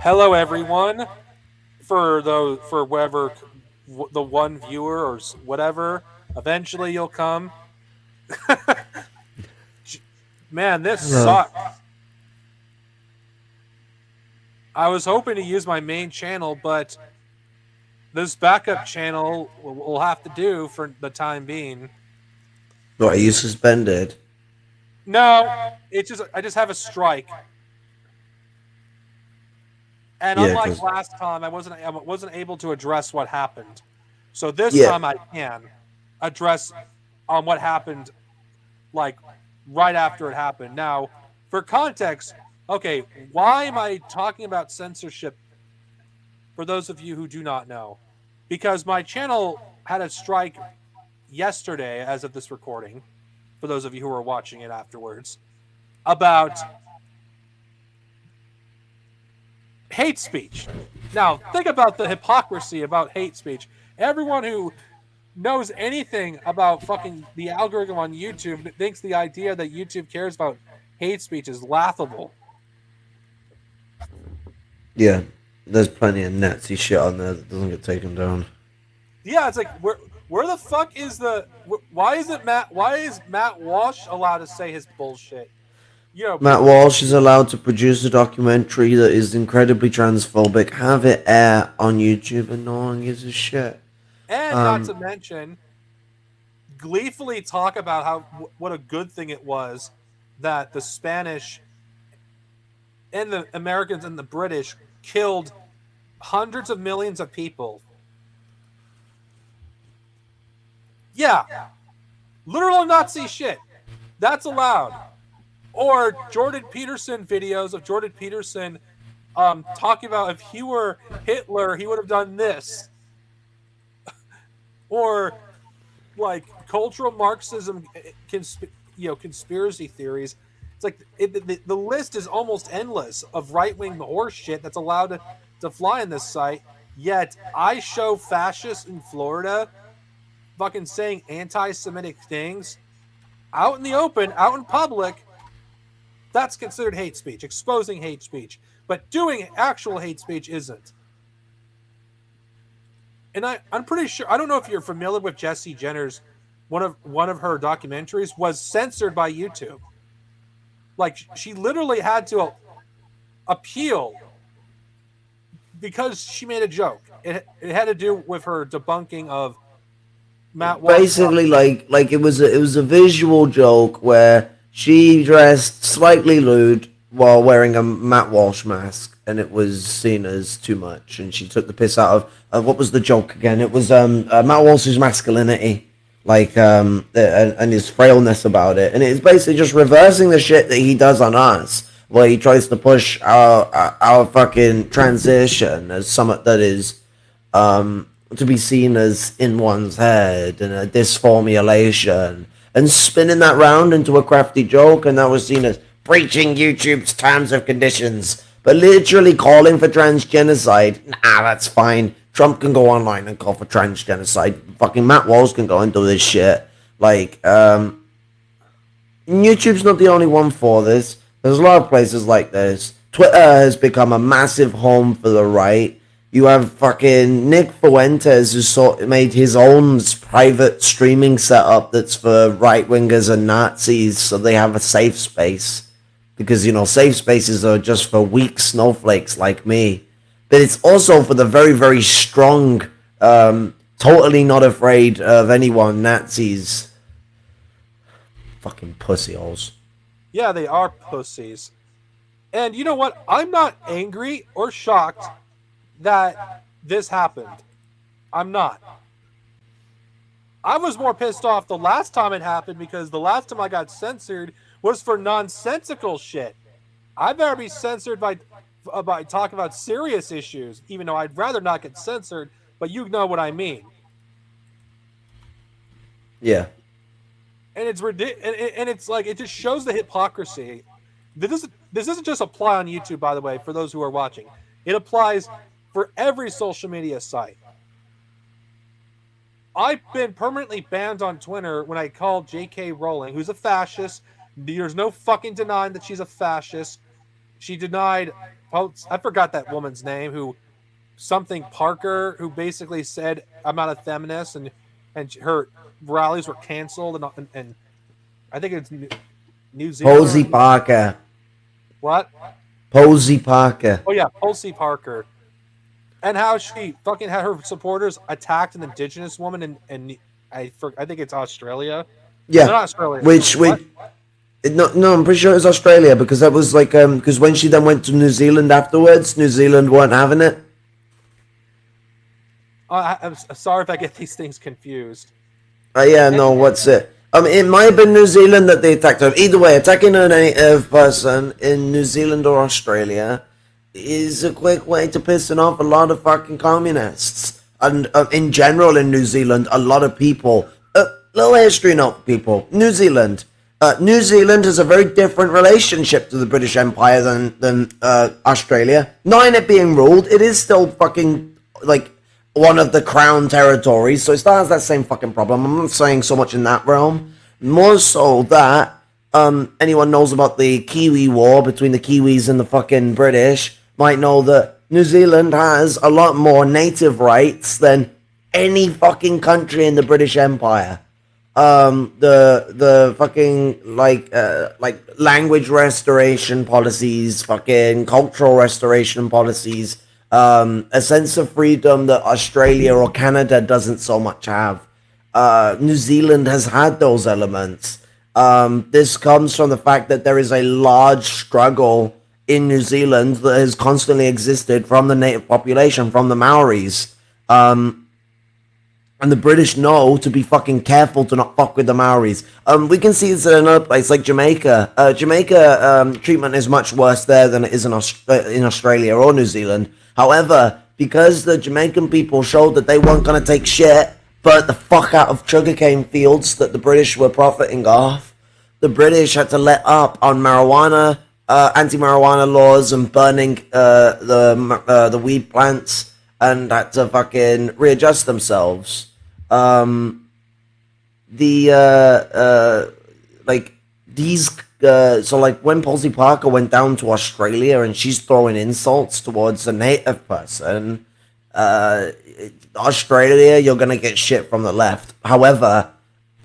Hello, everyone. For whoever the one viewer or whatever, eventually you'll come. Man, this Hello. sucks. I was hoping to use my main channel, but this backup channel will have to do for the time being. What, are you suspended? No, it's just I just have a strike, and Yeah, unlike because last time, I wasn't able to address what happened. So this yeah, time I can address on what happened, like right after it happened. Now, for context, okay, why am I talking about censorship for those of you who do not know? Because my channel had a strike yesterday, as of this recording, for those of you who are watching it afterwards, about hate speech. Now, think about the hypocrisy about hate speech. Everyone who knows anything about fucking the algorithm on YouTube thinks the idea that YouTube cares about hate speech is laughable. yeah. There's plenty of Nazi shit on there that doesn't get taken down. Yeah, it's like where the fuck is the why is it Matt? Why is Matt Walsh allowed to say his bullshit? You know, Matt Walsh is allowed to produce a documentary that is incredibly transphobic, have it air on YouTube, and no one gives a shit. and not Um, to mention gleefully talk about how what a good thing it was that the Spanish and the Americans and the British killed hundreds of millions of people. Yeah, literal Nazi shit. That's allowed. Or Jordan Peterson videos of Jordan Peterson talking about if he were Hitler, he would have done this. Or like cultural Marxism, conspiracy theories. It's like the list is almost endless of right wing horse shit that's allowed to fly in this site. Yet I show fascists in Florida fucking saying anti Semitic things out in the open, out in public. That's considered hate speech, exposing hate speech. But doing actual hate speech isn't. And I'm pretty sure I don't know if you're familiar with Jessie Jenner's one of her documentaries was censored by YouTube. Like she literally had to appeal because she made a joke. It had to do with her debunking of Matt Walsh. Basically, like it was a visual joke where she dressed slightly lewd while wearing a Matt Walsh mask, and it was seen as too much. And she took the piss out of what was the joke again? It was Matt Walsh's masculinity, like and his frailness about it, and it's basically just reversing the shit that he does on us, where he tries to push our fucking transition as something that is to be seen as in one's head and a disformulation and spinning that round into a crafty joke, and that was seen as breaching YouTube's terms of conditions. But literally calling for transgenocide, nah, that's fine. Trump can go online and call for transgenocide. Fucking Matt Walsh can go and do this shit. Like, YouTube's not the only one for this. There's a lot of places like this. Twitter has become a massive home for the right. You have fucking Nick Fuentes who made his own private streaming setup that's for right wingers and Nazis, so they have a safe space. Because, safe spaces are just for weak snowflakes like me. But it's also for the very, very strong, totally not afraid of anyone, Nazis. Fucking pussy holes. Yeah, they are pussies. And you know what? I'm not angry or shocked that this happened. I'm not. I was more pissed off the last time it happened because the last time I got censored was for nonsensical shit. I'd better be censored by talking about serious issues, even though I'd rather not get censored. But you know what I mean. Yeah. And it's ridiculous. And it's like it just shows the hypocrisy. This doesn't just apply on YouTube, by the way, for those who are watching. It applies for every social media site. I've been permanently banned on Twitter when I called J.K. Rowling, who's a fascist. There's no fucking denying that she's a fascist. she denied. Oh, I forgot that woman's name. Who something Parker, who basically said, "I'm not a feminist," and her rallies were canceled, and I think it's New Posey Zealand. Parker. What? Posey Parker. Oh yeah, Tulsi Parker, and how she fucking had her supporters attacked an indigenous woman in I think it's Australia. No, Yeah, not Australia. which What? no, I'm pretty sure it was Australia because that was like because when she then went to New Zealand afterwards, New Zealand weren't having it. I'm sorry if I get these things confused. Yeah, And no, what's it? It might have been New Zealand that they attacked her. Either way, attacking a native person in New Zealand or Australia is a quick way to pissing off a lot of fucking communists. And in general, in New Zealand, a lot of people. Little history note, people. New Zealand. New Zealand has a very different relationship to the British Empire than Australia. Not in it being ruled, it is still fucking like one of the crown territories, so it still has that same fucking problem. I'm not saying so much in that realm, more so that anyone knows about the Kiwi War between the Kiwis and the fucking British might know that New Zealand has a lot more native rights than any fucking country in the British Empire. The fucking like language restoration policies, fucking cultural restoration policies, a sense of freedom that Australia or Canada doesn't so much have. New Zealand has had those elements. This comes from the fact that there is a large struggle in New Zealand that has constantly existed from the native population, from the Maoris. And the British know to be fucking careful to not fuck with the Maoris. We can see this in another place like Jamaica. Jamaica treatment is much worse there than it is in Australia or New Zealand. However, because the Jamaican people showed that they weren't going to take shit, burnt the fuck out of sugarcane fields that the British were profiting off, the British had to let up on marijuana, anti-marijuana laws and burning the weed plants, and had to fucking readjust themselves. Like these so like when Posey Parker went down to Australia and she's throwing insults towards a native person, Australia, you're gonna get shit from the left. However,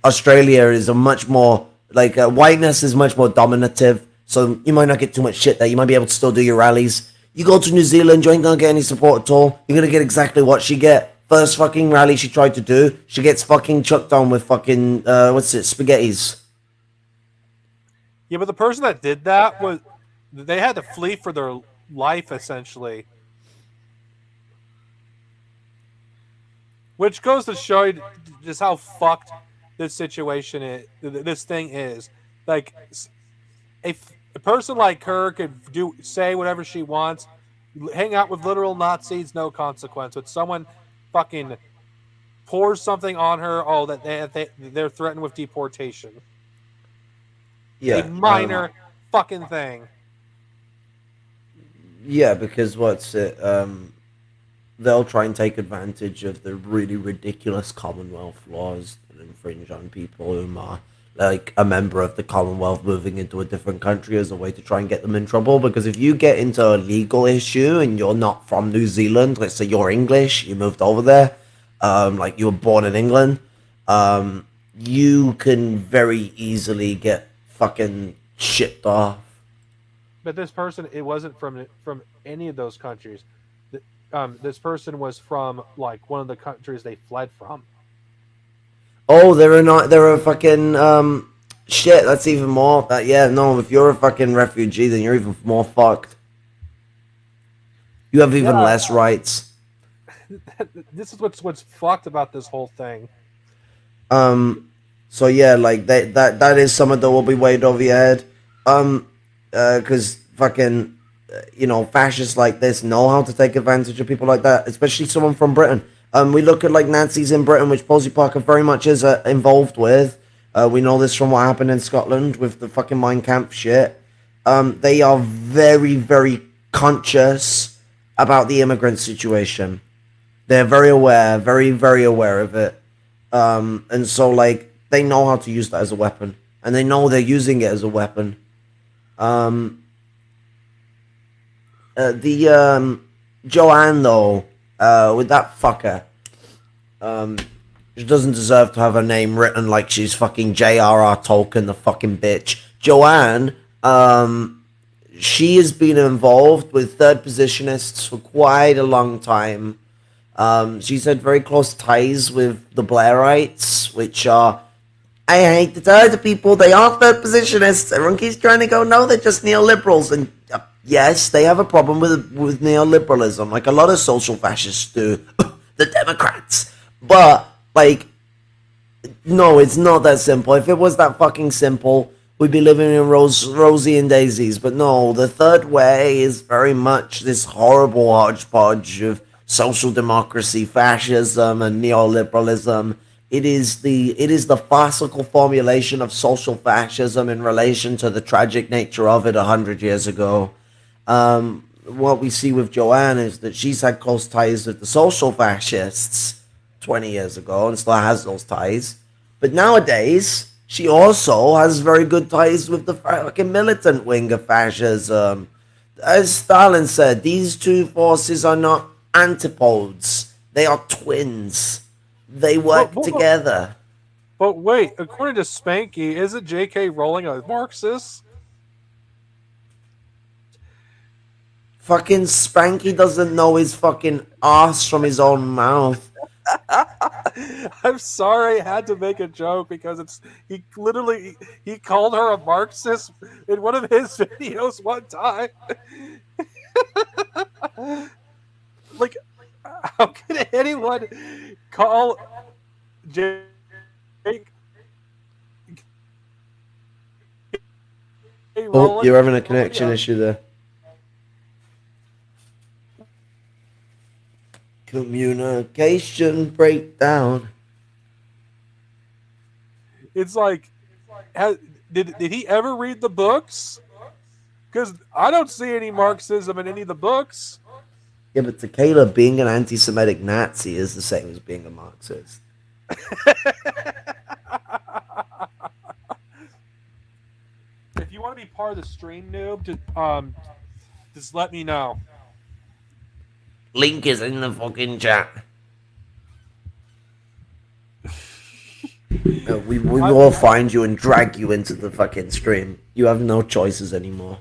Australia is a much more like whiteness is much more dominative, so you might not get too much shit there. You might be able to still do your rallies. You go to New Zealand, you ain't gonna get any support at all. You're gonna get exactly what she get. First fucking rally she tried to do, she gets fucking chucked on with fucking spaghettis. yeah, but the person that did that was they had to flee for their life essentially, which goes to show you just how fucked this situation is. This thing is like a person like her could say whatever she wants, hang out with literal Nazis, no consequence. But someone fucking pours something on her, oh, that they're threatened with deportation. Yeah, A minor fucking thing. yeah, because what's it? They'll try and take advantage of the really ridiculous Commonwealth laws that infringe on people who are like a member of the Commonwealth moving into a different country as a way to try and get them in trouble. Because if you get into a legal issue and you're not from New Zealand, let's say you're English, you moved over there, like you were born in England, you can very easily get fucking shipped off. But this person, it wasn't from any of those countries. This person was from like one of the countries they fled from. Oh, they're a fucking shit. That's even more. Yeah, no. If you're a fucking refugee, then you're even more fucked. You have even Yeah, less rights. this is what's fucked about this whole thing. So yeah, like that is something that will be weighed over your head. Because fucking, fascists like this know how to take advantage of people like that, especially someone from Britain. We look at like Nazis in Britain, which Posey Parker very much is involved with. We know this from what happened in Scotland with the fucking Mein Kampf shit. They are very, very conscious about the immigrant situation. They're very aware, very, very aware of it. And so, like, they know how to use that as a weapon. And they know they're using it as a weapon. The Joanne though, with that fucker, um, she doesn't deserve to have her name written like she's fucking J.R.R. Tolkien, the fucking bitch. Joanne, she has been involved with third positionists for quite a long time. She's had very close ties with the Blairites, which are, I hate to tell the people, they are third positionists. Everyone keeps trying to go, no, they're just neoliberals. And yes, they have a problem with neoliberalism, like a lot of social fascists do, the Democrats. But, like, no, it's not that simple. If it was that fucking simple, we'd be living in Rosie and Daisies. But no, the third way is very much this horrible hodgepodge of social democracy, fascism, and neoliberalism. It is the farcical formulation of social fascism in relation to the tragic nature of it 100 years ago. What we see with Joanne is that she's had close ties with the social fascists 20 years ago and still has those ties. But nowadays, she also has very good ties with the fucking militant wing of fascism. As Stalin said, these two forces are not antipodes, they are twins. They work together. But wait, according to Spanky, isn't J.K. Rowling a Marxist? Fucking Spanky doesn't know his fucking ass from his own mouth. I'm sorry, I had to make a joke because he called her a Marxist in one of his videos one time. Like, how can anyone call Jake? Oh, you're having a connection issue there. Communication breakdown. It's like, did he ever read the books? Because I don't see any Marxism in any of the books. Yeah, but to Caleb, being an anti-Semitic Nazi is the same as being a Marxist. If you want to be part of the stream, noob, just let me know. Link is in the fucking chat. We will find you and drag you into the fucking stream. You have no choices anymore.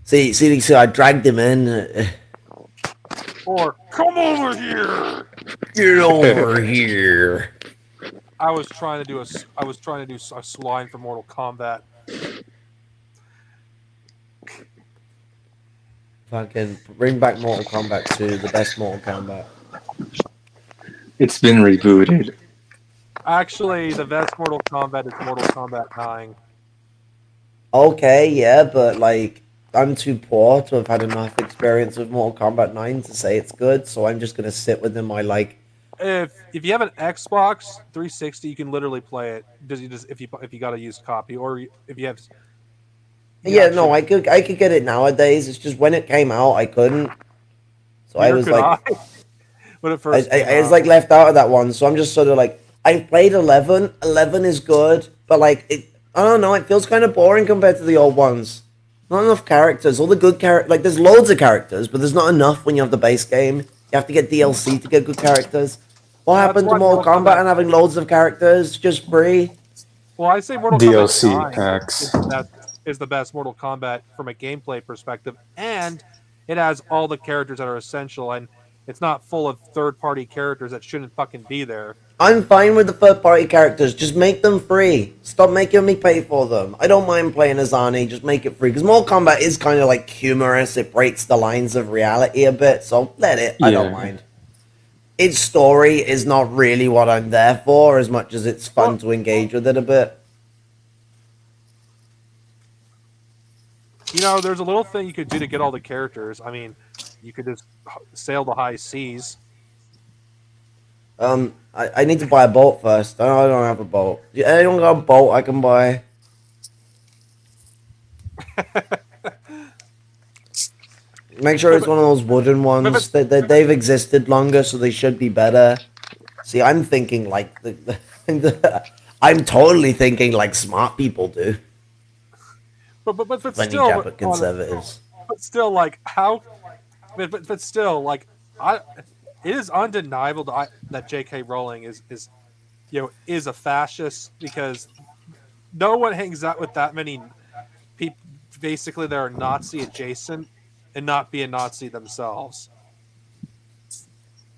See, I dragged him in. Or come over here. Get over here. I was trying to do a line for Mortal Kombat. Fucking bring back Mortal Kombat 2, the best Mortal Kombat. It's been rebooted. Actually, the best Mortal Kombat is Mortal Kombat 9. Okay, yeah, but like, I'm too poor to have had enough experience with Mortal Kombat 9 to say it's good, so I'm just gonna sit within my like. If you have an Xbox 360, you can literally play it. If you got a used copy, or if you have. Yeah, no, I could get it nowadays. It's just when it came out, I couldn't. So I was like, when it first I was like left out of that one. So I'm just sort of like, I played 11. 11 is good, but like I don't know. It feels kind of boring compared to the old ones. Not enough characters. All the good characters, like there's loads of characters, but there's not enough when you have the base game. You have to get DLC to get good characters. What happened to Mortal Kombat and having loads of characters just free? Well, I say Mortal DLC Kombat 9 packs is the best Mortal Kombat from a gameplay perspective, and it has all the characters that are essential, and it's not full of third-party characters that shouldn't fucking be there. I'm fine with the third-party characters. Just make them free. Stop making me pay for them. I don't mind playing as Arnie. Just make it free. Because Mortal Kombat is kind of like humorous. It breaks the lines of reality a bit, so let it. I don't mind. Its story is not really what I'm there for, as much as it's fun to engage with it a bit. You know, there's a little thing you could do to get all the characters. I mean, you could just sail the high seas. I need to buy a boat first. I don't have a boat. Anyone got a boat I can buy? Make sure it's one of those wooden ones. They've existed longer, so they should be better. See, I'm thinking like I'm totally thinking like smart people do. but Funny still, Japet conservatives. but still, like how, but still, like I, it is undeniable that J.K. Rowling is a fascist because no one hangs out with that many people basically that are Nazi adjacent and not be a Nazi themselves.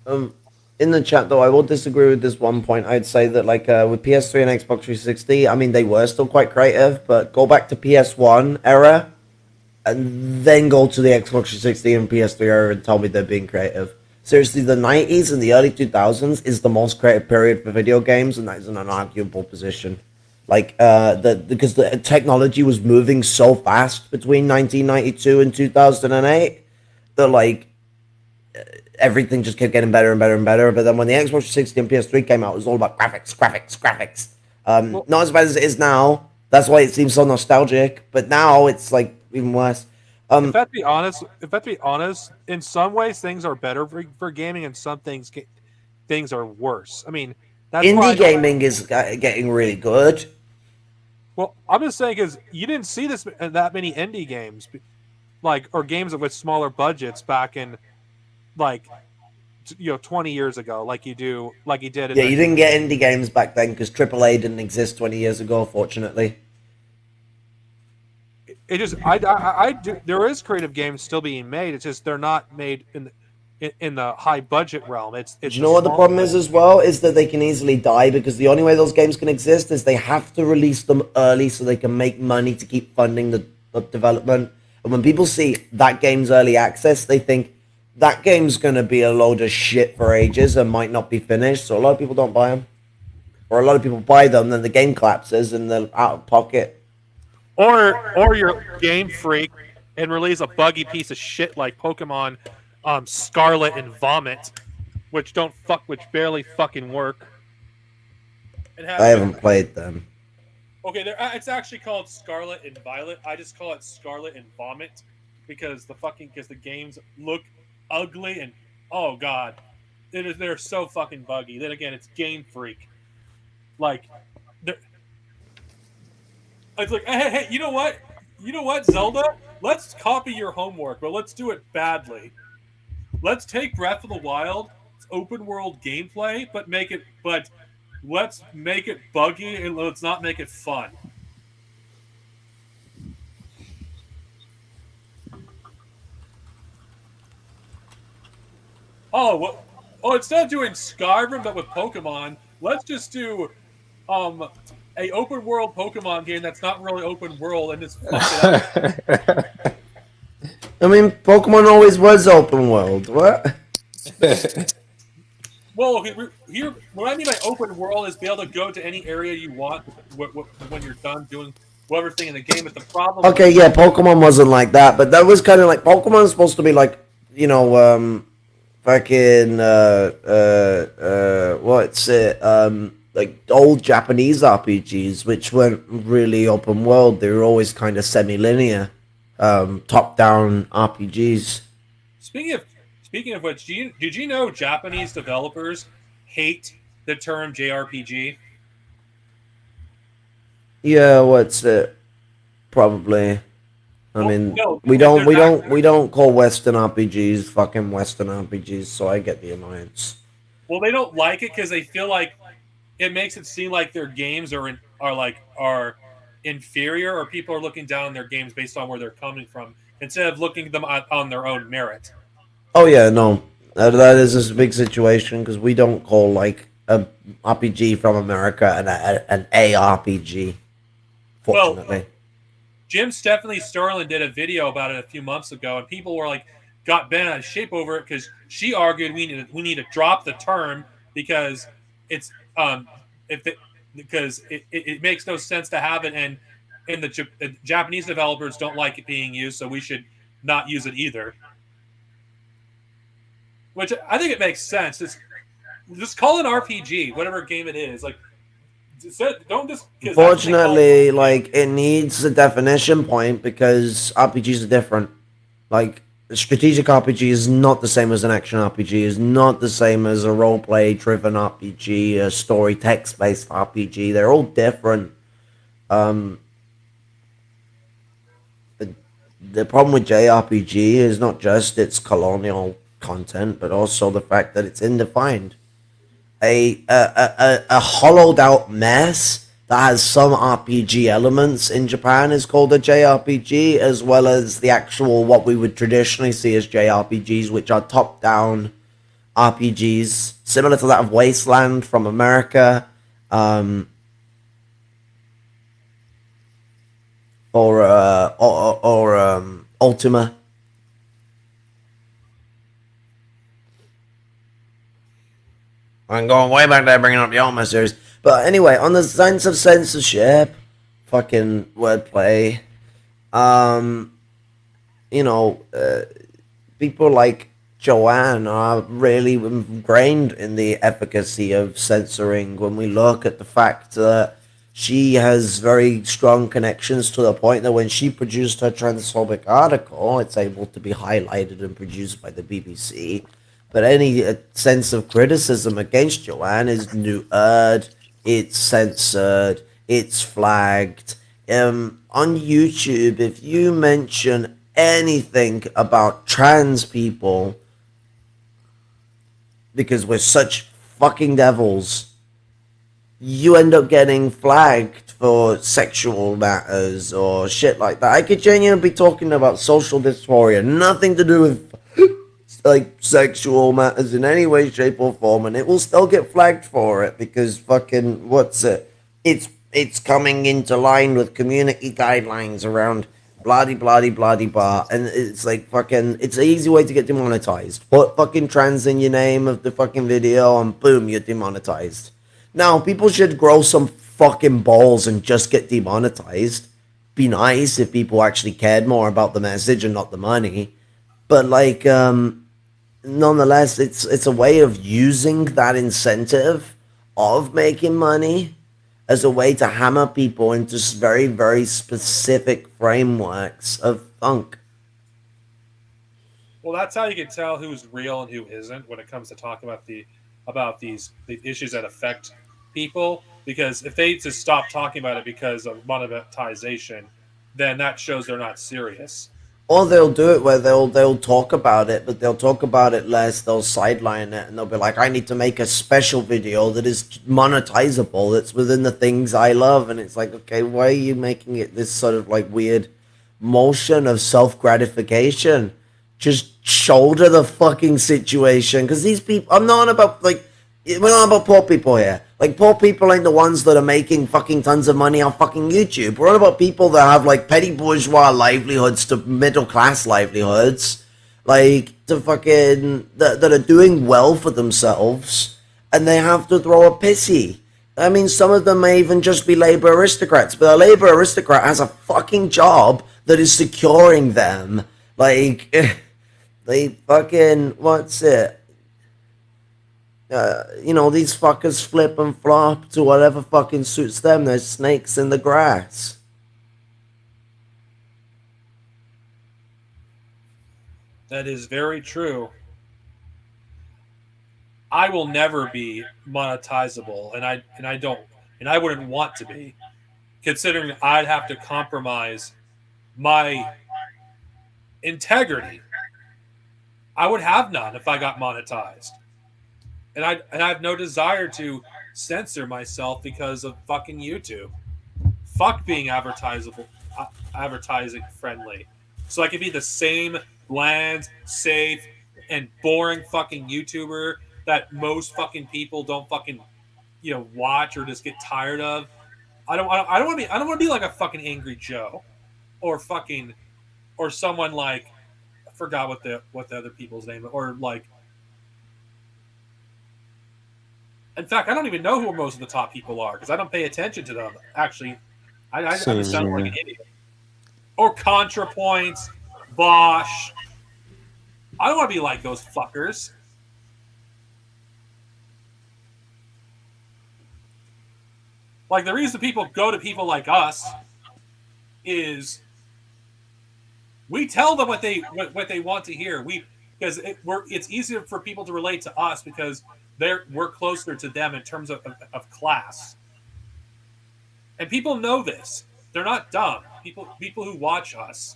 Um, in the chat though, I will disagree with this one point. I'd say that like with PS3 and Xbox 360, I mean they were still quite creative, but go back to PS1 era and then go to the Xbox 360 and PS3 era and tell me they're being creative. Seriously, the 90s and the early 2000s is the most creative period for video games, and that is an unarguable position. Like because the technology was moving so fast between 1992 and 2008 that like everything just kept getting better and better and better. But then when the Xbox 360 and PS3 came out, it was all about graphics, graphics, graphics. Well, Not as bad as it is now. That's why it seems so nostalgic. But now it's like even worse. if that be honest, in some ways things are better for gaming, and some things are worse. I mean, that's why I Indie don't. gaming is getting really good. Well, I'm just saying because you didn't see that many indie games, like or games with smaller budgets back in like 20 years ago, like you did in Yeah, the. you didn't get indie games back then because AAA didn't exist 20 years ago, fortunately. It just I do. There is creative games still being made. It's just they're not made in the high budget realm. Do It's you the know what the small problem budget. is as well? Is that they can easily die because the only way those games can exist is they have to release them early so they can make money to keep funding the development. And when people see that game's early access, they think that game's going to be a load of shit for ages and might not be finished. So a lot of people don't buy them. Or a lot of people buy them, then the game collapses and they're out of pocket. Or you're Game Freak and release a buggy piece of shit like Pokemon Scarlet and Vomit, which barely fucking work. And I have good. haven't played them. Okay, it's actually called Scarlet and Violet. I just call it Scarlet and Vomit because the games look ugly and oh god, they're so fucking buggy. Then again, it's Game Freak. Like, it's like hey, you know what? You know what, Zelda? Let's copy your homework, but let's do it badly. Let's take Breath of the Wild, open world gameplay, but let's make it buggy and let's not make it fun. Instead of doing Skyrim but with Pokemon, let's just do a open world Pokemon game that's not really open world and just fuck it up. I mean, Pokemon always was open world. What? Well, here, what I mean by open world is be able to go to any area you want when you're done doing whatever thing in the game. But the problem. Okay, yeah, Pokemon wasn't like that, but that was kind of like Pokemon's supposed to be like, fucking what's it? Like old Japanese RPGs, which weren't really open world. They were always kind of semi-linear, top-down RPGs. Speaking of which, did you know Japanese developers hate the term JRPG? Yeah, what's it? Probably. I mean, no, we don't call Western RPGs fucking Western RPGs, so I get the annoyance. Well, they don't like it because they feel like it makes it seem like their games are inferior, or people are looking down on their games based on where they're coming from instead of looking at them on their own merit. Oh yeah, no, that is just a big situation because we don't call like a RPG from America an ARPG. Fortunately, well, Jim Stephanie Sterling did a video about it a few months ago, and people were like, got bent out of shape over it because she argued we need to drop the term because it's because it makes no sense to have it, and the Japanese developers don't like it being used, so we should not use it either. Which I think it makes sense. Just call it RPG, whatever game it is. Like, don't just. Unfortunately, like it needs a definition point because RPGs are different. Like a strategic RPG is not the same as an action RPG. Is not the same as a roleplay driven RPG, a story text based RPG. They're all different. the problem with JRPG is not just its colonial content, but also the fact that it's indefined. A hollowed out mess that has some RPG elements in Japan is called a JRPG, as well as the actual what we would traditionally see as JRPGs, which are top down RPGs, similar to that of Wasteland from America, um, or Ultima. I'm going way back there, bringing up the Ultima series. But anyway, on the sense of censorship, fucking wordplay, um, you know, people like Joanne are really ingrained in the efficacy of censoring when we look at the fact that she has very strong connections to the point that when she produced her transphobic article, it's able to be highlighted and produced by the BBC. But any sense of criticism against Joanne is neutered, it's censored, it's flagged. On YouTube, if you mention anything about trans people because we're such fucking devils, you end up getting flagged for sexual matters or shit like that. I could genuinely be talking about social dysphoria, nothing to do with like sexual matters in any way, shape, or form, and it will still get flagged for it because fucking what's it? It's coming into line with community guidelines around bloody bloody bloody blah, and it's like fucking. It's an easy way to get demonetized. Put fucking trans in your name of the fucking video, and boom, you're demonetized. Now, people should grow some fucking balls and just get demonetized. Be nice if people actually cared more about the message and not the money. But like, nonetheless, it's a way of using that incentive of making money as a way to hammer people into very very specific frameworks of funk. Well, that's how you can tell who's real and who isn't when it comes to talking about the issues that affect people. Because if they just stop talking about it because of monetization, then that shows they're not serious. Or they'll do it where they'll talk about it, but they'll talk about it less. They'll sideline it, and they'll be like, "I need to make a special video that is monetizable. That's within the things I love." And it's like, okay, why are you making it this sort of like weird motion of self gratification? Just shoulder the fucking situation, because these people. I'm not on about like we're not about poor people here. Like, poor people ain't the ones that are making fucking tons of money on fucking YouTube. We're on about people that have, like, petty bourgeois livelihoods to middle class livelihoods. Like, to fucking, that are doing well for themselves. And they have to throw a pissy. I mean, some of them may even just be labor aristocrats. But a labor aristocrat has a fucking job that is securing them. Like, they fucking, what's it? These fuckers flip and flop to whatever fucking suits them. There's snakes in the grass. That is very true. I will never be monetizable, and I don't, and I wouldn't want to be, considering I'd have to compromise my integrity. I would have none if I got monetized, and I have no desire to censor myself because of fucking YouTube. Fuck being advertising friendly, so I could be the same bland, safe, and boring fucking YouTuber that most fucking people don't fucking watch or just get tired of. I don't want to be like a fucking Angry Joe, or fucking, or someone like, I forgot what the other people's name, or like, in fact, I don't even know who most of the top people are because I don't pay attention to them. Actually, I Same just sound like here. an idiot. Or ContraPoints, Bosch. I don't want to be like those fuckers. Like, the reason people go to people like us is we tell them what they want to hear. Because it's easier for people to relate to us because we're closer to them in terms of class. And people know this. They're not dumb. People who watch us.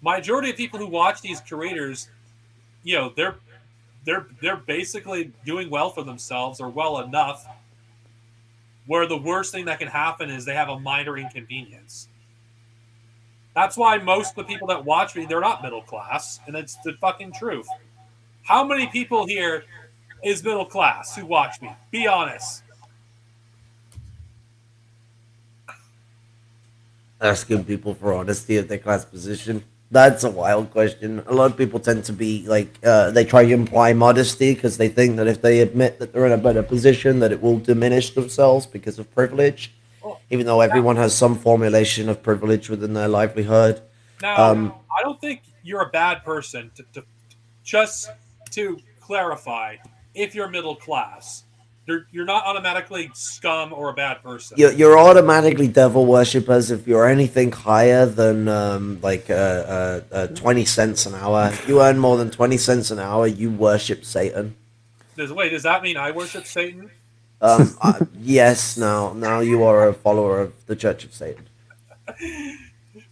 majority of people who watch these creators, they're basically doing well for themselves or well enough. Where the worst thing that can happen is they have a minor inconvenience. That's why most of the people that watch me, they're not middle class, and it's the fucking truth. How many people here is middle class who watch me? Be honest. Asking people for honesty of their class position. That's a wild question. A lot of people tend to be like, they try to imply modesty because they think that if they admit that they're in a better position, that it will diminish themselves because of privilege. Even though everyone has some formulation of privilege within their livelihood. Now, I don't think you're a bad person. Just to clarify, if you're middle class, you're not automatically scum or a bad person. You're automatically devil worshippers if you're anything higher than 20 cents an hour. If you earn more than 20 cents an hour, you worship Satan. Does that mean I worship Satan? Yes. Now you are a follower of the Church of Satan.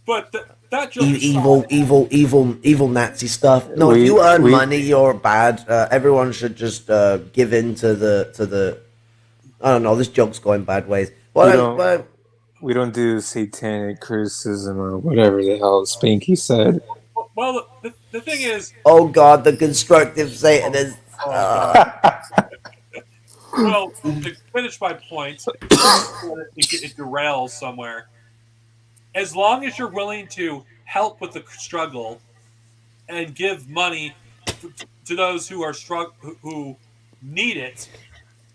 But that joke evil Nazi stuff. No, if you earn money, you're bad. Everyone should just give in to the. I don't know. This joke's going bad ways. We don't do satanic criticism or whatever the hell Spanky said. Well, the thing is. Oh God, the constructive Satanists. Well, to finish my point, it derails somewhere. As long as you're willing to help with the struggle and give money to those who are who need it,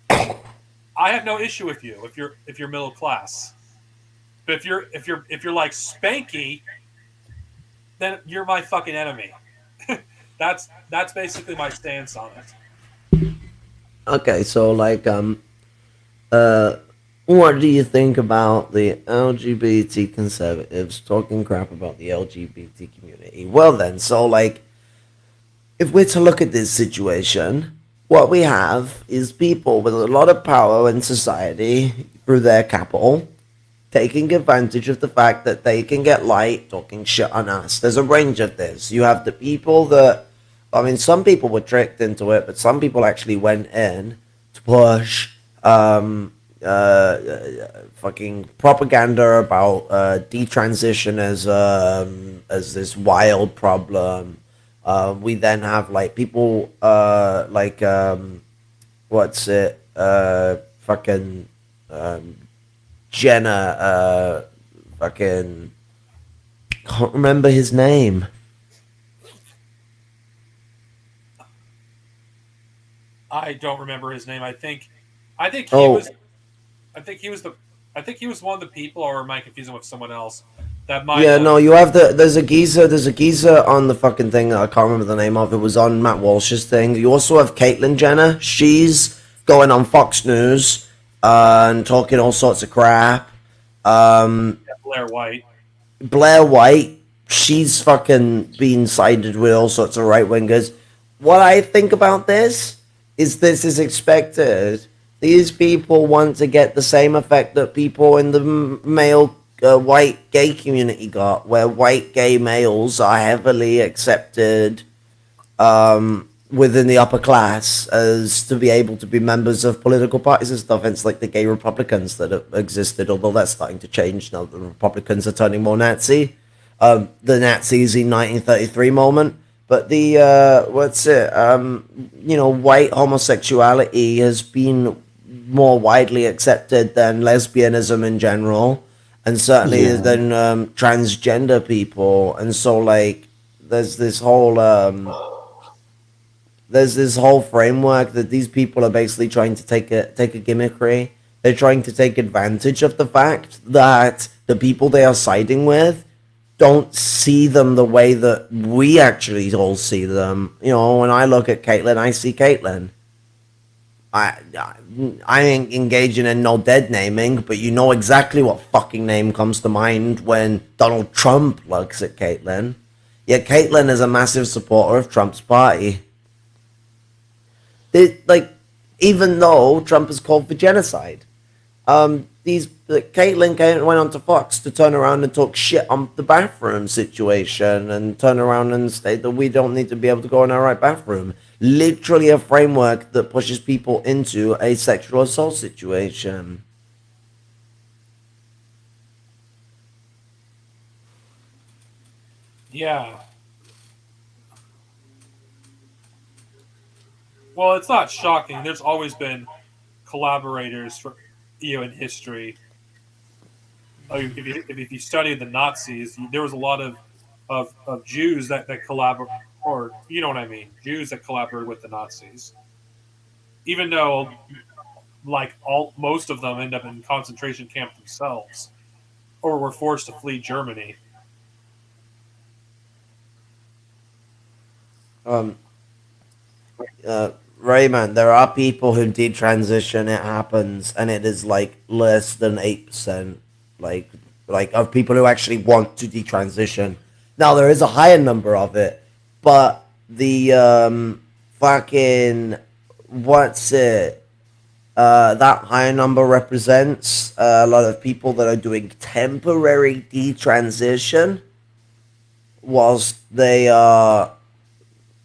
I have no issue with you if you're middle class. But if you're like Spanky, then you're my fucking enemy. That's basically my stance on it. Okay, so like what do you think about the LGBT conservatives talking crap about the LGBT community? Well then, so like, if we're to look at this situation, what we have is people with a lot of power in society through their capital taking advantage of the fact that they can get light talking shit on us. There's a range of this. You have the people that, I mean, some people were tricked into it, but some people actually went in to push fucking propaganda about detransition as this wild problem. We then have like people like what's it fucking Jenna fucking can't remember his name. I don't remember his name. I think he was one of the people, or am I confusing with someone else? That might. Yeah, no, you have there's a geezer on the fucking thing that I can't remember the name of. It was on Matt Walsh's thing. You also have Caitlyn Jenner. She's going on Fox News and talking all sorts of crap. Blair White. Blair White. She's fucking being sided with all sorts of right wingers. What I think about this is expected. These people want to get the same effect that people in the male white gay community got, where white gay males are heavily accepted within the upper class as to be able to be members of political parties and stuff. It's like the gay Republicans that have existed, although that's starting to change now. The Republicans are turning more Nazi. The Nazis in 1933 moment. But the white homosexuality has been more widely accepted than lesbianism in general, and certainly than transgender people. And so, like, there's this whole framework that these people are basically trying to take a gimmickry. They're trying to take advantage of the fact that the people they are siding with don't see them the way that we actually all see them. You know, when I look at Caitlyn, I see Caitlyn. I ain't engaging in no dead naming, but you know exactly what fucking name comes to mind when Donald Trump looks at Caitlyn. Yeah, Caitlyn is a massive supporter of Trump's party. Even though Trump has called for genocide. Caitlyn went on to Fox to turn around and talk shit on the bathroom situation and turn around and state that we don't need to be able to go in our right bathroom. Literally a framework that pushes people into a sexual assault situation. Yeah. Well, it's not shocking. There's always been collaborators for in history. If you study the Nazis, there was a lot of Jews that collaborate, or you know what I mean, Jews that collaborated with the Nazis. Even though, like all most of them end up in concentration camp themselves, or were forced to flee Germany. Um, Rayman, there are people who detransition. It happens, and it is like less than 8%. Like, of people who actually want to detransition. Now there is a higher number of it, but the fucking what's it? That higher number represents a lot of people that are doing temporary detransition whilst they are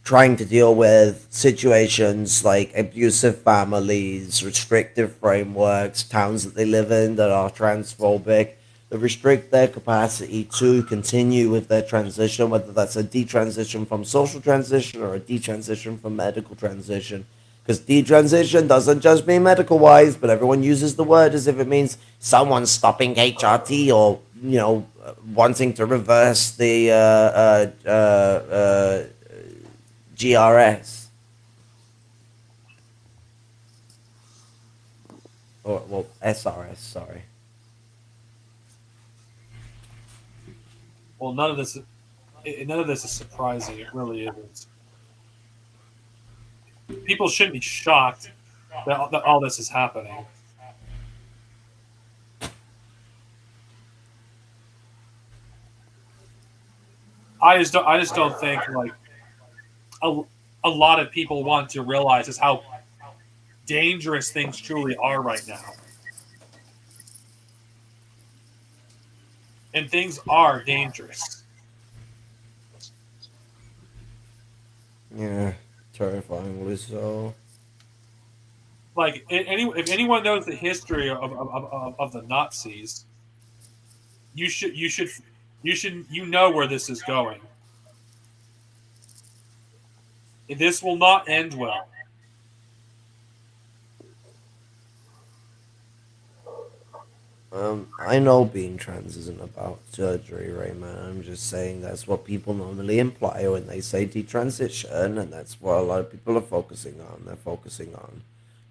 trying to deal with situations like abusive families, restrictive frameworks, towns that they live in that are transphobic, that restrict their capacity to continue with their transition, whether that's a detransition from social transition or a detransition from medical transition. Because detransition doesn't just mean medical wise, but everyone uses the word as if it means someone stopping HRT or, wanting to reverse the GRS. Or, well, SRS, sorry. Well, none of this is surprising. It really isn't. People shouldn't be shocked that all this is happening. I just don't think like a, a lot of people want to realize is how dangerous things truly are right now. And things are dangerous. Yeah, terrifyingly so. Like if anyone knows the history of the Nazis, you should you should you know where this is going. This will not end well. I know being trans isn't about surgery, Rayman. I'm just saying that's what people normally imply when they say detransition, and that's what a lot of people are focusing on. They're focusing on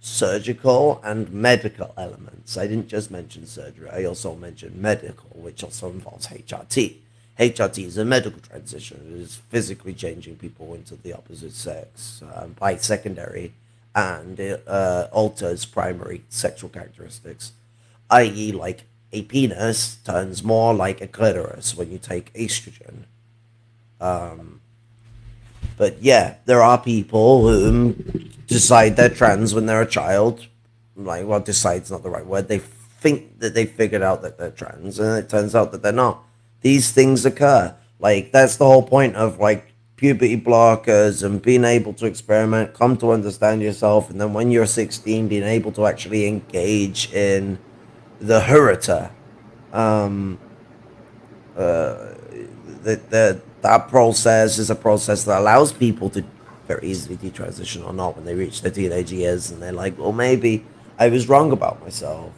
surgical and medical elements. I didn't just mention surgery, I also mentioned medical, which also involves HRT. HRT is a medical transition. It is physically changing people into the opposite sex by secondary, and it alters primary sexual characteristics, i.e., like a penis turns more like a clitoris when you take estrogen. Um, but yeah, there are people who decide they're trans when they're a child. Like, well, decide's not the right word. They think that they figured out that they're trans, and it turns out that they're not. These things occur. Like, that's the whole point of like puberty blockers and being able to experiment, come to understand yourself, and then when you're 16, being able to actually engage in the Hurrita. Um, that process is a process that allows people to very easily detransition or not when they reach their teenage years, and they're like, well, maybe I was wrong about myself.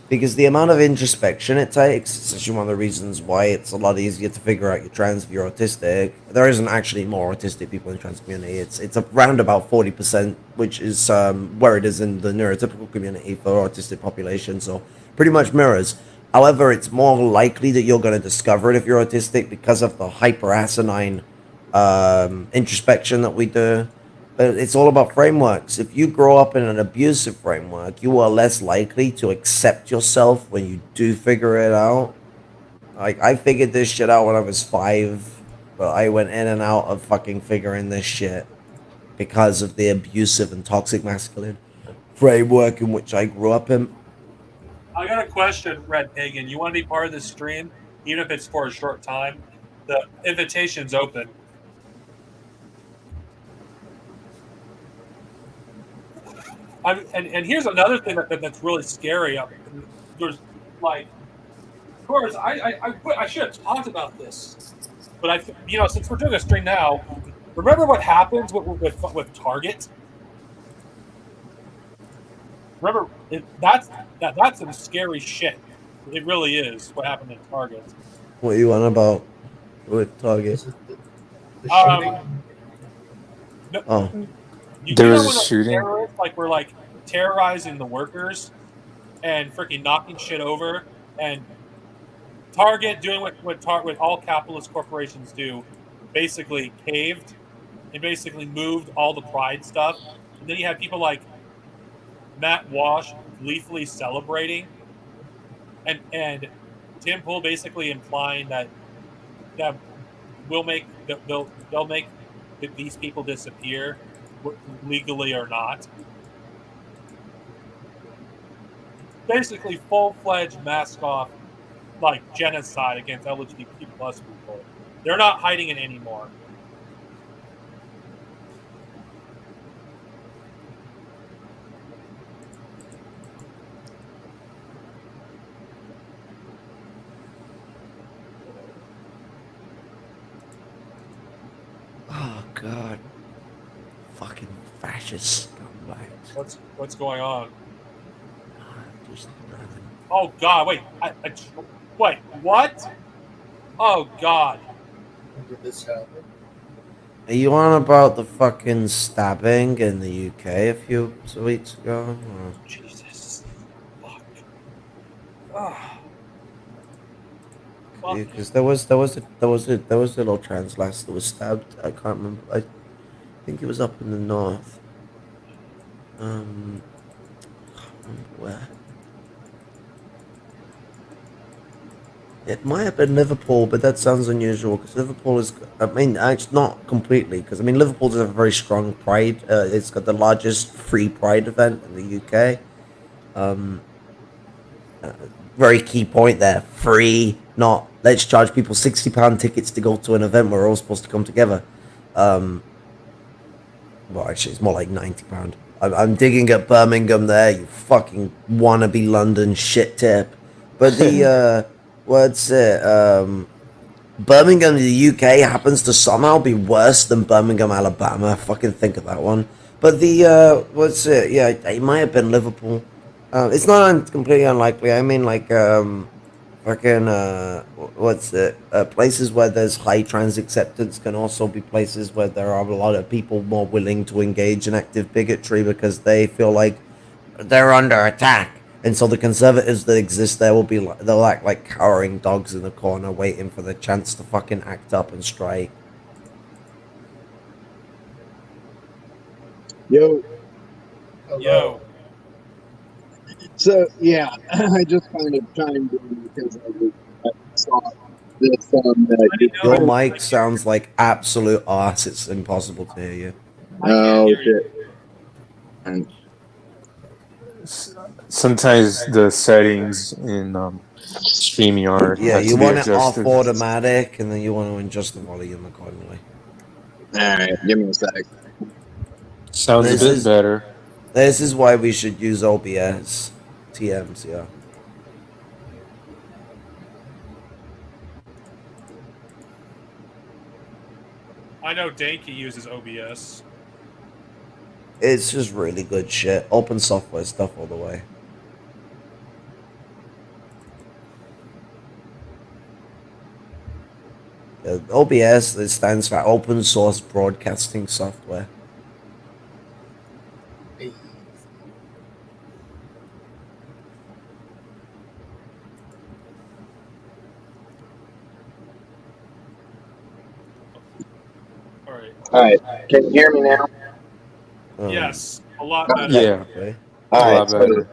Because the amount of introspection it takes, it's actually one of the reasons why it's a lot easier to figure out you're trans if you're autistic. There isn't actually more autistic people in the trans community. It's around about 40%, which is where it is in the neurotypical community for autistic population. So pretty much mirrors. However, it's more likely that you're going to discover it if you're autistic because of the hyper asinine introspection that we do. But it's all about frameworks. If you grow up in an abusive framework, you are less likely to accept yourself when you do figure it out. Like, I figured this shit out when I was 5, but I went in and out of fucking figuring this shit because of the abusive and toxic masculine framework in which I grew up in. I got a question, Red Pagan. You want to be part of this stream, even if it's for a short time? The invitation's open. And here's another thing that's really scary. There's like, of course, I should have talked about this, but since we're doing a stream now, remember what happens with Target? Remember that's some scary shit. It really is what happened at Target. What are you on about with Target? Oh, There was a shooting. Terrorists were like terrorizing the workers and freaking knocking shit over, and Target doing what all capitalist corporations do, basically caved and basically moved all the Pride stuff, and then you have people like Matt Walsh gleefully celebrating, and Tim Pool basically implying that they'll make these people disappear, legally or not. Basically, full-fledged mask-off, like genocide against LGBT plus people. They're not hiding it anymore. oh God, fucking fascist scumbags. What's going on? Just nothing. Oh God! Wait, wait, what? Oh God! When did this happen? Are you on about the fucking stabbing in the UK a few weeks ago? Or? Jesus, fuck. Ah. Because there was a little trans lass that was stabbed. I can't remember. I think it was up in the north. I can't remember where. It might have been Liverpool, but that sounds unusual because Liverpool is. I mean, it's not completely because Liverpool does have a very strong pride. It's got the largest free pride event in the UK. Very key point there. Free, not let's charge people £60 tickets to go to an event where we're all supposed to come together. Well, actually, it's more like £90. I'm digging at Birmingham there. You fucking wannabe London shit tip. But the what's it? Birmingham, the UK, happens to somehow be worse than Birmingham, Alabama. Fucking think of that one. But the what's it? Yeah, it might have been Liverpool. It's not completely unlikely. I mean, like fucking what's it? Places where there's high trans acceptance can also be places where there are a lot of people more willing to engage in active bigotry because they feel like they're under attack. And so the conservatives that exist there they'll act like cowering dogs in the corner waiting for the chance to fucking act up and strike. Yo. Yo. So, yeah, I just kind of chimed in because I saw this on Your mic sounds like absolute arse. It's impossible to hear you. Oh, shit. And Sometimes the settings in StreamYard. Yeah, have you to be want it off adjusted. automatic, and then you want to adjust the volume accordingly. Alright, give me a sec. Sounds a bit better. This is why we should use OBS. TMs, yeah. I know Danky uses OBS. It's just really good shit. Open software stuff all the way. OBS, it stands for Open Source Broadcasting Software. Alright, can you hear me now? Yes, a lot better. Yeah, Okay. a lot Alright, better.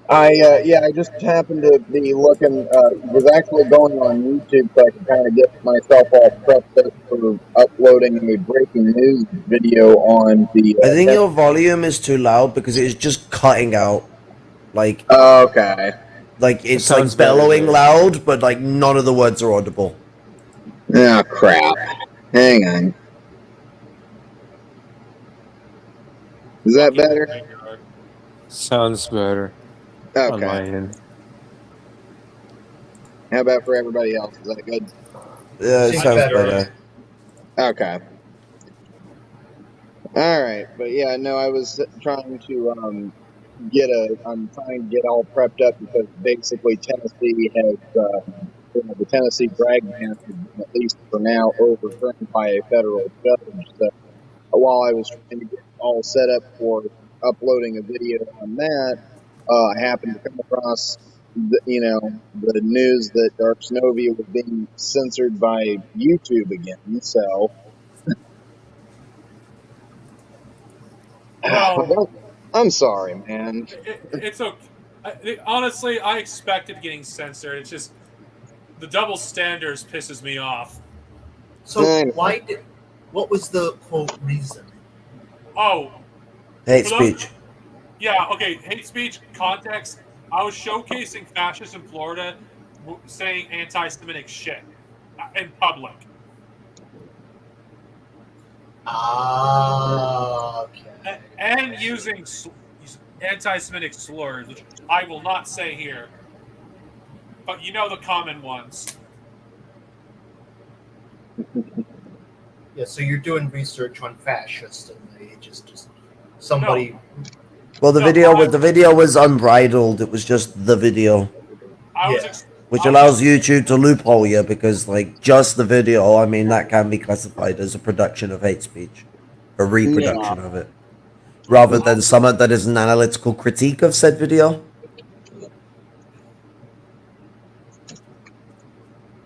I just happened to be looking, was actually going on YouTube so I could kind of get myself all prepped up for uploading a breaking news video on the... I think your volume is too loud because it's just cutting out. Like, okay. Like it's Sounds like better bellowing there. loud, but like none of the words are audible. Oh, crap. Hang on. Is that better? Sounds better on my Okay. end. How about for everybody else? Is that good? Yeah, it Seems sounds better. better. Okay. All right. But yeah, no, I was trying to I'm trying to get all prepped up because basically Tennessee has, the Tennessee drag ban has been, at least for now, overturned by a federal judge. So while I was trying to get all set up for uploading a video on that, I happened to come across, the news that Dark Snovia was being censored by YouTube again. So, Well, I'm sorry, man. it's okay. Honestly, I expected getting censored. It's just the double standards pisses me off. So I what was the quote reason? Oh, Hate for those, speech. yeah, okay. Hate speech context. I was showcasing fascists in Florida saying anti-Semitic shit in public. Okay. And using anti-Semitic slurs, which I will not say here, but you know the common ones. Yeah, so you're doing research on fascists, and they just somebody. Well, the No, video was unbridled. It was just the video, I was, Yeah. which I was allows YouTube to loophole you because like just the video. I mean, that can be classified as a production of hate speech, a Yeah. reproduction of it, rather than something that is an analytical critique of said video.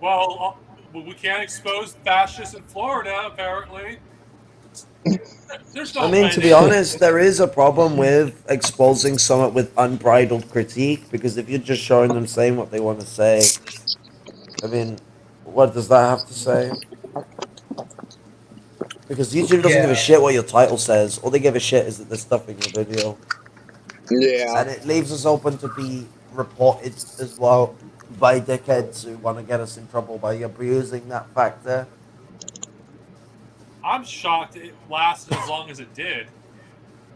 well, we can't expose fascists in Florida. Apparently, there's I no mean, to be mention. honest, there is a problem with exposing someone with unbridled critique because if you're just showing them saying what they want to say, I mean, what does that have to say? Because YouTube doesn't give a Yeah. shit what your title says. All they give a shit is that there's stuff in your video. Yeah. And it leaves us open to be reported as well by dickheads who want to get us in trouble by abusing that factor. I'm shocked it lasted as long as it did,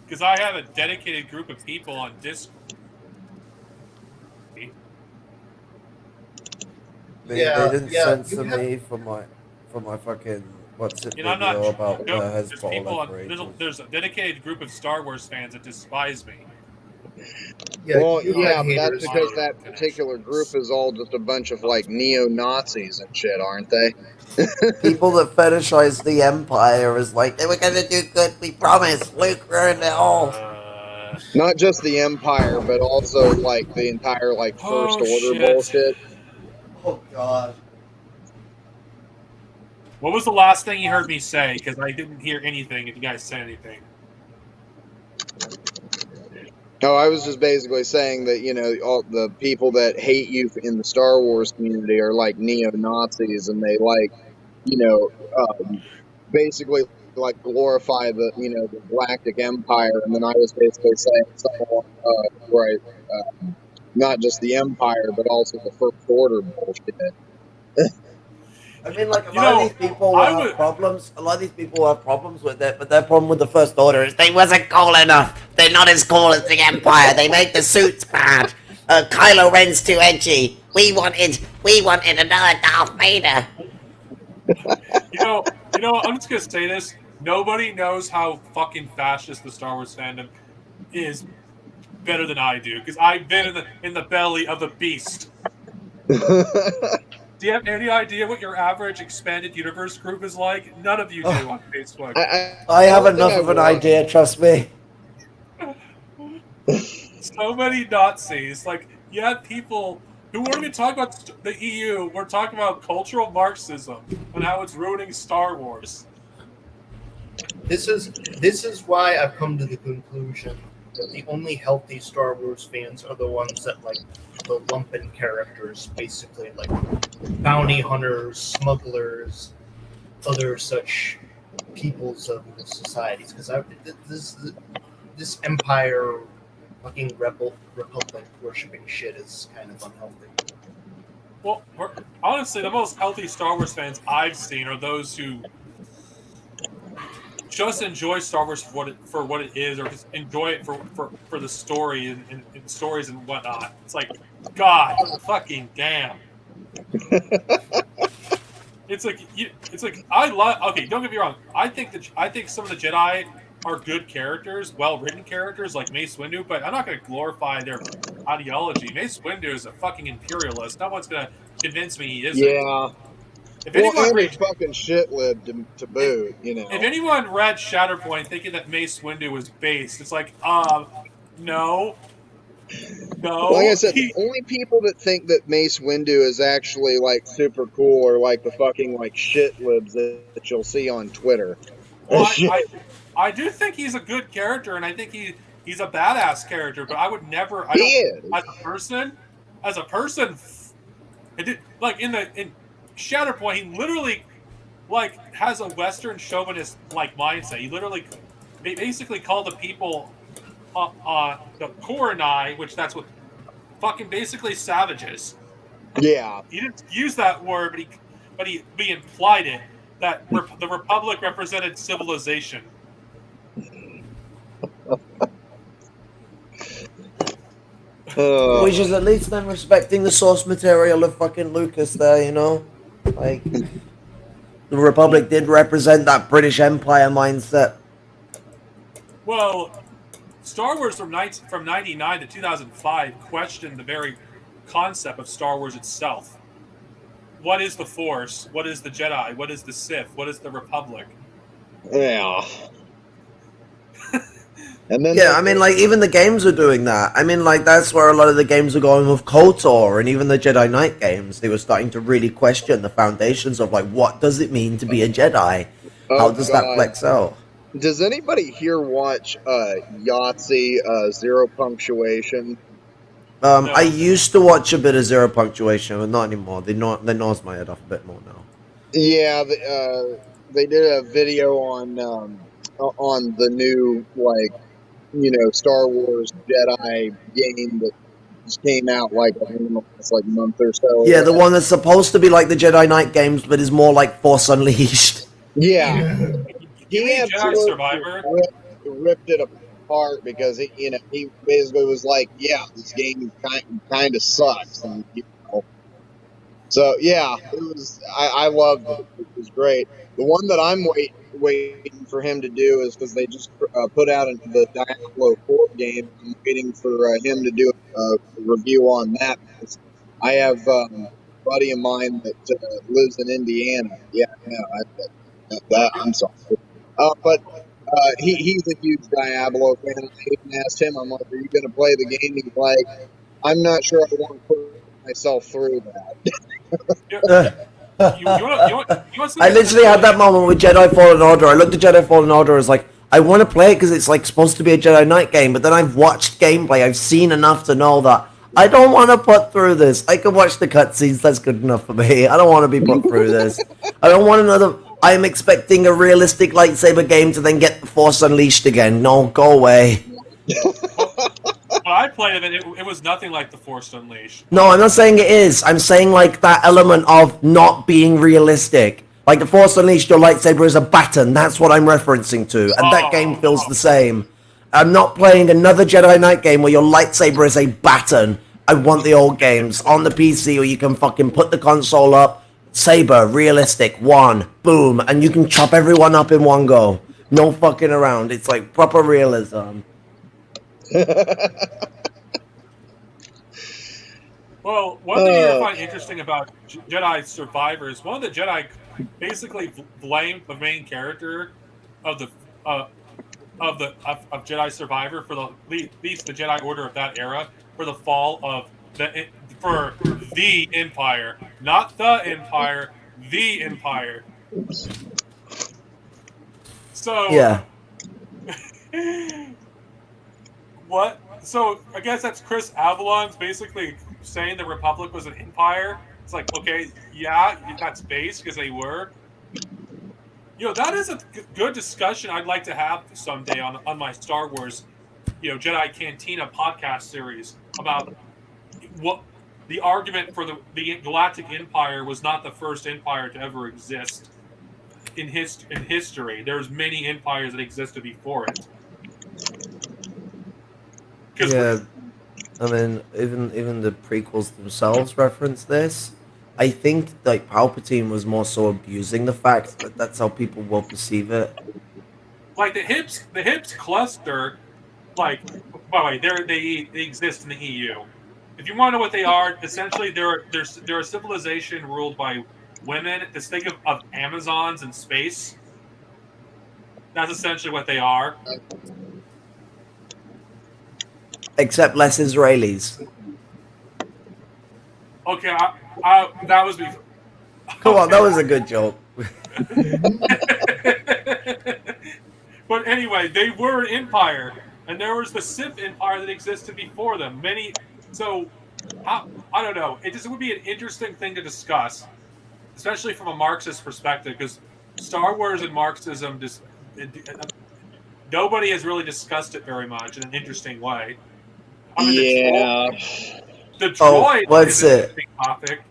because I have a dedicated group of people on Discord. They Yeah, didn't yeah. You censor have. me for my fucking what's it You know, I'm not video about joking. There's Hezbollah people on. for ages. There's a dedicated group of Star Wars fans that despise me. Yeah, Well, you've yeah, had but that's haters. because that particular group is all just a bunch of like neo-Nazis and shit, aren't they? People that fetishize the Empire is like, they were gonna do good, we promise. Luke ruined it all. Not just the Empire, but also like the entire like First Oh Order shit! bullshit. Oh god. What was the last thing you heard me say? Because I didn't hear anything. If you guys said anything. No, I was just basically saying that all the people that hate you in the Star Wars community are like neo-Nazis, and they like basically like glorify the Galactic Empire, and then I was basically saying something right, not just the Empire, but also the First Order bullshit. I mean, like, a You lot of know, these people will I have would. problems. A lot of these people will have problems with it, but their problem with the First Order is they wasn't cool enough. They're not as cool as the Empire. They make the suits bad. Kylo Ren's too edgy. We wanted another Darth Vader. You know. I'm just gonna say this. Nobody knows how fucking fascist the Star Wars fandom is better than I do, because I've been in the belly of the beast. Do you have any idea what your average expanded universe group is like? None of you do on Facebook. I have don't think enough I of an watched- idea, trust me. So many Nazis. Like, you have people who weren't even talking about the EU. We're talking about cultural Marxism and how it's ruining Star Wars. This is why I've come to the conclusion that the only healthy Star Wars fans are the ones that like the lumpen characters, basically like bounty hunters, smugglers, other such peoples of the societies. Because this Empire fucking Republic worshipping shit is kind of unhealthy. Well, honestly, the most healthy Star Wars fans I've seen are those who just enjoy Star Wars for what it is, or just enjoy it for the story and stories and whatnot. It's like, God, fucking damn. It's like I love. Okay, don't get me wrong. I think some of the Jedi are good characters, well written characters like Mace Windu, but I'm not going to glorify their ideology. Mace Windu is a fucking imperialist. No one's going to convince me he isn't. Yeah. If Well, anyone and read, he's fucking shit-lived to boot, you know. if anyone read Shatterpoint thinking that Mace Windu was based, it's like, no. Like I said, the only people that think that Mace Windu is actually like super cool are like the fucking like shit libs that you'll see on Twitter. Well, I do think he's a good character, and I think he's a badass character. But I would never. I He don't, is. as a person, like in Shatterpoint, he literally like has a Western chauvinist like mindset. He literally basically called the people the Koronai, which that's what fucking basically savages. Yeah. He didn't use that word, but he implied it that the Republic represented civilization. Which is at least them respecting the source material of fucking Lucas there, you know? Like, the Republic did represent that British Empire mindset. Well, Star Wars from 99 to 2005 questioned the very concept of Star Wars itself. What is the Force? What is the Jedi? What is the Sith? What is the Republic? Yeah. And then Yeah, I mean, like, even the games are doing that. I mean, like, that's where a lot of the games are going with KOTOR, and even the Jedi Knight games. They were starting to really question the foundations of, like, what does it mean to be a Jedi? How does that flex out? Does anybody here watch Yahtzee Zero Punctuation? No. I used to watch a bit of Zero Punctuation, but not anymore. They nose my head off a bit more now. Yeah, they did a video on the new, like, you know, Star Wars Jedi game that just came out like I don't know, it's like a month or so. Yeah, the one that's supposed to be like the Jedi Knight games, but is more like Force Unleashed. Yeah, You mean Jedi absolutely Survivor? ripped it apart because he basically was like, yeah, this game kind of sucks, and you know. So yeah, it was. I loved it. It was great. The one that I'm waiting for him to do is because they just put out the Diablo 4 game. I'm waiting for him to do a review on that. Because I have a buddy of mine that lives in Indiana. Yeah, no, I'm sorry. But he's a huge Diablo fan. I even asked him, I'm like, are you going to play the game? He's like, I'm not sure I want to put myself through that. I literally had that moment with Jedi Fallen Order. I looked at Jedi Fallen Order as like, I want to play it because it's like supposed to be a Jedi Knight game, but then I've watched gameplay. I've seen enough to know that I don't want to put through this. I can watch the cutscenes. That's good enough for me. I don't want to be put through this. I don't want another. I'm expecting a realistic lightsaber game to then get the Force Unleashed again. No, go away. When I played it, it was nothing like the Force Unleashed. No, I'm not saying it is. I'm saying like that element of not being realistic. Like the Force Unleashed, your lightsaber is a baton. That's what I'm referencing to. And that game feels the same. I'm not playing another Jedi Knight game where your lightsaber is a baton. I want the old games on the PC where you can fucking put the console up, saber, realistic, one, boom, and you can chop everyone up in one go. No fucking around. It's like proper realism. Well, one thing you're going to find interesting about Jedi Survivor is one of the Jedi basically blamed the main character of Jedi Survivor for at least the Jedi Order of that era for the fall of the Empire, not the Empire, the Empire. So Yeah. What? So I guess that's Chris Avalon's basically saying the Republic was an empire. It's like, okay, yeah, that's base because they were. You know, that is a good discussion I'd like to have someday on my Star Wars Jedi Cantina podcast series about what the argument for the Galactic Empire was not the first empire to ever exist in history. There's many empires that existed before it. Yeah, I mean, even the prequels themselves reference this. I think like Palpatine was more so abusing the fact that that's how people will perceive it. Like the hips cluster, like by the way, they exist in the EU. If you want to know what they are, essentially they're a civilization ruled by women. Just think of Amazons in space. That's essentially what they are. Except less Israelis. Okay, that was before. Come on, that was a good joke. But anyway, they were an empire, and there was the Sith Empire that existed before them. So I don't know. It would be an interesting thing to discuss, especially from a Marxist perspective, because Star Wars and Marxism nobody has really discussed it very much in an interesting way. I mean, the droid is an interesting topic.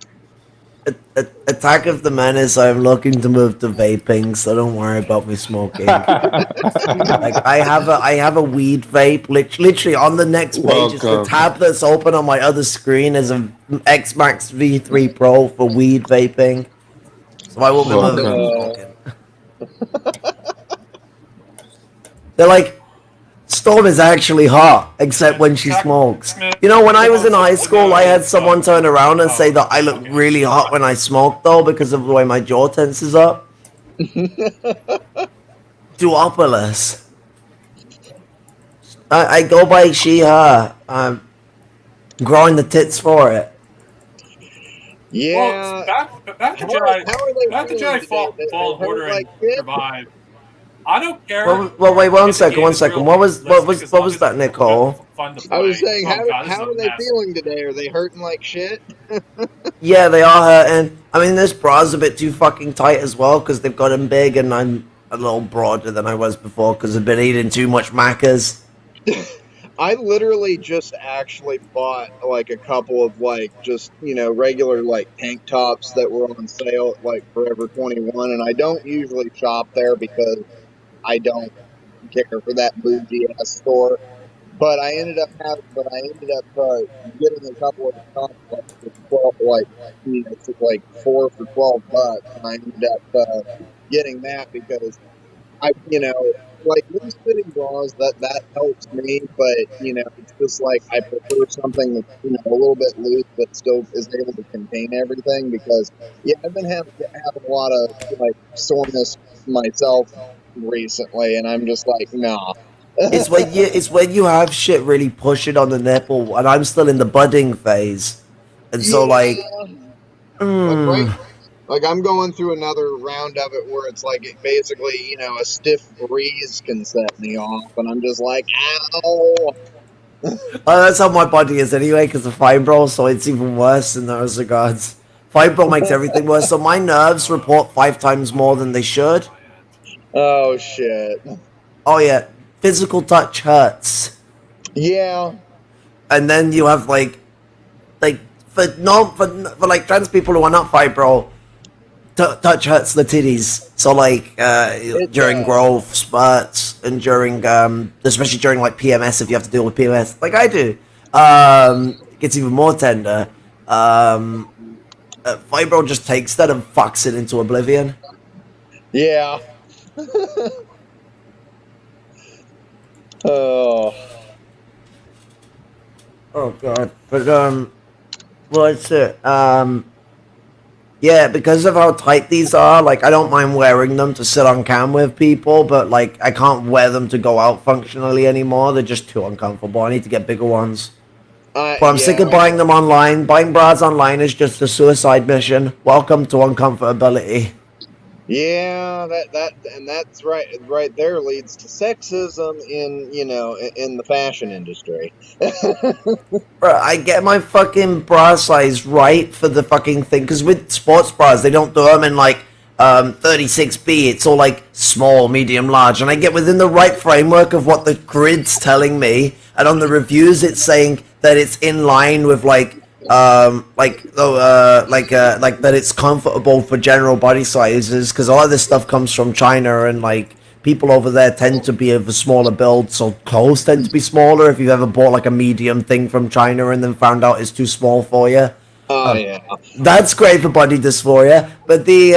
Attack of the Menace, I'm looking to move to vaping, so don't worry about me smoking. Like I have a weed vape, literally on the next page. It's the tab that's open on my other screen is an X-Max V3 Pro for weed vaping. So I will be moving to smoking. They're like, Storm is actually hot, except when she smokes. You know, when I was in high school, I had someone turn around and say that I look really hot when I smoke, though, because of the way my jaw tenses up. Duopolis. I go by she, her. I'm growing the tits for it. Yeah. Well, back to Jedi Fallen Order and survive. I don't care. Well, wait one second. What was that, Nicole? I was saying, how are they feeling today? Are they hurting like shit? Yeah, they are hurting. I mean, this bra's a bit too fucking tight as well because they've got him big, and I'm a little broader than I was before because I've been eating too much macas. I literally just actually bought like a couple of just regular like tank tops that were on sale at like Forever 21, and I don't usually shop there because I don't care for that bougie ass store, but I ended up getting a couple of tops for 12, like 4 for $12, and I ended up getting that because like loose fitting bras that helps me, but it's just like I prefer something that's a little bit loose but still is able to contain everything because I've been having a lot of like soreness myself recently, and I'm just like, nah. It's when you have shit really pushing on the nipple, and I'm still in the budding phase, and so like I'm going through another round of it where it's like basically a stiff breeze can set me off, and I'm just like, ow. That's how my body is anyway, because of fibro, so it's even worse in those regards. Fibro makes everything worse, so my nerves report 5 times more than they should. Oh shit. Oh yeah, physical touch hurts. Yeah. And then you have like for like trans people who are not fibro, touch hurts the titties. So like during growth spurts and during especially during like PMS, if you have to deal with PMS like I do, it gets even more tender. Fibro just takes that and fucks it into oblivion. Yeah. Oh god. But well, it's it. Yeah, because of how tight these are, like I don't mind wearing them to sit on cam with people, but like I can't wear them to go out functionally anymore. They're just too uncomfortable. I need to get bigger ones. But I'm sick of buying them online. Buying bras online is just a suicide mission. Welcome to uncomfortability. Yeah, that's right there leads to sexism in the fashion industry. Bro, I get my fucking bra size right for the fucking thing, because with sports bras, they don't do them in like 36B, it's all like small, medium, large, and I get within the right framework of what the grid's telling me, and on the reviews it's saying that it's in line with like that it's comfortable for general body sizes, because a lot of this stuff comes from China, and like people over there tend to be of a smaller build, so clothes tend to be smaller. If you've ever bought like a medium thing from China and then found out it's too small for you, Oh yeah. that's great for body dysphoria. But the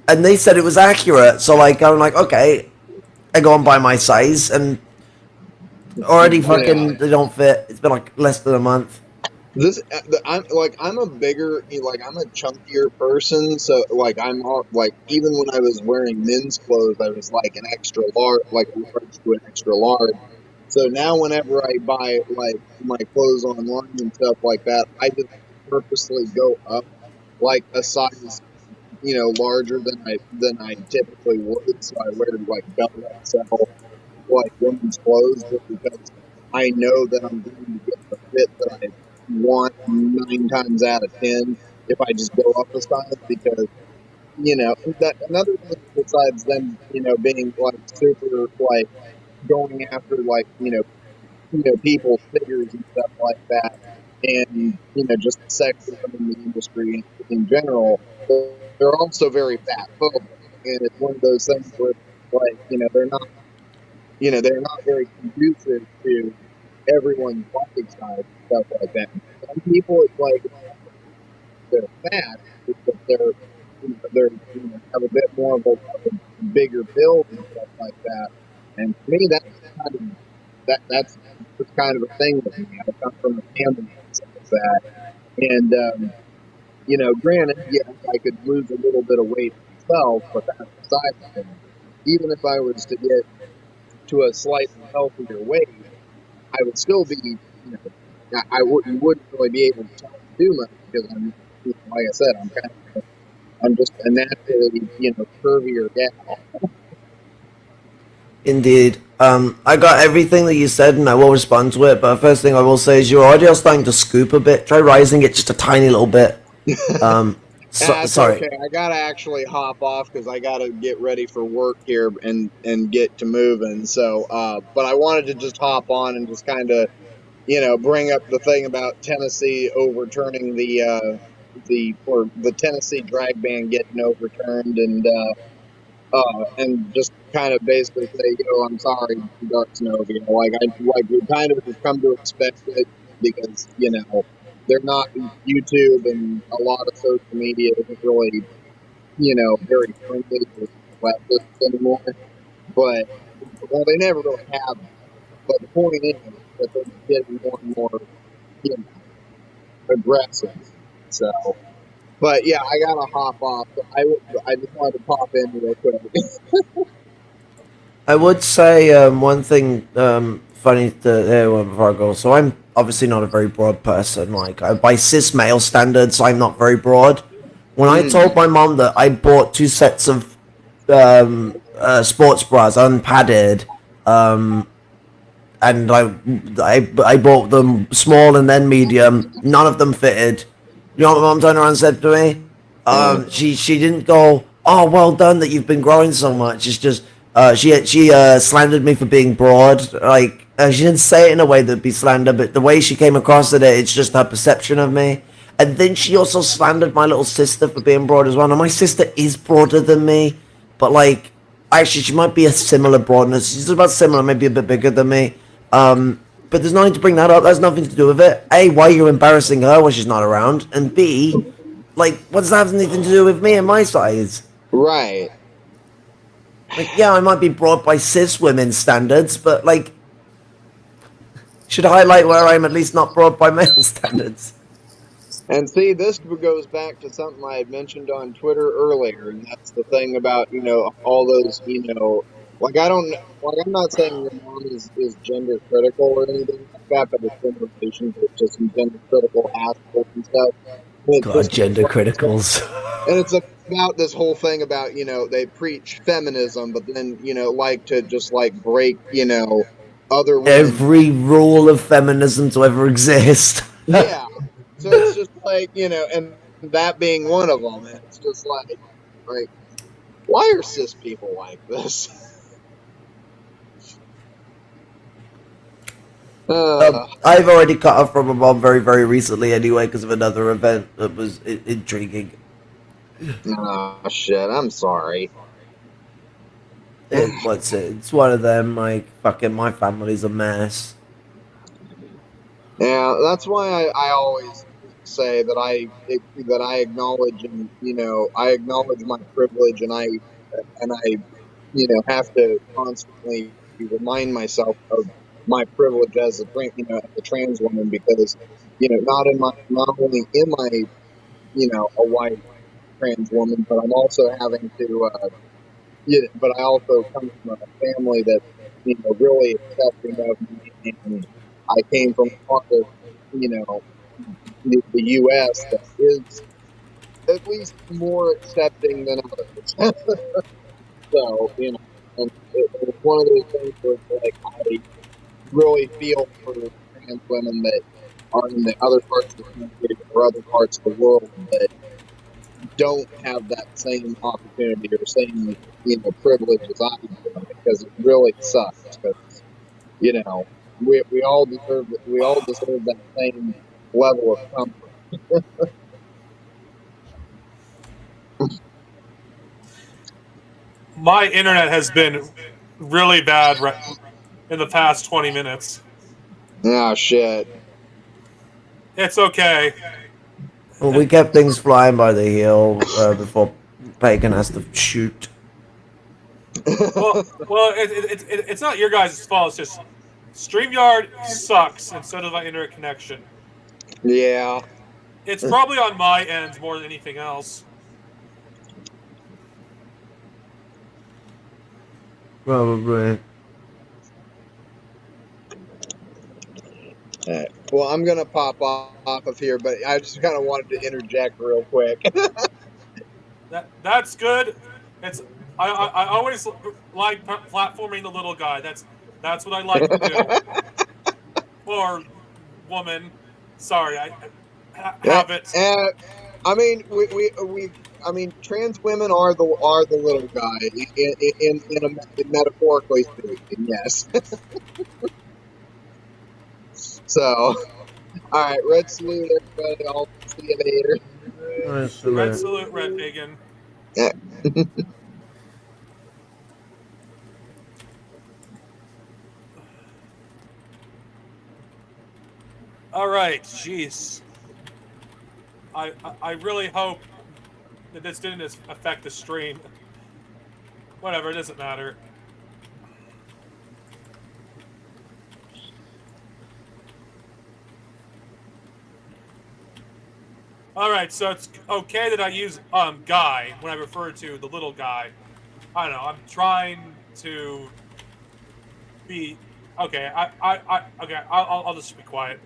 and they said it was accurate, so like I'm like, okay, I go and buy my size, and already fucking they don't fit. It's been like less than a month. I'm a bigger, I'm a chunkier person, so like like even when I was wearing men's clothes, I was like an extra large, like a large to an extra large. So now whenever I buy like my clothes online and stuff like that, I just purposely go up like a size, larger than I typically would. So I wear like double XL like women's clothes just because I know that I'm going to get the fit that I want 9 times out of 10 if I just go up a size, because that another thing besides them being like super like going after like people's figures and stuff like that, and just sexism in the industry in general, they're also very fat phobic, and it's one of those things where like they're not very conducive to everyone's body size and stuff like that. Some people, it's like they're fat because they're have a bit more of a bigger build and stuff like that. And for me, that's just kind of a thing with me. I come from a family that says that, and granted, yes, I could lose a little bit of weight myself, but that's beside the thing. Even if I was to get to a slightly healthier weight, I would still be, you wouldn't really be able to tell me to do much because I'm, like I said, I'm just a naturally, curvier gal. Indeed. I got everything that you said, and I will respond to it. But the first thing I will say is your audio's starting to scoop a bit. Try rising it just a tiny little bit. Sorry. Okay. I gotta actually hop off because I gotta get ready for work here and get to moving. So, but I wanted to just hop on and just kind of, bring up the thing about Tennessee overturning the Tennessee drag ban getting overturned, and just kind of basically say, I'm sorry, Dark Snow, like we kind of have come to expect it because they're not YouTube, and a lot of social media isn't really very friendly with leftists anymore. But they never really have. But the point is that they're getting more and more aggressive. So. But yeah, I gotta hop off. I just wanted to pop in real quick. I would say one thing funny before I go. So I'm obviously not a very broad person. Like by cis male standards, I'm not very broad. When I told my mom that I bought 2 sets of sports bras unpadded, and I bought them small and then medium, none of them fitted. You know what my mom turned around and said to me? She didn't go, oh, well done that you've been growing so much. It's just she slandered me for being broad. Like she didn't say it in a way that'd be slander, but the way she came across it's just her perception of me. And then she also slandered my little sister for being broad as well. Now my sister is broader than me, but like actually she might be a similar broadness. She's about similar, maybe a bit bigger than me. But there's nothing to bring that up. That's nothing to do with it. A, why are you embarrassing her when she's not around? And B, like, what does that have anything to do with me and my size? Right. Like, yeah, I might be broad by cis women's standards, but, like, should highlight where I'm at least not broad by male standards. And see, this goes back to something I had mentioned on Twitter earlier, and that's the thing about, all those, like, I'm not saying your mom is gender critical or anything like that, but it's in relation to some gender critical aspects and stuff. And God, gender criticals. And it's about this whole thing about, they preach feminism, but then, like to just like break, other women. Every rule of feminism to ever exist. Yeah. So it's just like, and that being one of them. And it's just like, why are cis people like this? I've already cut off from my mom very, very recently anyway because of another event that was intriguing. Oh shit! I'm sorry. What's it? It's one of them. Like fucking, my family's a mess. Yeah, that's why I always say that I acknowledge, and I acknowledge my privilege, and I have to constantly remind myself of my privilege as as a trans woman, because not only am I a white trans woman, but I'm also having to but I also come from a family that really accepting of me, and I came from a part of the U.S. that is at least more accepting than others. So and it's one of those things where it's like I really feel for trans women that are in the other parts of the country or other parts of the world that don't have that same opportunity or same privilege as I do, because it really sucks. Because we all deserve that same level of comfort. My internet has been really bad in the past 20 minutes. Ah, shit. It's okay. Well, we kept things flying by the heel before Pagan has to shoot. Well, it's not your guys' fault. It's just StreamYard sucks instead of my internet connection. Yeah. It's probably on my end more than anything else. Probably. Well, I'm gonna pop off of here, but I just kind of wanted to interject real quick. That's good. It's I always like platforming the little guy. That's what I like to do. Or woman. Sorry, I have it. I mean, I mean, trans women are the little guy in metaphorically speaking. Yes. So, all right, red salute, everybody. I'll see you later. Red salute, Red Pagan. Yeah. All right, jeez. I really hope that this didn't affect the stream. Whatever, it doesn't matter. All right, so it's okay that I use guy when I refer to the little guy. I don't know. I'm trying to be okay. Okay. I'll just be quiet.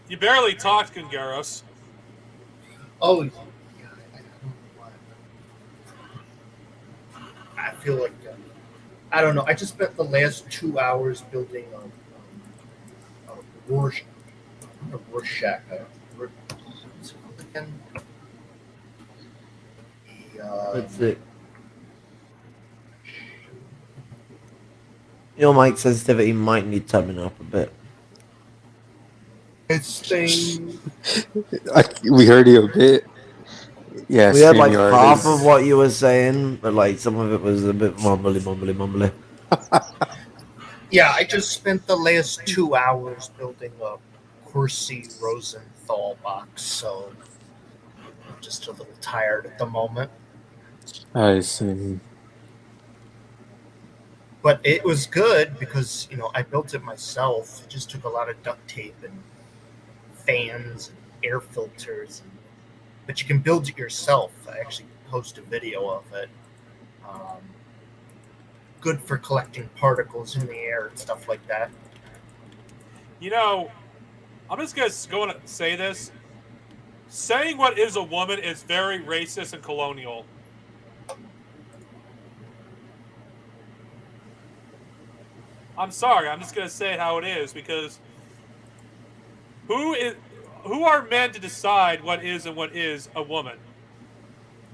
You barely talked, Kungaros. Oh, yeah. I don't know why. I feel like I don't know. I just spent the last 2 hours building a Rorschach. Not a Rorschach. What's it called again? That's it. Your mic sensitivity might need turning up a bit. This thing. We heard you a bit. Yeah, We had like StreamYard half of is. what you were saying, but like some of it was a bit mumbly. Yeah, I just spent the last 2 hours building a Corsi Rosenthal box, so I'm just a little tired at the moment. I see. But it was good because, I built it myself. It just took a lot of duct tape and fans and air filters. But you can build it yourself. I actually post a video of it. Good for collecting particles in the air and stuff like that. I'm just going to say this. Saying what is a woman is very racist and colonial. I'm sorry. I'm just going to say it how it is, because who is who are men to decide what is and what is a woman?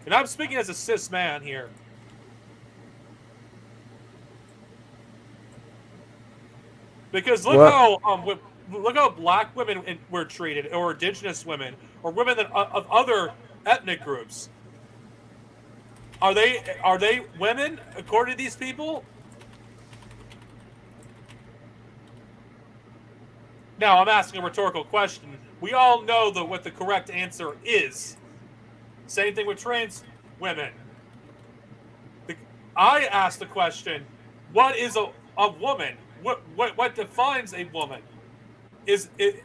And I'm speaking as a cis man here. Because look how black women were treated, or indigenous women, or women of other ethnic groups. Are they women according to these people? Now I'm asking a rhetorical question. We all know what the correct answer is. Same thing with trans women. I asked the question, what is a woman? What defines a woman? Is it?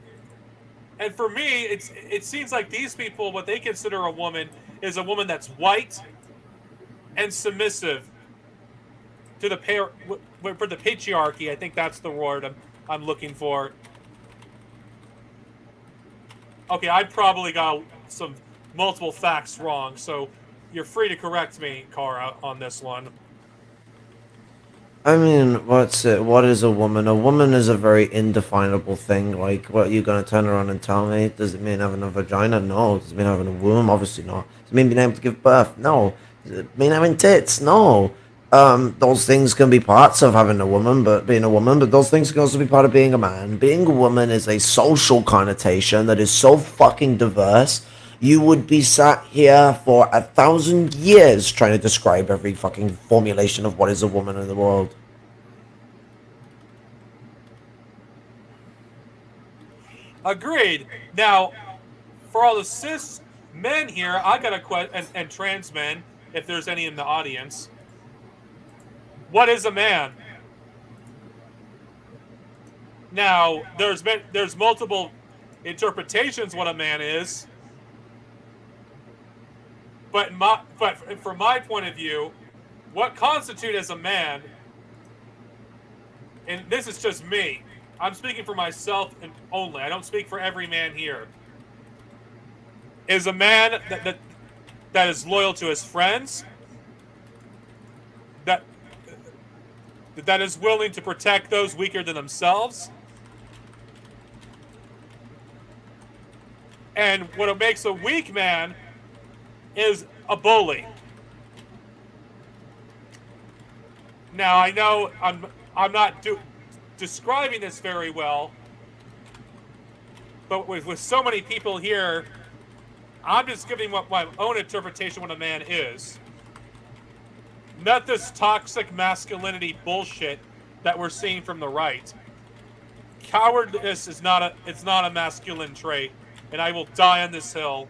And for me, it seems like these people, what they consider a woman is a woman that's white and submissive to the for the patriarchy. I think that's the word I'm looking for. Okay, I probably got some multiple facts wrong, so you're free to correct me, Kara, on this one. I mean, what's it? What is a woman? A woman is a very indefinable thing. Like, what are you gonna turn around and tell me? Does it mean having a vagina? No. Does it mean having a womb? Obviously not. Does it mean being able to give birth? No. Does it mean having tits? No. Those things can be parts of having a woman, but those things can also be part of being a man. Being a woman is a social connotation that is so fucking diverse. You would be sat here for 1,000 years trying to describe every fucking formulation of what is a woman in the world. Agreed. Now, for all the cis men here, I got a question, and trans men, if there's any in the audience. What is a man? Now, there's multiple interpretations what a man is. But from my point of view, what constitutes as a man, and this is just me, I'm speaking for myself and only, I don't speak for every man here, is a man that is loyal to his friends, that is willing to protect those weaker than themselves, and what makes a weak man is a bully. Now I know I'm not describing this very well, but with so many people here, I'm just giving what my own interpretation what a man is. Not this toxic masculinity bullshit that we're seeing from the right. Cowardice is not a masculine trait, and I will die on this hill.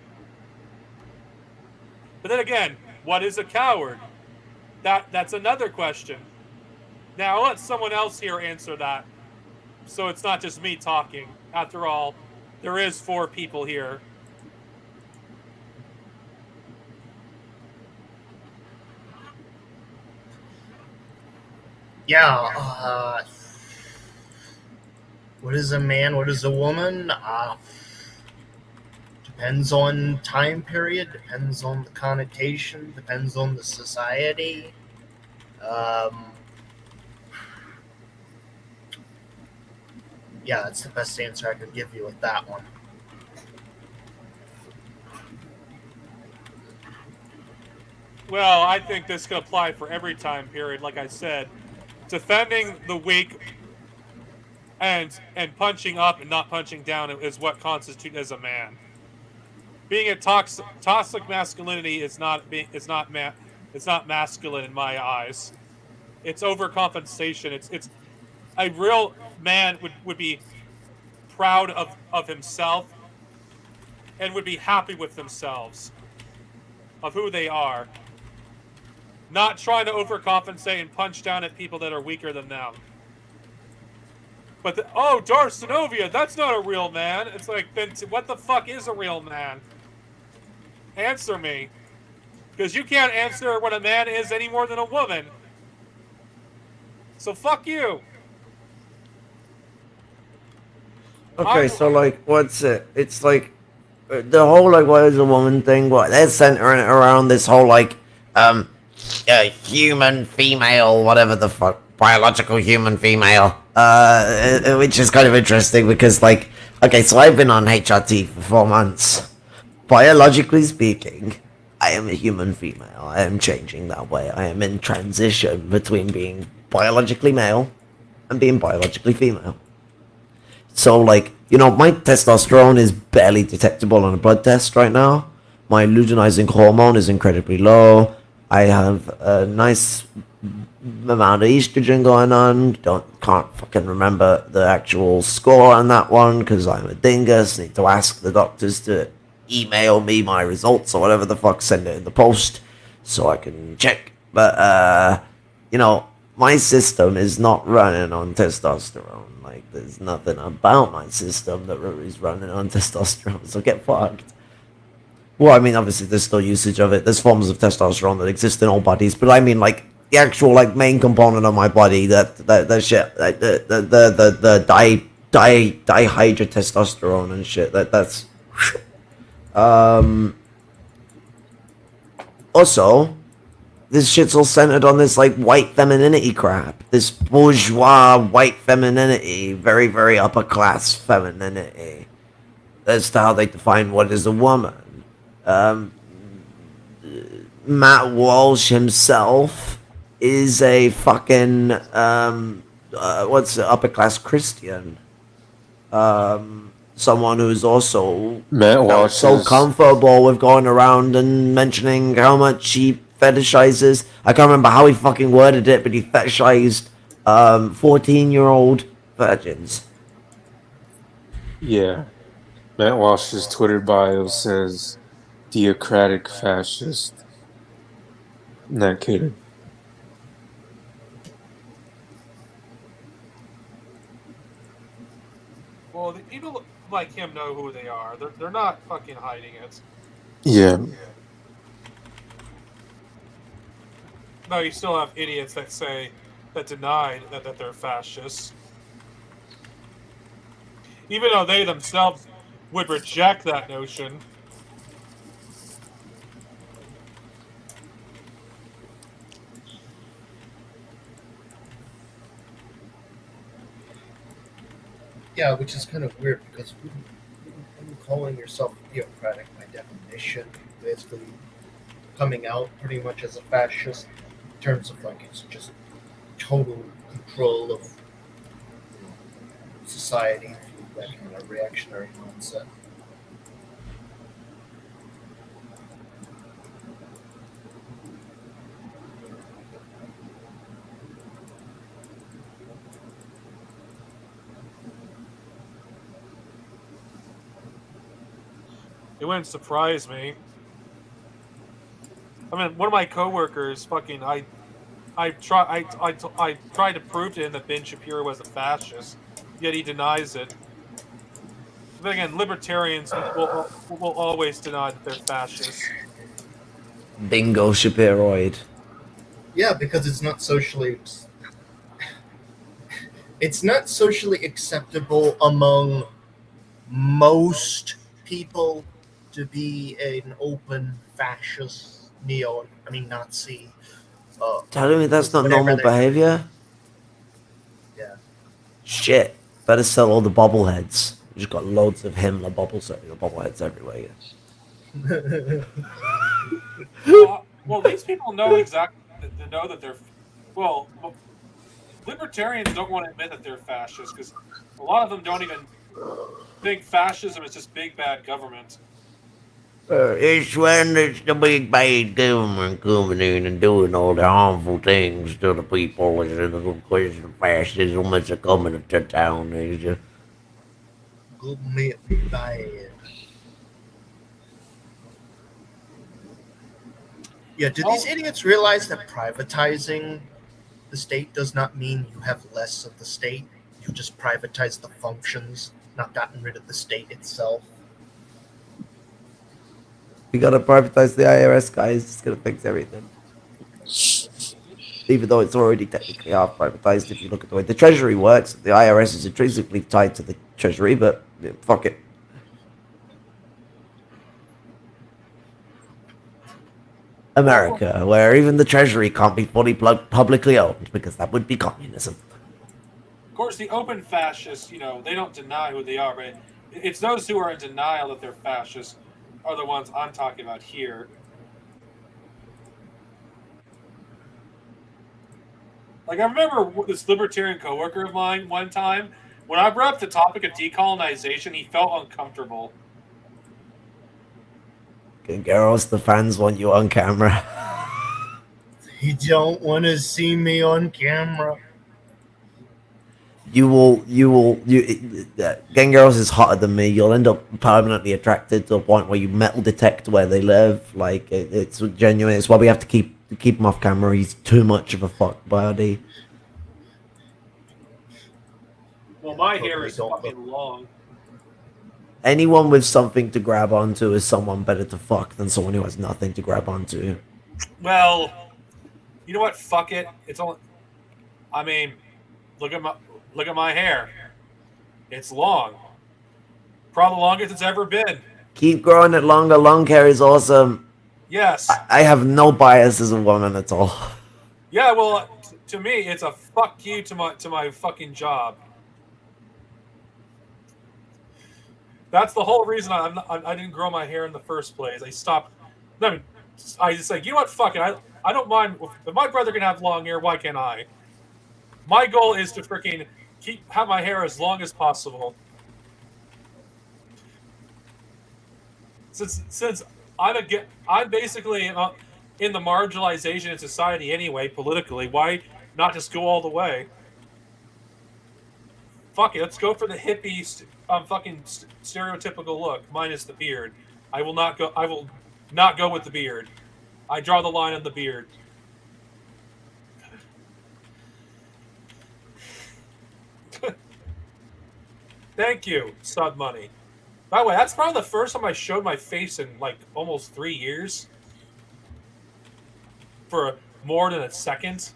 But then again, what is a coward? That's another question. Now I'll let someone else here answer that, so it's not just me talking. After all, there is 4 people here. Yeah, what is a man? What is a woman? Depends on time period, depends on the connotation, depends on the society. Yeah, that's the best answer I could give you with that one. Well, I think this could apply for every time period, like I said. Defending the weak and punching up and not punching down is what constitutes as a man. Being a toxic masculinity is not masculine in my eyes. It's overcompensation. It's a real man would be proud of himself and would be happy with themselves, of who they are. Not trying to overcompensate and punch down at people that are weaker than them. But Darcenovia, that's not a real man. It's like, then what the fuck is a real man? Answer me. Because you can't answer what a man is any more than a woman. So fuck you. Okay, so like, what's it? It's like the whole like, what is a woman thing? What they're centering it around this whole like, human female, whatever the fuck, biological human female. Which is kind of interesting because like, Okay, so I've been on HRT for 4 months. Biologically speaking, I am a human female. I am changing that way. I am in transition between being biologically male and being biologically female. So, like, my testosterone is barely detectable on a blood test right now. My luteinizing hormone is incredibly low. I have a nice amount of estrogen going on. Can't fucking remember the actual score on that one because I'm a dingus. Need to ask the doctors to email me my results or whatever the fuck. Send it in the post so I can check. But my system is not running on testosterone. Like, there's nothing about my system that is running on testosterone. So get fucked. Well, I mean, obviously, there's still usage of it. There's forms of testosterone that exist in all bodies, but I mean, like, the actual, like, main component of my body, that shit, like, the dihydrotestosterone and shit, that's, also, this shit's all centered on this, like, white femininity crap. This bourgeois white femininity, very, very upper class femininity. That's how they define what is a woman. Matt Walsh himself is a fucking upper class Christian. Someone who's also Matt Walsh so is comfortable with going around and mentioning how much he fetishizes. I can't remember how he fucking worded it, but he fetishized 14-year-old virgins. yeah. Matt Walsh's Twitter bio says theocratic fascist. Not kidding. Well, the people like him know who they are. They're not fucking hiding it. Yeah. No, you still have idiots that deny that they're fascists, even though they themselves would reject that notion. Yeah, which is kind of weird because when calling yourself theocratic by definition, basically coming out pretty much as a fascist in terms of like it's just total control of society through that kind of reactionary mindset. It wouldn't surprise me. I mean, one of my coworkers, fucking, I tried to prove to him that Ben Shapiro was a fascist, yet he denies it. But again, libertarians will always deny that they're fascists. Bingo Shapiroid. Yeah, because it's not socially acceptable among most people to be an open fascist Nazi. Telling me that's not whatever normal they- behavior? Yeah. Shit. Better sell all the bobbleheads. We just got loads of Himmler bobbleheads everywhere. Well, these people know exactly. They know that they're. Well, libertarians don't want to admit that they're fascists because a lot of them don't even think fascism is just big bad government. It's when it's the big bad government coming in and doing all the harmful things to the people. It's a question of fascism that's coming to town. Government bad. Yeah, do these idiots realize that privatizing the state does not mean you have less of the state? You just privatize the functions, not gotten rid of the state itself. We gotta privatize the IRS, guys. It's gonna fix everything. Even though it's already technically half privatized, if you look at the way the Treasury works, the IRS is intrinsically tied to the Treasury, but fuck it. America, where even the Treasury can't be fully publicly owned, because that would be communism. Of course, the open fascists, they don't deny who they are, but It's those who are in denial that they're fascist are the ones I'm talking about here. Like, I remember this libertarian coworker of mine one time, when I brought up the topic of decolonization, he felt uncomfortable. Good girls, the fans want you on camera. You don't want to see me on camera. Gang Girls is hotter than me. You'll end up permanently attracted to a point where you metal detect where they live. Like, it's genuine. It's why we have to keep him off camera. He's too much of a fuck buddy. Well, my hair is fucking long. Anyone with something to grab onto is someone better to fuck than someone who has nothing to grab onto. Well, you know what? Fuck it. It's only. I mean, look at my hair. It's long. Probably the longest it's ever been. Keep growing it longer. Long hair is awesome. Yes. I have no bias as a woman at all. Yeah. Well, to me, it's a fuck you to my fucking job. That's the whole reason I didn't grow my hair in the first place. I stopped. I mean, I just like, you know what? Fuck it. I don't mind if my brother can have long hair. Why can't I? My goal is to freaking have my hair as long as possible. Since I'm basically in the marginalization in society anyway, politically. Why not just go all the way? Fuck it, let's go for the hippie, fucking stereotypical look, minus the beard. I will not go with the beard. I draw the line on the beard. Thank you, Stud Money. By the way, that's probably the first time I showed my face in like almost 3 years. For more than a second.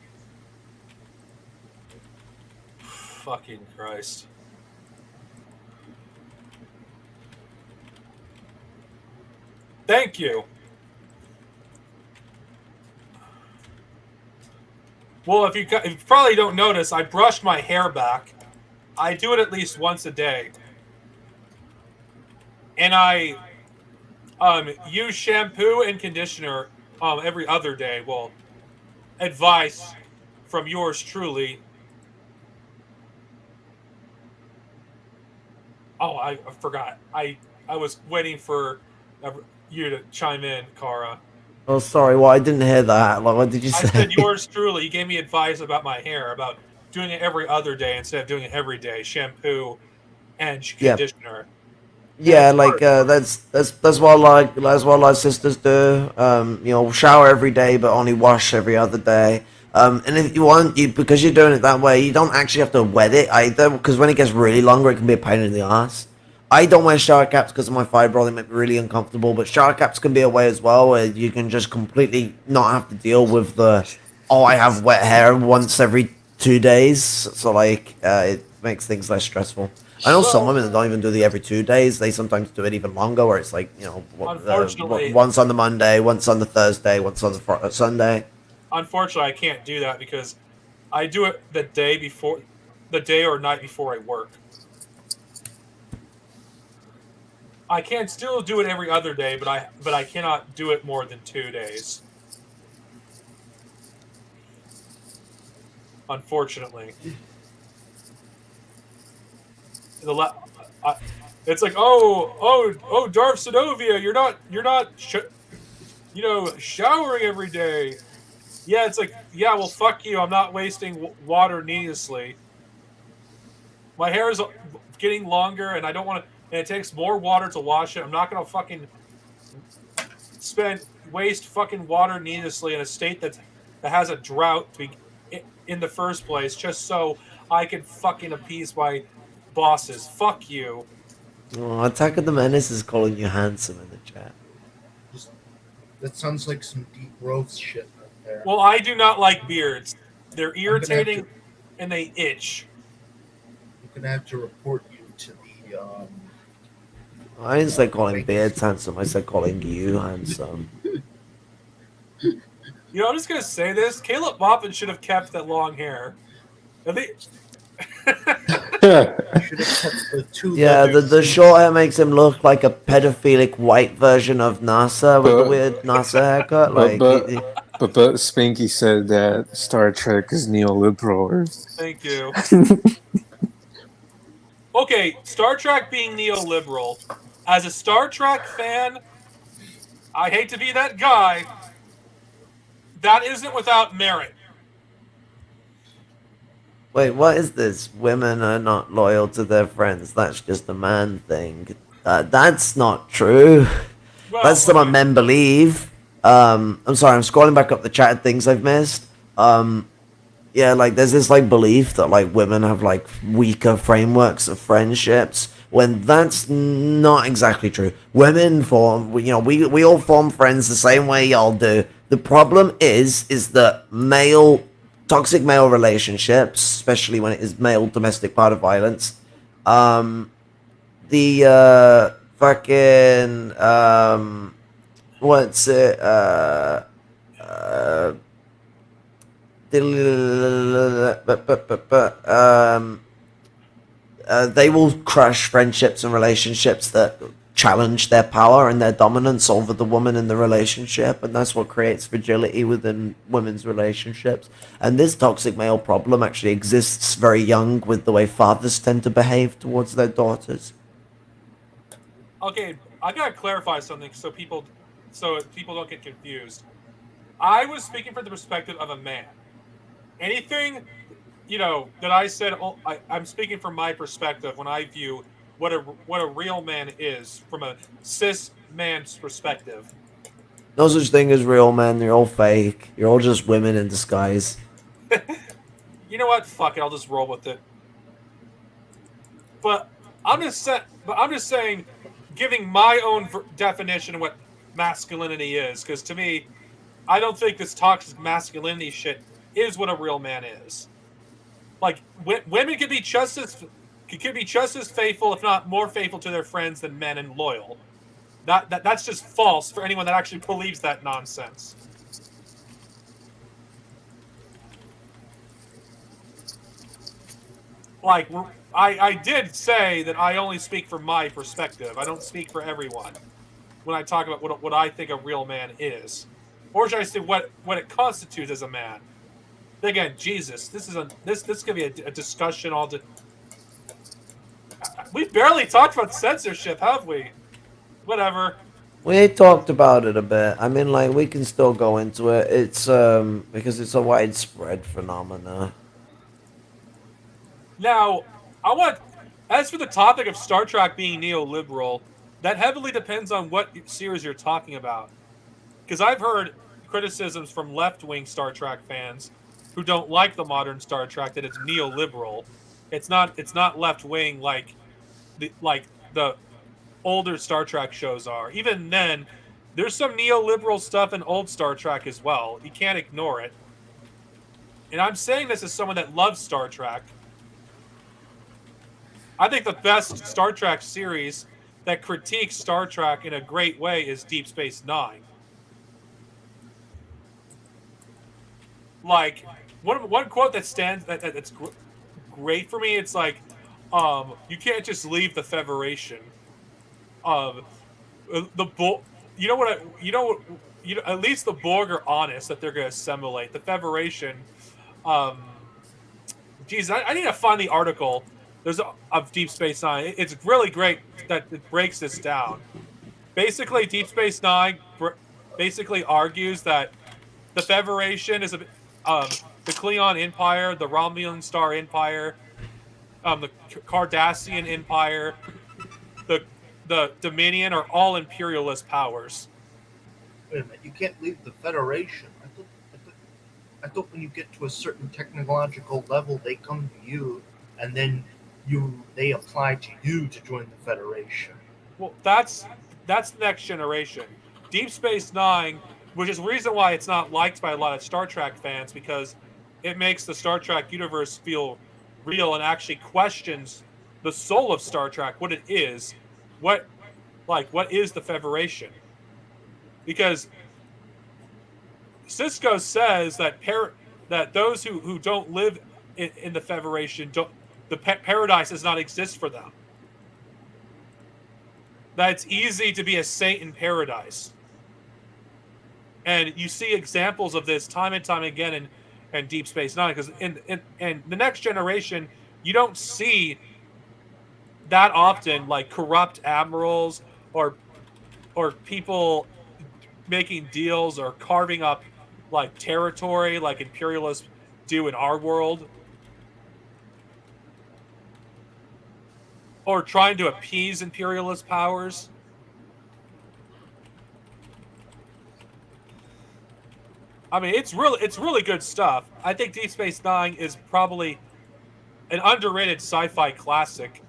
Fucking Christ. Thank you. Well, if you probably don't notice, I brushed my hair back. I do it at least once a day. And I use shampoo and conditioner every other day. Well, advice from yours truly. Oh, I forgot. I was waiting for you to chime in, Kara. Oh, sorry. Well, I didn't hear that. Like, what did you say? I said yours truly. You gave me advice about my hair, about doing it every other day instead of doing it every day. Shampoo and conditioner. Yeah, like that's what a lot of sisters do. Shower every day but only wash every other day. And if you want, because you're doing it that way, you don't actually have to wet it either. Because when it gets really longer, it can be a pain in the ass. I don't wear shower caps because of my fibro; they make me really uncomfortable. But shower caps can be a way as well, where you can just completely not have to deal with I have wet hair once every 2 days. So like, it makes things less stressful. I know some women that don't even do the every 2 days. They sometimes do it even longer, where it's like, unfortunately, once on the Monday, once on the Thursday, once on the Sunday. Unfortunately, I can't do that because I do it the day or night before I work. I can still do it every other day, but I cannot do it more than 2 days. Unfortunately. It's like, oh, Darth Sinovia, you're not showering every day. Yeah, it's like, yeah, well, fuck you. I'm not wasting water needlessly. My hair is getting longer, and I don't want to. And it takes more water to wash it. I'm not gonna fucking waste fucking water needlessly in a state that has a drought in the first place, just so I can fucking appease my bosses. Fuck you. Oh, Attack of the Menace is calling you handsome in the chat. That sounds like some deep growth shit right there. Well, I do not like beards. They're irritating and they itch. I'm gonna have to report you to the I didn't say calling beards handsome, I said calling you handsome. I'm just gonna say this. Caleb Boffin should have kept that long hair. You should have kept the two Yeah, leather the seats. short hair makes him look like a pedophilic white version of NASA with the But weird NASA haircut. but Like, but but Spanky said that Star Trek is neoliberal. Thank you. Okay, Star Trek being neoliberal. As a Star Trek fan, I hate to be that guy. That isn't without merit. wait, what is this? Women are not loyal to their friends. That's just a man thing. That's not true. Well, That's what okay. men believe. I'm sorry, I'm scrolling back up the chat things I've missed. Yeah, like there's this like belief that like women have like weaker frameworks of friendships when that's not exactly true. Women form, we all form friends the same way y'all do. The problem is that toxic male relationships, especially when it is male domestic part of violence, the fucking what's it they will crush friendships and relationships that challenge their power and their dominance over the woman in the relationship, and that's what creates fragility within women's relationships. And this toxic male problem actually exists very young with the way fathers tend to behave towards their daughters. Okay, I gotta clarify something so people don't get confused. I was speaking from the perspective of a man. Anything, that I said, I'm speaking from my perspective when I view what a real man is from a cis man's perspective. No such thing as real men. You're all fake. You're all just women in disguise. You know what? Fuck it. I'll just roll with it. But I'm just saying, giving my own definition of what masculinity is, because to me, I don't think this toxic masculinity shit is what a real man is. Like women could be just as faithful, if not more faithful, to their friends than men, and loyal. That's just false for anyone that actually believes that nonsense. Like, I did say that I only speak from my perspective. I don't speak for everyone when I talk about what I think a real man is, or should I say what it constitutes as a man. Again, Jesus, this could be a discussion all. We barely talked about censorship, have we? Whatever. We talked about it a bit. I mean, like, we can still go into it. It's, because it's a widespread phenomena. Now, as for the topic of Star Trek being neoliberal, that heavily depends on what series you're talking about. Because I've heard criticisms from left-wing Star Trek fans who don't like the modern Star Trek that it's neoliberal. It's not left-wing like the older Star Trek shows are. Even then, there's some neoliberal stuff in old Star Trek as well. You can't ignore it. And I'm saying this as someone that loves Star Trek. I think the best Star Trek series that critiques Star Trek in a great way is Deep Space Nine. Like, one quote that that's great for me. It's like, you can't just leave the Federation. At least the Borg are honest that they're going to assimilate the Federation. Geez, I need to find the article. Of Deep Space Nine. It's really great that it breaks this down. Basically, Deep Space Nine basically argues that the Federation is the Klingon Empire, the Romulan Star Empire, the Cardassian Empire, the Dominion are all imperialist powers. Wait a minute, you can't leave the Federation. I thought when you get to a certain technological level, they come to you, and then they apply to you to join the Federation. Well, that's the Next Generation. Deep Space Nine, which is the reason why it's not liked by a lot of Star Trek fans, because it makes the Star Trek universe feel real and actually questions the soul of Star Trek, what it is. What is the Federation? Because Sisko says that those who don't live in the Federation the paradise does not exist for them. That it's easy to be a saint in paradise. And you see examples of this time and time again in Deep Space Nine, because in the Next Generation, you don't see that often like corrupt admirals or people making deals or carving up like territory like imperialists do in our world, or trying to appease imperialist powers. I mean, it's really good stuff. I think Deep Space Nine is probably an underrated sci-fi classic.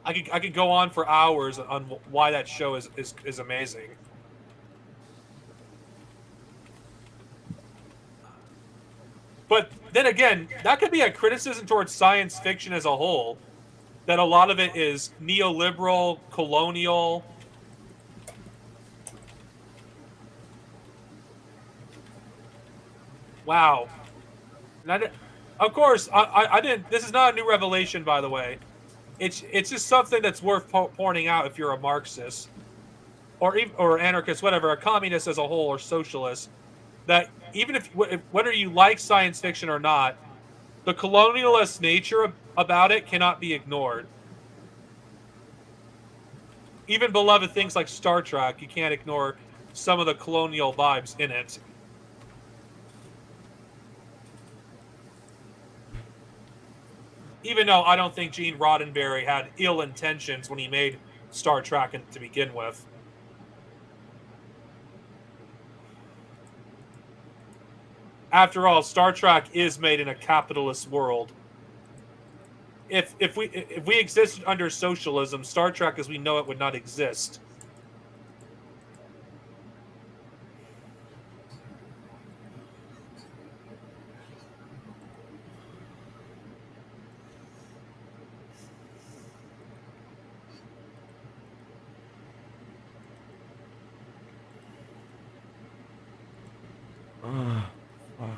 I could go on for hours on why that show is amazing. But then again, that could be a criticism towards science fiction as a whole, that a lot of it is neoliberal, colonial. Wow. And of course, I didn't. This is not a new revelation, by the way. It's just something that's worth pointing out if you're a Marxist or anarchist, whatever, a communist as a whole, or socialist. That even if whether you like science fiction or not, the colonialist nature about it cannot be ignored. Even beloved things like Star Trek, you can't ignore some of the colonial vibes in it. Even though I don't think Gene Roddenberry had ill intentions when he made Star Trek to begin with. After all, Star Trek is made in a capitalist world. If we existed under socialism, Star Trek as we know it would not exist. Oh, fuck.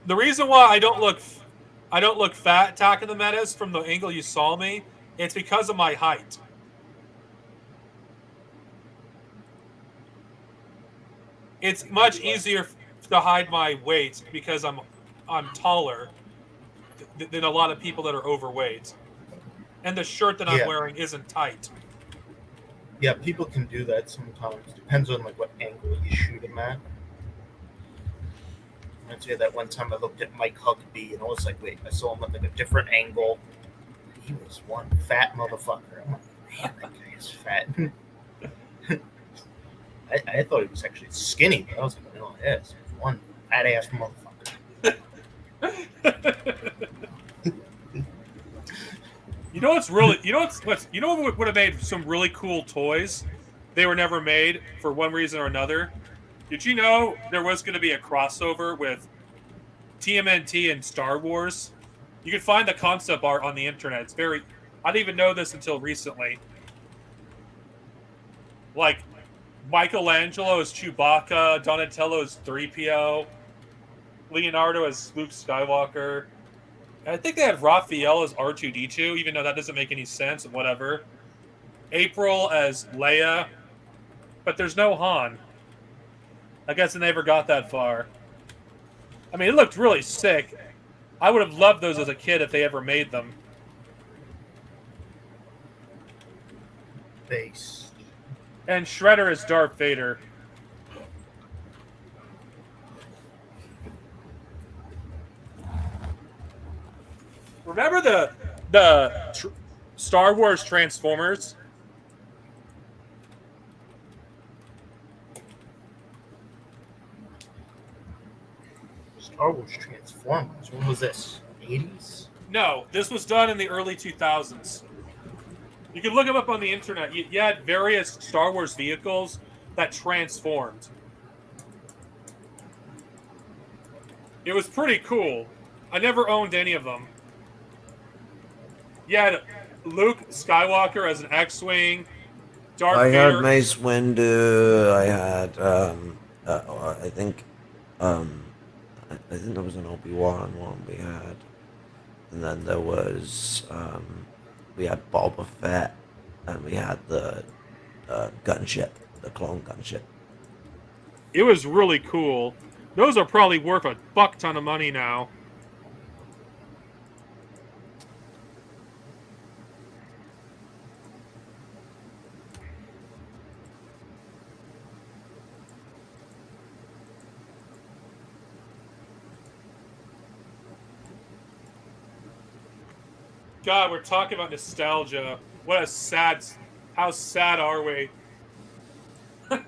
The reason why I don't look fat attacking the metas from the angle you saw me, it's because of my height. It's much easier to hide my weight because I'm taller than a lot of people that are overweight, and the shirt that I'm wearing isn't tight. Yeah, people can do that sometimes. Depends on like what angle you shoot them at. I'd say that one time I looked at Mike Huckabee and I was like, wait, I saw him at like a different angle. He was one fat motherfucker. I'm like, man, that guy is fat. I thought he was actually skinny, but I was like, no, it's one fat ass motherfucker. You know what's really, you know what would have made some really cool toys? They were never made for one reason or another. Did you know there was going to be a crossover with TMNT and Star Wars? You can find the concept art on the internet. It's very, I didn't even know this until recently. Like, Michelangelo is Chewbacca, Donatello is 3PO, Leonardo is Luke Skywalker. I think they had Raphael as R2-D2, even though that doesn't make any sense, whatever. April as Leia, but there's no Han. I guess they never got that far. I mean, it looked really sick. I would have loved those as a kid if they ever made them. Base. And Shredder is Darth Vader. Remember the Star Wars Transformers? Star Wars Transformers. When was this? 80s? No, this was done in the early 2000s. You can look them up on the internet. You had various Star Wars vehicles that transformed. It was pretty cool. I never owned any of them. You had Luke Skywalker as an X-Wing, Darth I Vader. had Mace Windu. I had I think I think there was an Obi-Wan one we had, and then there was we had Boba Fett, and we had the gunship, the clone gunship. It was really cool. Those are probably worth a buck ton of money now. God, we're talking about nostalgia. What a sad. How sad are we? To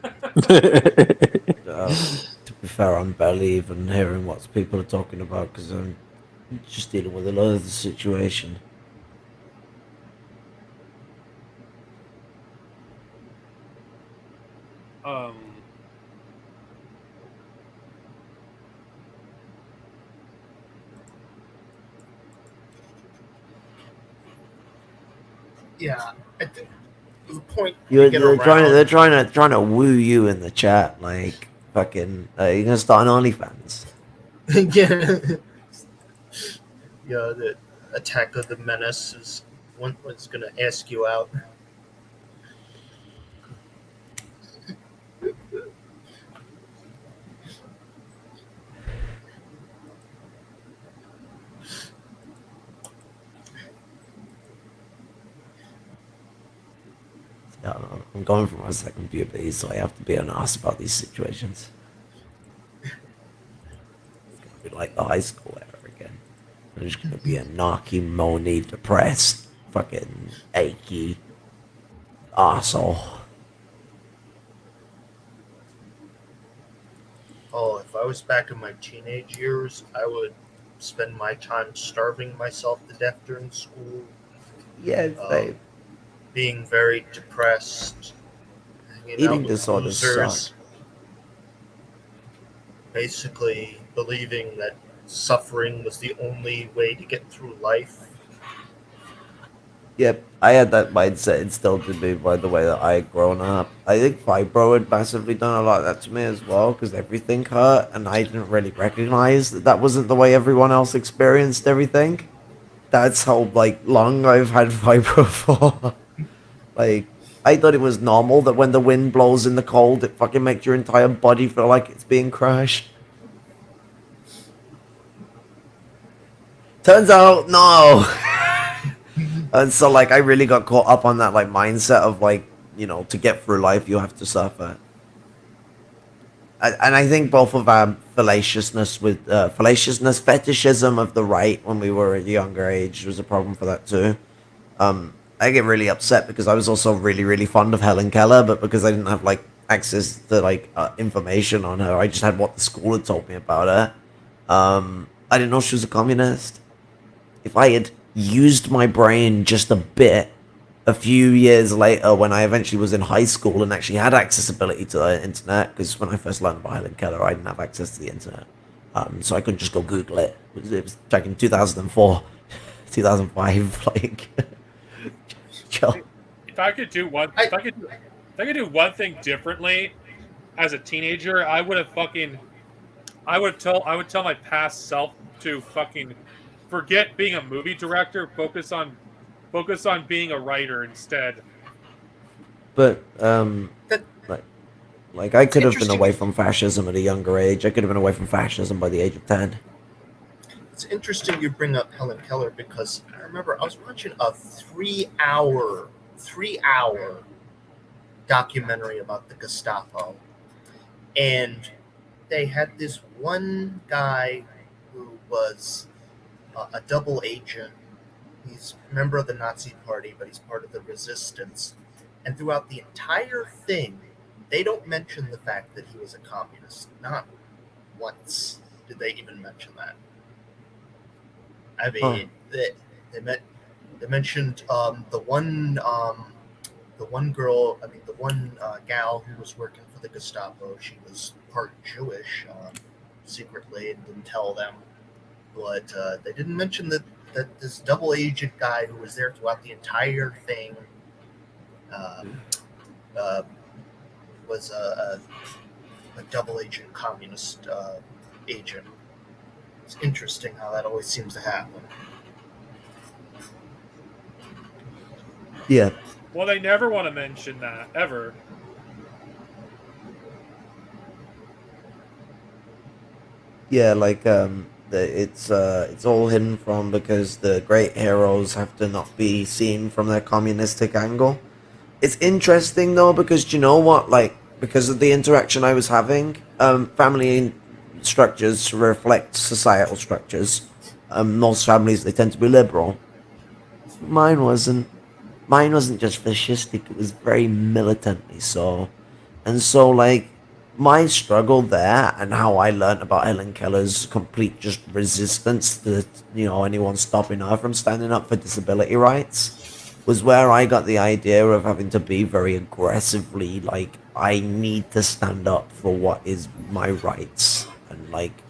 be fair, I'm barely even hearing what people are talking about because I'm just dealing with a lot of the situation. Um. Yeah, I think the point You're, to get around. they're trying to woo you in the chat, like fucking. You're gonna start an OnlyFans. Yeah, yeah. The Attack of the Menace is one was going to ask you out. Yeah, I'm going for my second puberty, so I have to be an ass about these situations. It's gonna be like the high school era again. I'm just gonna be a knocky, moany, depressed, fucking achy asshole. Oh, if I was back in my teenage years, I would spend my time starving myself to death during school, Yeah, um, being very depressed, hanging out eating with disorders losers, suck. basically believing that suffering was the only way to get through life. Yep, I had that mindset instilled in me by the way that I had grown up. I think fibro had massively done a lot of that to me as well because everything hurt, and I didn't really recognize that that wasn't the way everyone else experienced everything. That's how like long I've had fibro for. Like, I thought it was normal that when the wind blows in the cold, it fucking makes your entire body feel like it's being crushed. Turns out, no. And so, like, I really got caught up on that, like, mindset of, like, to get through life, you have to suffer. And I think both of our fallaciousness, fetishism of the right when we were at a younger age was a problem for that too. I get really upset because I was also really, really fond of Helen Keller, but because I didn't have, like, access to, like, information on her, I just had what the school had told me about her. I didn't know she was a communist. If I had used my brain just a bit a few years later when I eventually was in high school and actually had accessibility to the internet, because when I first learned about Helen Keller, I didn't have access to the internet. So I couldn't just go Google it. It was back in 2004, 2005, like, chill. If I could do one, if I could do one thing differently as a teenager, I would tell my past self to fucking forget being a movie director, focus on being a writer instead. But, That like I could have been interesting. away from fascism at a younger age. I could have been away from fascism by the age of 10. It's interesting you bring up Helen Keller because I remember I was watching a 3 hour documentary about the Gestapo, and they had this one guy who was a double agent. He's a member of the Nazi Party, but he's part of the resistance. And throughout the entire thing, they don't mention the fact that he was a communist. Not once did they even mention that. I mean, they mentioned the one girl. I mean, the one gal who was working for the Gestapo. She was part Jewish, secretly, and didn't tell them. But they didn't mention that this double agent guy who was there throughout the entire thing was a double agent communist agent. It's interesting how that always seems to happen. Yeah. Well, they never want to mention that ever. Yeah, like it's all hidden from because the great heroes have to not be seen from their communistic angle. It's interesting though because you know what, like because of the interaction I was having, family structures reflect societal structures. Most families they tend to be liberal. Mine wasn't. Mine wasn't just fascistic; it was very militantly so. And so, like, my struggle there and how I learned about Helen Keller's complete just resistance to, anyone stopping her from standing up for disability rights was where I got the idea of having to be very aggressively, like, I need to stand up for what is my rights and, like,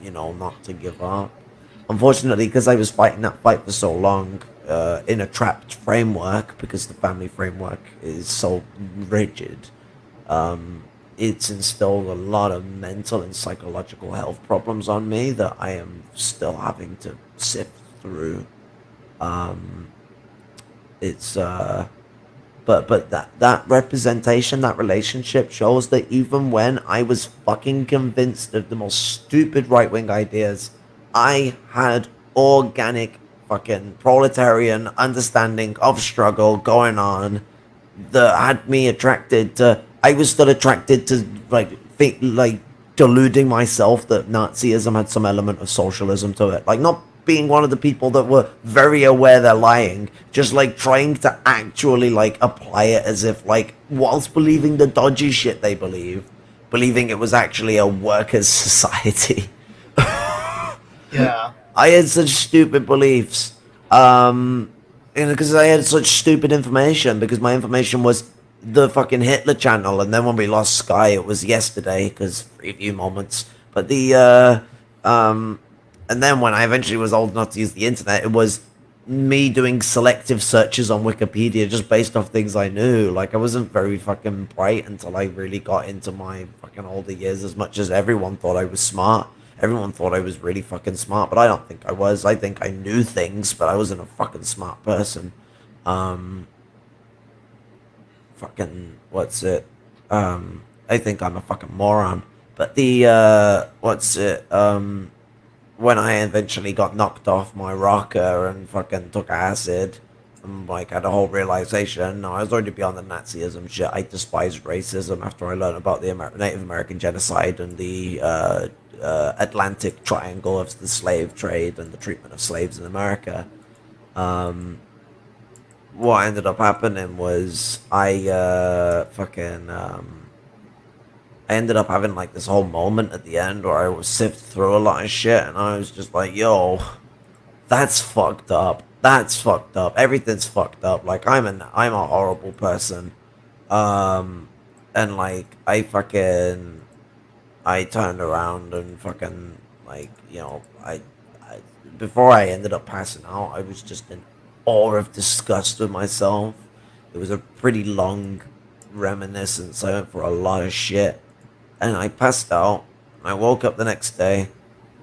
not to give up. Unfortunately, because I was fighting that fight for so long in a trapped framework, because the family framework is so rigid, it's instilled a lot of mental and psychological health problems on me that I am still having to sift through. Um, it's but that representation, that relationship shows that even when I was fucking convinced of the most stupid right wing ideas, I had organic fucking proletarian understanding of struggle going on that had me attracted to. I was still attracted to like deluding myself that Nazism had some element of socialism to it. Like not being one of the people that were very aware they're lying, just like trying to actually like apply it as if like whilst believing the dodgy shit they believing it was actually a workers' society. Yeah. I had such stupid beliefs. Because I had such stupid information, because my information was the fucking Hitler channel, and then when we lost Sky, it was yesterday, because review moments. But and then when I eventually was old enough to use the internet, it was me doing selective searches on Wikipedia just based off things I knew. Like, I wasn't very fucking bright until I really got into my fucking older years, as much as everyone thought I was smart. Everyone thought I was really fucking smart, but I don't think I was. I think I knew things, but I wasn't a fucking smart person. Fucking, what's it? I think I'm a fucking moron. But when I eventually got knocked off my rocker and fucking took acid, and like had a whole realization. No, I was already beyond the Nazism shit. I despised racism after I learned about the Native American genocide and the Atlantic Triangle of the slave trade and the treatment of slaves in America. What ended up happening was I ended up having like this whole moment at the end where I was sift through a lot of shit, and I was just like, yo, that's fucked up. That's fucked up. Everything's fucked up. Like I'm a horrible person. And like I turned around and fucking like, I before I ended up passing out, I was just in awe of disgust with myself. It was a pretty long reminiscence. I went for a lot of shit. And I passed out. And I woke up the next day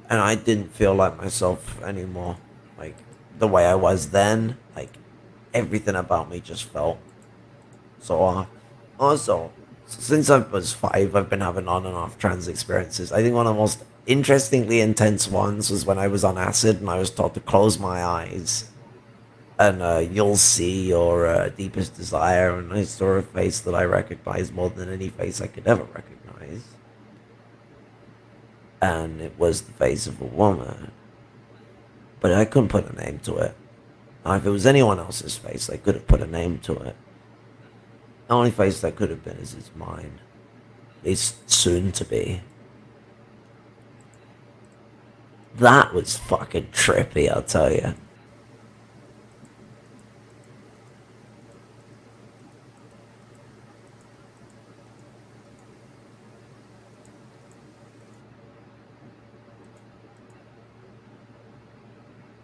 and I didn't feel like myself anymore. Like the way I was then. Like everything about me just felt so off. Also, since I was 5, I've been having on and off trans experiences. I think one of the most interestingly intense ones was when I was on acid and I was taught to close my eyes. And you'll see your deepest desire, and I saw a face that I recognize more than any face I could ever recognize. And it was the face of a woman. But I couldn't put a name to it. Now, if it was anyone else's face, I could have put a name to it. The only face that could have been is mine. At least soon to be. That was fucking trippy, I'll tell you.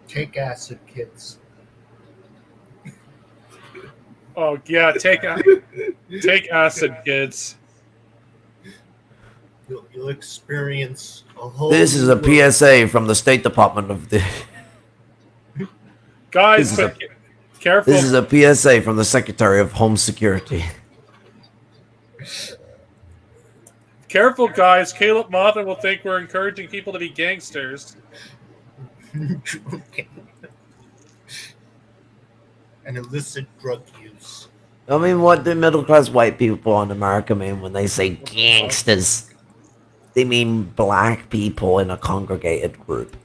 Take acid, kids. Oh yeah, take acid, kids. You'll experience a whole. This is new a world. PSA from the State Department of the. Guys, This is but a careful. This is a PSA from the Secretary of Home Security. Careful, guys. Caleb Mothman will think we're encouraging people to be gangsters. Okay. And illicit drug use. I mean, what do middle class white people in America mean when they say gangsters? They mean black people in a congregated group.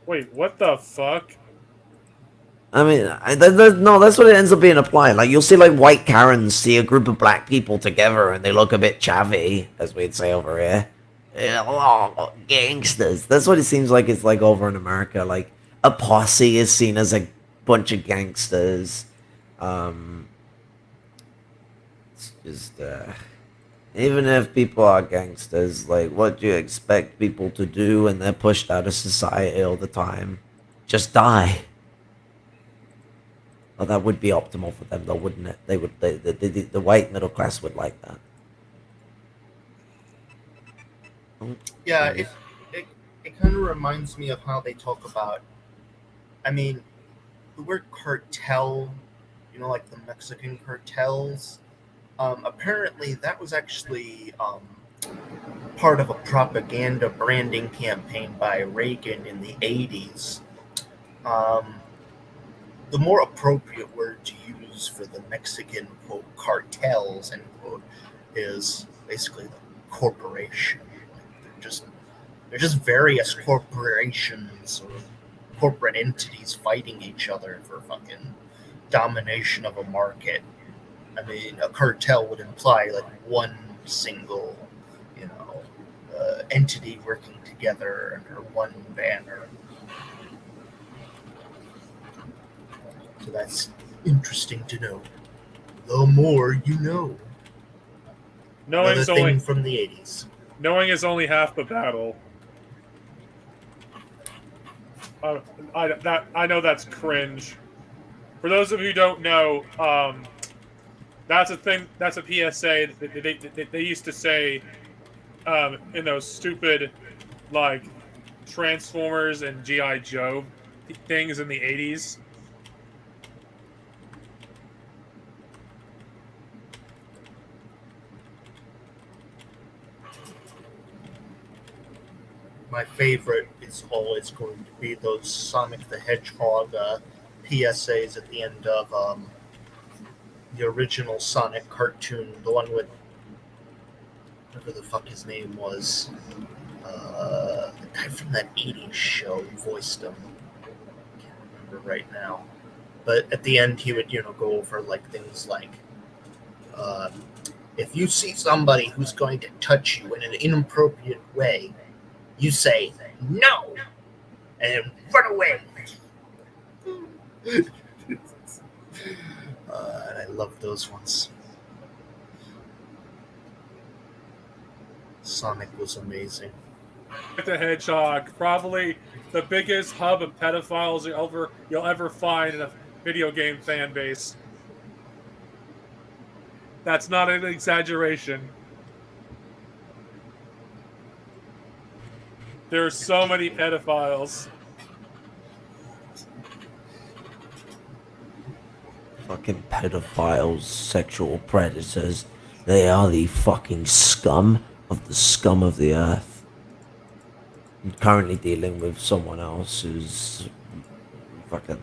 Wait, what the fuck? I mean, no, that's what it ends up being applied. Like, you'll see, like, white Karens see a group of black people together and they look a bit chavvy, as we'd say over here. Yeah, oh, gangsters. That's what it seems like it's like over in America. Like, a posse is seen as a bunch of gangsters. It's just, even if people are gangsters, like, what do you expect people to do when they're pushed out of society all the time? Just die. Well, that would be optimal for them, though, wouldn't it? They would. The white middle class would like that. Yeah, it kind of reminds me of how they talk about. I mean, the word cartel, like the Mexican cartels. Apparently, that was actually part of a propaganda branding campaign by Reagan in the 80s. The more appropriate word to use for the Mexican, quote, cartels, end quote, is basically the corporation. They're just various corporations or corporate entities fighting each other for fucking domination of a market. I mean, a cartel would imply like one single, entity working together under one banner. So that's interesting to know. The more you know. Knowing Another thing from the 80s. Knowing is only half the battle. I know that's cringe. For those of you who don't know, that's a thing. That's a PSA that they used to say in those stupid, like, Transformers and G.I. Joe things in the 80s. My favorite is always going to be those Sonic the Hedgehog PSAs at the end of the original Sonic cartoon, the one with whatever the fuck his name was. The guy from that 80s show voiced him. I can't remember right now. But at the end, he would, go over like things like, if you see somebody who's going to touch you in an inappropriate way, you say no and run away. And I love those ones. Sonic was amazing. The Hedgehog, probably the biggest hub of pedophiles you'll ever find in a video game fan base. That's not an exaggeration. There are so many pedophiles. Fucking pedophiles, sexual predators. They are the fucking scum of the earth. I'm currently dealing with someone else who's fucking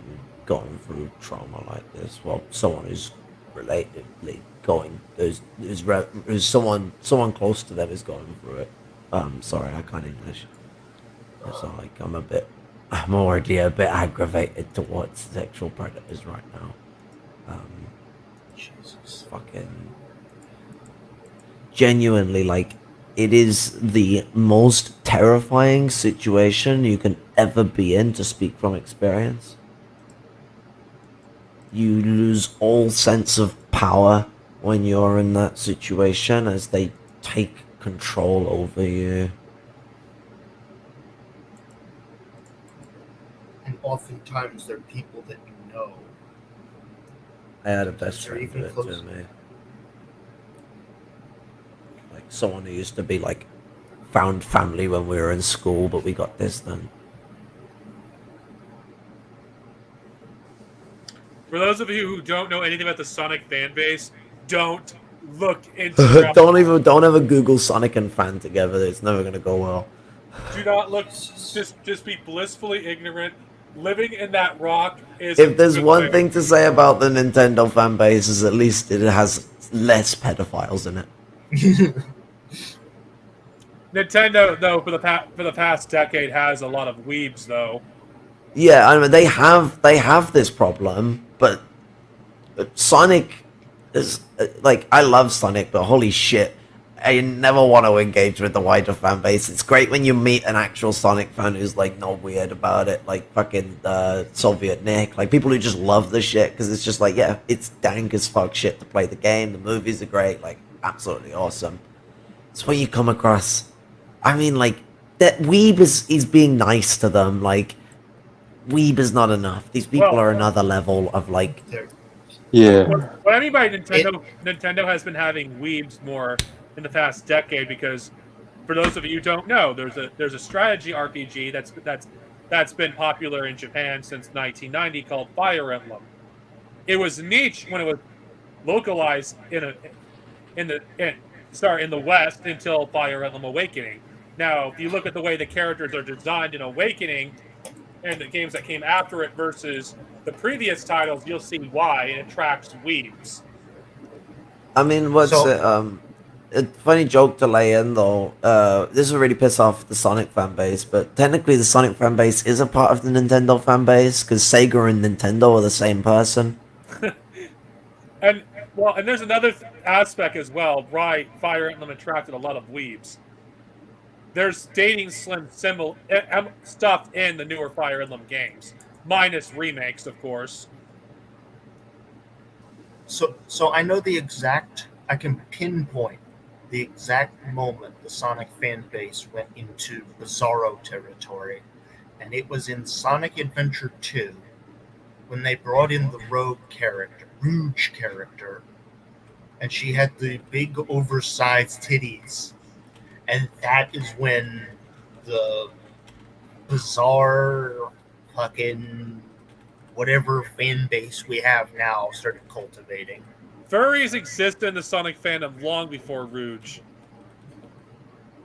going through trauma like this. Well, someone who's relatedly going, who's someone close to them is going through it. Sorry, I can't English. So like I'm already a bit aggravated towards sexual predators right now. Jesus, fucking genuinely, like, it is the most terrifying situation you can ever be in, to speak from experience. You lose all sense of power when you're in that situation, as they take control over you. And oftentimes they're people that you know. I had a best They're friend even do it close. to me. Like someone who used to be like found family when we were in school, but we got this done. For those of you who don't know anything about the Sonic fan base, don't look into don't ever Google Sonic and fan together. It's never gonna go well. do not look. Just be blissfully ignorant. Living in that rock is If a there's good one thing. thing to say about the Nintendo fan base, is at least it has less pedophiles in it. Nintendo, though, for the past decade, has a lot of weebs, though. Yeah, I mean they have this problem, but Sonic is like I love Sonic, but holy shit, I never want to engage with the wider fan base. It's great when you meet an actual Sonic fan who's like not weird about it, like fucking Soviet Nick, like people who just love the shit because it's just like yeah, it's dank as fuck shit to play the game. The movies are great, like absolutely awesome. It's when you come across, I mean, like that Weeb is being nice to them, like. Weeb is not enough. These people Well, are another level of like. Yeah. What I mean by Nintendo has been having weebs more in the past decade because, for those of you who don't know, there's a strategy RPG that's been popular in Japan since 1990 called Fire Emblem. It was niche when it was localized in the West until Fire Emblem Awakening. Now, if you look at the way the characters are designed in Awakening and the games that came after it versus the previous titles, you'll see why it attracts weebs. I mean, what's So- it? A funny joke to lay in though. This will really piss off the Sonic fan base, but technically the Sonic fan base is a part of the Nintendo fan base because Sega and Nintendo are the same person. And there's another aspect as well. Why Fire Emblem attracted a lot of weebs. There's dating slim symbol stuff in the newer Fire Emblem games, minus remakes, of course. So I know I can pinpoint the exact moment the Sonic fan base went into Bizarro territory, and it was in Sonic Adventure 2 when they brought in the Rouge character, and she had the big oversized titties, and that is when the bizarre fucking whatever fan base we have now started cultivating. Furries existed in the Sonic fandom long before Rouge.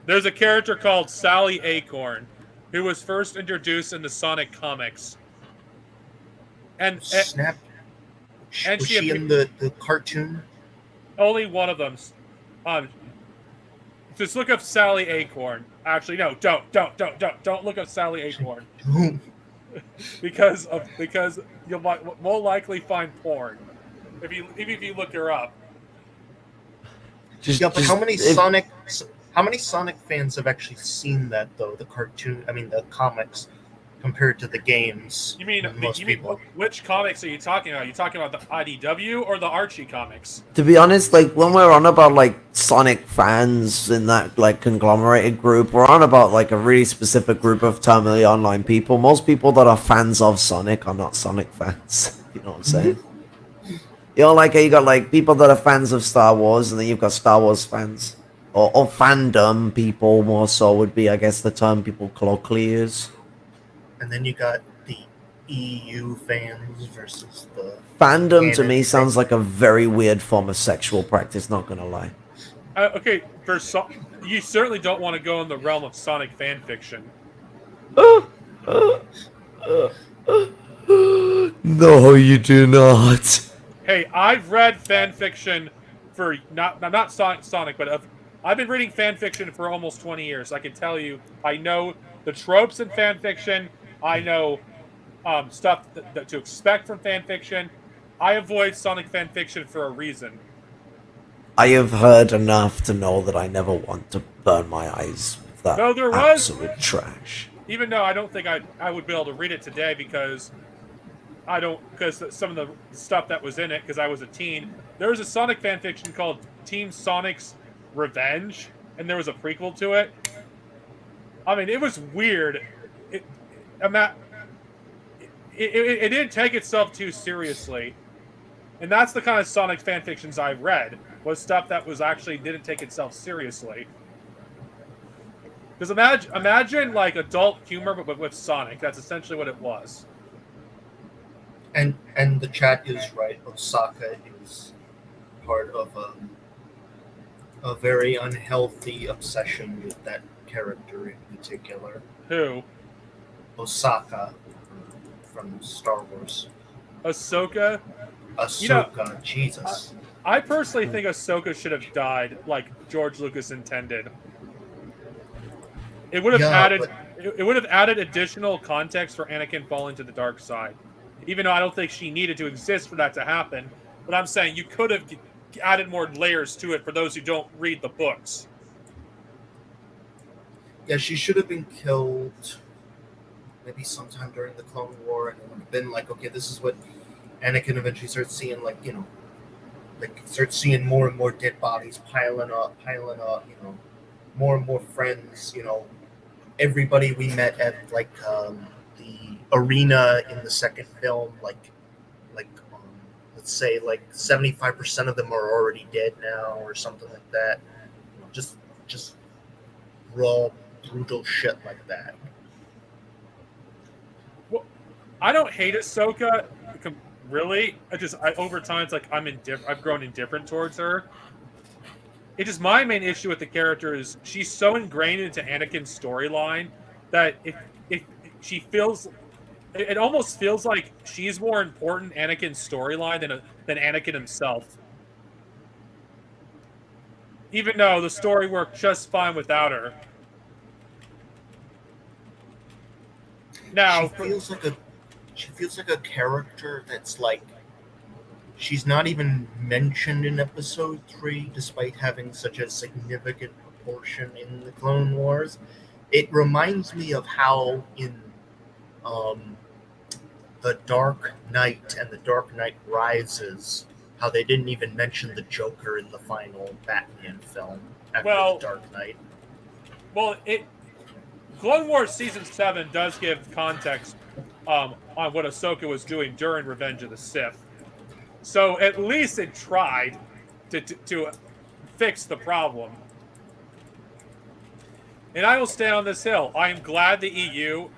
There's a character called Sally Acorn, who was first introduced in the Sonic comics. And Snap. and Was she she in the cartoon? only one of them. Just look up Sally Acorn. Actually, no, don't look up Sally Acorn because you'll more likely find porn if you look her up. Yeah, but how many Sonic fans have actually seen that though? The cartoon, I mean the comics, compared to the games. You mean people. which comics are you talking about? Are you talking about the IDW or the Archie comics? To be honest, like when we're on about like Sonic fans in that like conglomerated group, we're on about like a really specific group of terminally online people. Most people that are fans of Sonic are not Sonic fans. You know what I'm saying? You know, like you got like people that are fans of Star Wars, and then you've got Star Wars fans, or fandom people more so would be, I guess, the term people colloquially use. And then you got the EU fans versus the Fandom to me canon sounds fans. like a very weird form of sexual practice. Not gonna lie. Okay, you certainly don't want to go in the realm of Sonic fan fiction. No, you do not. Hey, I've read fan fiction for not Sonic, but I've been reading fan fiction for almost 20 years. I can tell you, I know the tropes in fan fiction. I know stuff that to expect from fan fiction. I avoid Sonic fan fiction for a reason. I have heard enough to know that I never want to burn my eyes with that No, there was- absolute trash. Even though I don't think I would be able to read it today because some of the stuff that was in it, because I was a teen. There was a Sonic fan fiction called Team Sonic's Revenge, and there was a prequel to it. I mean, it was weird. It didn't take itself too seriously. And that's the kind of Sonic fan fictions I've read, was stuff that was actually didn't take itself seriously. Because imagine like adult humor, but with Sonic. That's essentially what it was. And the chat is right. Osaka is part of a very unhealthy obsession with that character in particular. Who? Osaka from Star Wars. Ahsoka? Ahsoka, Jesus. I personally think Ahsoka should have died like George Lucas intended. It would have added additional context for Anakin falling to the dark side. Even though I don't think she needed to exist for that to happen, but I'm saying you could have added more layers to it for those who don't read the books. Yeah, she should have been killed maybe sometime during the Clone War, and it would have been like, okay, this is what Anakin eventually starts seeing, like, you know, like starts seeing more and more dead bodies piling up, you know, more and more friends, you know, everybody we met at like the arena in the second film, like let's say like 75% of them are already dead now, or something like that. You know, just raw, brutal shit like that. Well, I don't hate Ahsoka, really. Over time, it's like I've grown indifferent towards her. It's just my main issue with the character is she's so ingrained into Anakin's storyline that if she feels, it almost feels like she's more important in Anakin's storyline than Anakin himself. Even though the story worked just fine without her. Now she feels like a character that's like, she's not even mentioned in episode 3, despite having such a significant proportion in the Clone Wars. It reminds me of how in The Dark Knight and The Dark Knight Rises, how they didn't even mention the Joker in the final Batman film after The Dark Knight. Well, Clone Wars Season 7 does give context on what Ahsoka was doing during Revenge of the Sith. So at least it tried to fix the problem. And I will stay on this hill. I am glad the EU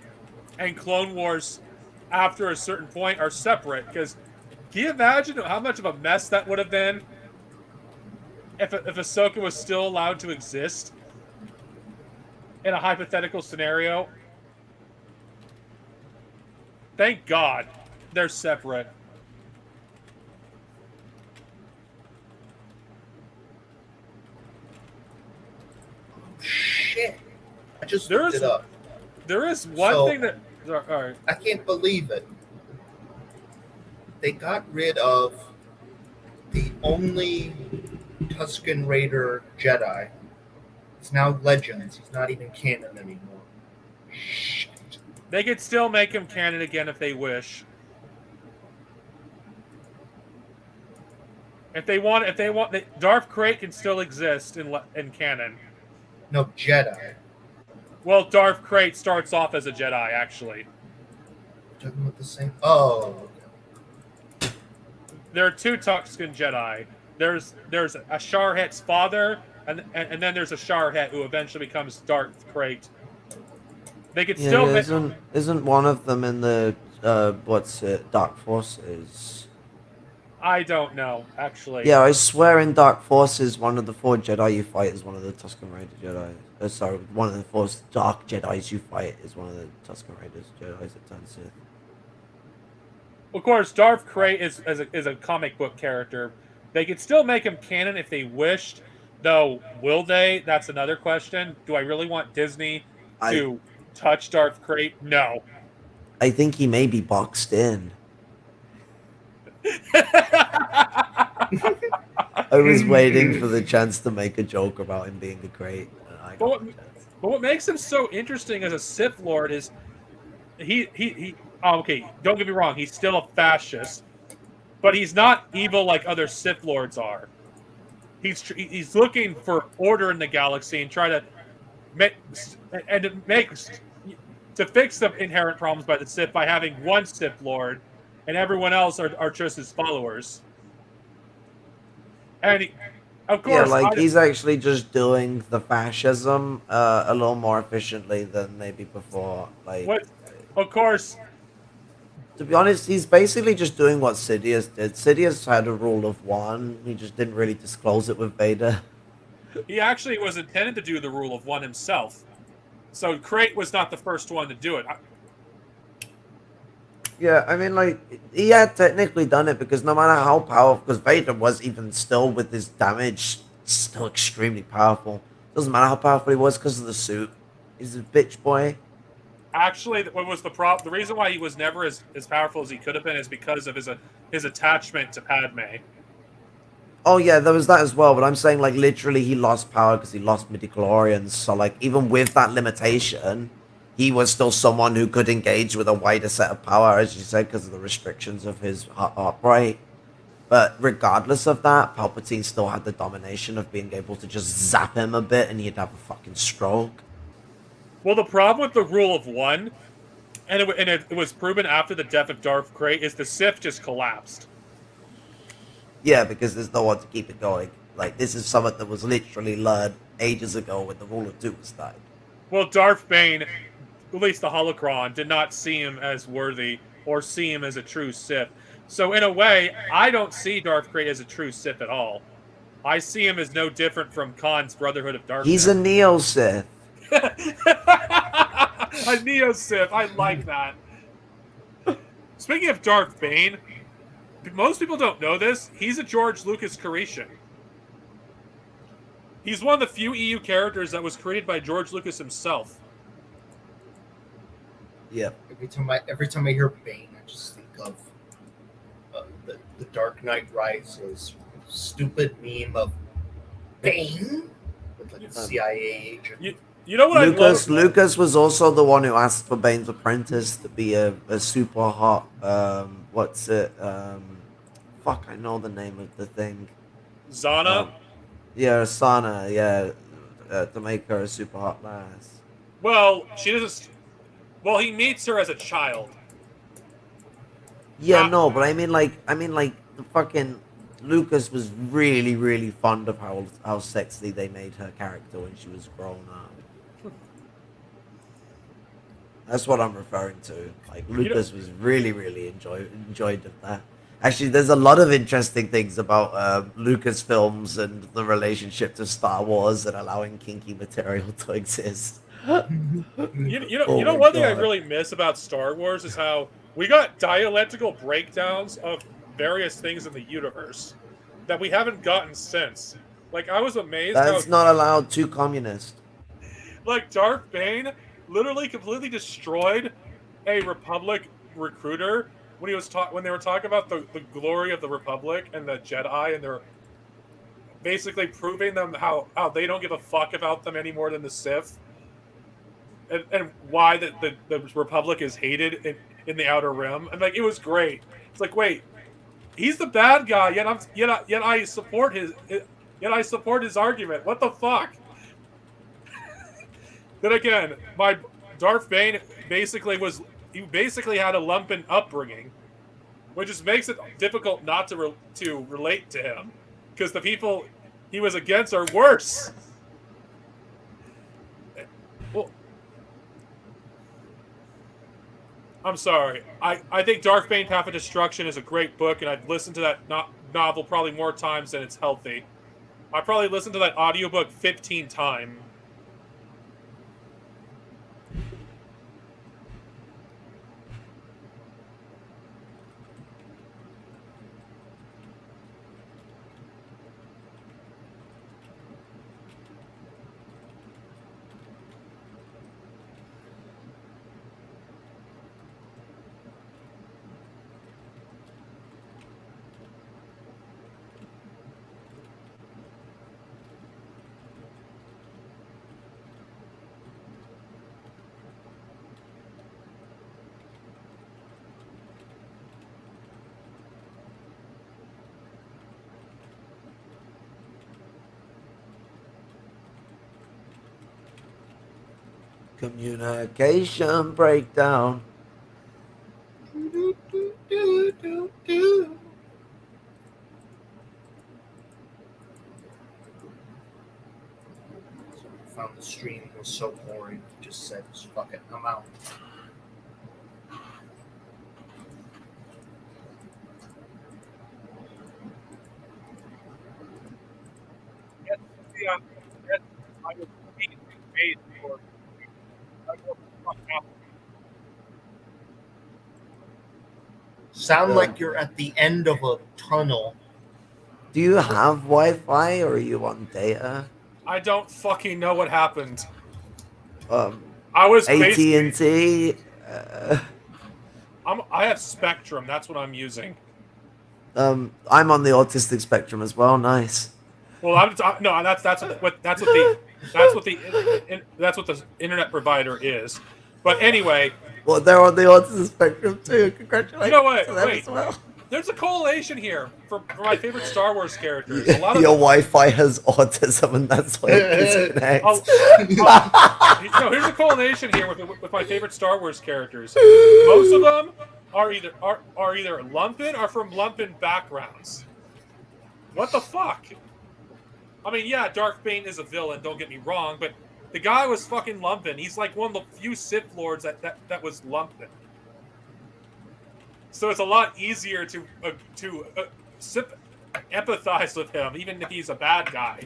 and Clone Wars, after a certain point, are separate. Because can you imagine how much of a mess that would have been if Ahsoka was still allowed to exist in a hypothetical scenario? Thank God they're separate. Shit. I just looked it up. There is one thing that... All right. I can't believe it. They got rid of the only Tusken Raider Jedi. It's now Legends. He's not even canon anymore. Shit. They could still make him canon again if they wish. If they want, Darth Krayt can still exist in canon. No, Jedi. Well, Darth Krayt starts off as a Jedi, actually. Talking about the same. Oh. Okay. There are two Tusken Jedi. There's a Sharhet's father, and then there's a Sharhet who eventually becomes Darth Krayt. They could still. Isn't one of them in the Dark Forces? I don't know, actually. Yeah, I swear in Dark Forces, one of the 4 Jedi you fight is one of the Tusken Raider Jedi. Sorry, one of the 4 Dark Jedis you fight is one of the Tusken Raiders Jedi that turn Sith. Of course, Darth Krayt is a comic book character. They could still make him canon if they wished, though. Will they? That's another question. Do I really want Disney to touch Darth Krayt? No. I think he may be boxed in. I was waiting for the chance to make a joke about him being a Krayt. But what makes him so interesting as a Sith Lord is he okay, don't get me wrong, he's still a fascist, but he's not evil like other Sith Lords are. He's looking for order in the galaxy and try to fix the inherent problems by the Sith by having one Sith Lord, and everyone else are just his followers. And of Yeah, course, like he's actually just doing the fascism a little more efficiently than maybe before. Like, what, of course, to be honest, he's basically just doing what Sidious did. Sidious had a rule of one. He just didn't really disclose it with Vader. he actually was intended to do the rule of one himself. So Crate was not the first one to do it. Yeah, I mean, like, he had technically done it because no matter how powerful, because Vader was even still with his damage, still extremely powerful. Doesn't matter how powerful he was because of the suit. He's a bitch boy. Actually, what was the problem? The reason why he was never as powerful as he could have been is because of his attachment to Padme. Oh yeah, there was that as well. But I'm saying like literally, he lost power because he lost midichlorians. So like even with that limitation, he was still someone who could engage with a wider set of power, as you said, because of the restrictions of his heart rate. But regardless of that, Palpatine still had the domination of being able to just zap him a bit, and he'd have a fucking stroke. Well, the problem with the rule of one, and it was proven after the death of Darth Krayt, is the Sith just collapsed. Yeah, because there's no one to keep it going. Like this is something that was literally learned ages ago when the rule of two was died. Well, Darth Bane, at least the Holocron, did not see him as worthy or see him as a true Sith. So in a way, I don't see Darth Krayt as a true Sith at all. I see him as no different from Khan's Brotherhood of Darkness. He's a Neo Sith. A Neo Sith. I like that. Speaking of Darth Bane, most people don't know this. He's a George Lucas creation. He's one of the few EU characters that was created by George Lucas himself. Yep. Every time I hear Bane, I just think of the Dark Knight Rises stupid meme of Bane with like a CIA agent. You know what Lucas I love? Lucas was also the one who asked for Bane's apprentice to be a super hot what's it fuck, I know the name of the thing. Zana? Yeah, Sana, yeah. To make her a super hot lass. Well, she doesn't. Well, he meets her as a child. Yeah, no, but I mean like the fucking Lucas was really, really fond of how sexy they made her character when she was grown up. That's what I'm referring to. Like Lucas was really, really enjoyed of that. Actually, there's a lot of interesting things about Lucas films and the relationship to Star Wars and allowing kinky material to exist. You know one thing I really miss about Star Wars is how we got dialectical breakdowns of various things in the universe that we haven't gotten since. Like I was amazed. That's not allowed. Too communist. Like Darth Bane literally completely destroyed a Republic recruiter when when they were talking about the glory of the Republic and the Jedi, and they're basically proving them how they don't give a fuck about them any more than the Sith, and why the Republic is hated in the Outer Rim. And like it was great. It's like, wait, he's the bad guy, yet I support his argument. What the fuck? Then again, my Darth Bane basically had a lumpen upbringing, which just makes it difficult not to relate to him, because the people he was against are worse. Well, I'm sorry. I think Darth Bane: Path of Destruction is a great book, and I've listened to that novel probably more times than it's healthy. I probably listened to that audiobook 15 times. Communication breakdown. found the stream was so boring, he just said, "Fuck it, I'm out." Yeah, yes, I was being paid for. I will fuck out. Sound like you're at the end of a tunnel. Do you have Wi-Fi or are you on data? I don't fucking know what happened. Um, I was basically. AT&T. I have Spectrum. That's what I'm using. I'm on the autistic spectrum as well. Nice. Well, no. That's what the internet provider is. But anyway, Well, they're on the autistic spectrum too. Congratulations. you know what? to them Wait. as well. There's a correlation here for my favorite Star Wars characters. A lot of Your Wi-Fi has autism, and that's why it disconnects. no, here's a correlation here with my favorite Star Wars characters. Most of them are either Lumpen or from Lumpen backgrounds. What the fuck? I mean, yeah, Darth Bane is a villain. Don't get me wrong, but the guy was fucking Lumpen. He's like one of the few Sith Lords that was Lumpen. So it's a lot easier to empathize with him, even if he's a bad guy.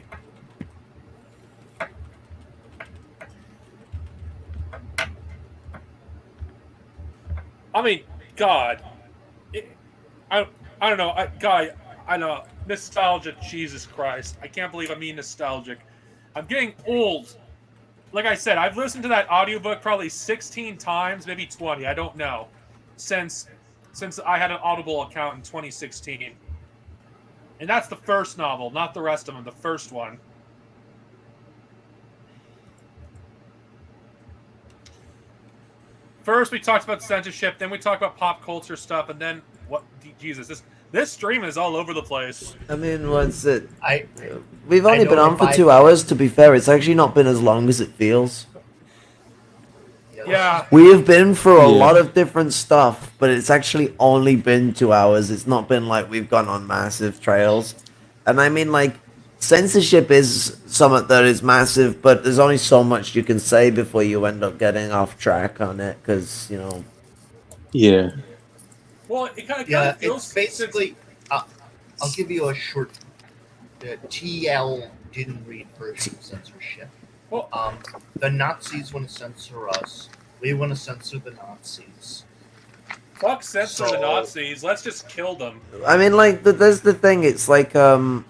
I mean, God, I don't know, I know, nostalgia. Jesus Christ, I can't believe I'm being nostalgic. I'm getting old. Like I said, I've listened to that audiobook probably 16 times, maybe 20. I don't know, since I had an Audible account in 2016. And that's the first novel, not the rest of them, the first one. First, we talked about censorship, then we talked about pop culture stuff, and then what? Jesus, this stream is all over the place. I mean, what's it? I We've only been on for 2 hours. To be fair, it's actually not been as long as it feels. Yeah. We have been through a lot of different stuff, but it's actually only been 2 hours. It's not been like we've gone on massive trails. And I mean, like, censorship is something that is massive, but there's only so much you can say before you end up getting off track on it, because, you know. Yeah. Well, it kind of feels... It's basically... I'll give you a short... TL didn't read version of censorship. Well, the Nazis want to censor us. We want to censor the Nazis. Fuck censor the Nazis. Let's just kill them. I mean, like, there's the thing. It's like you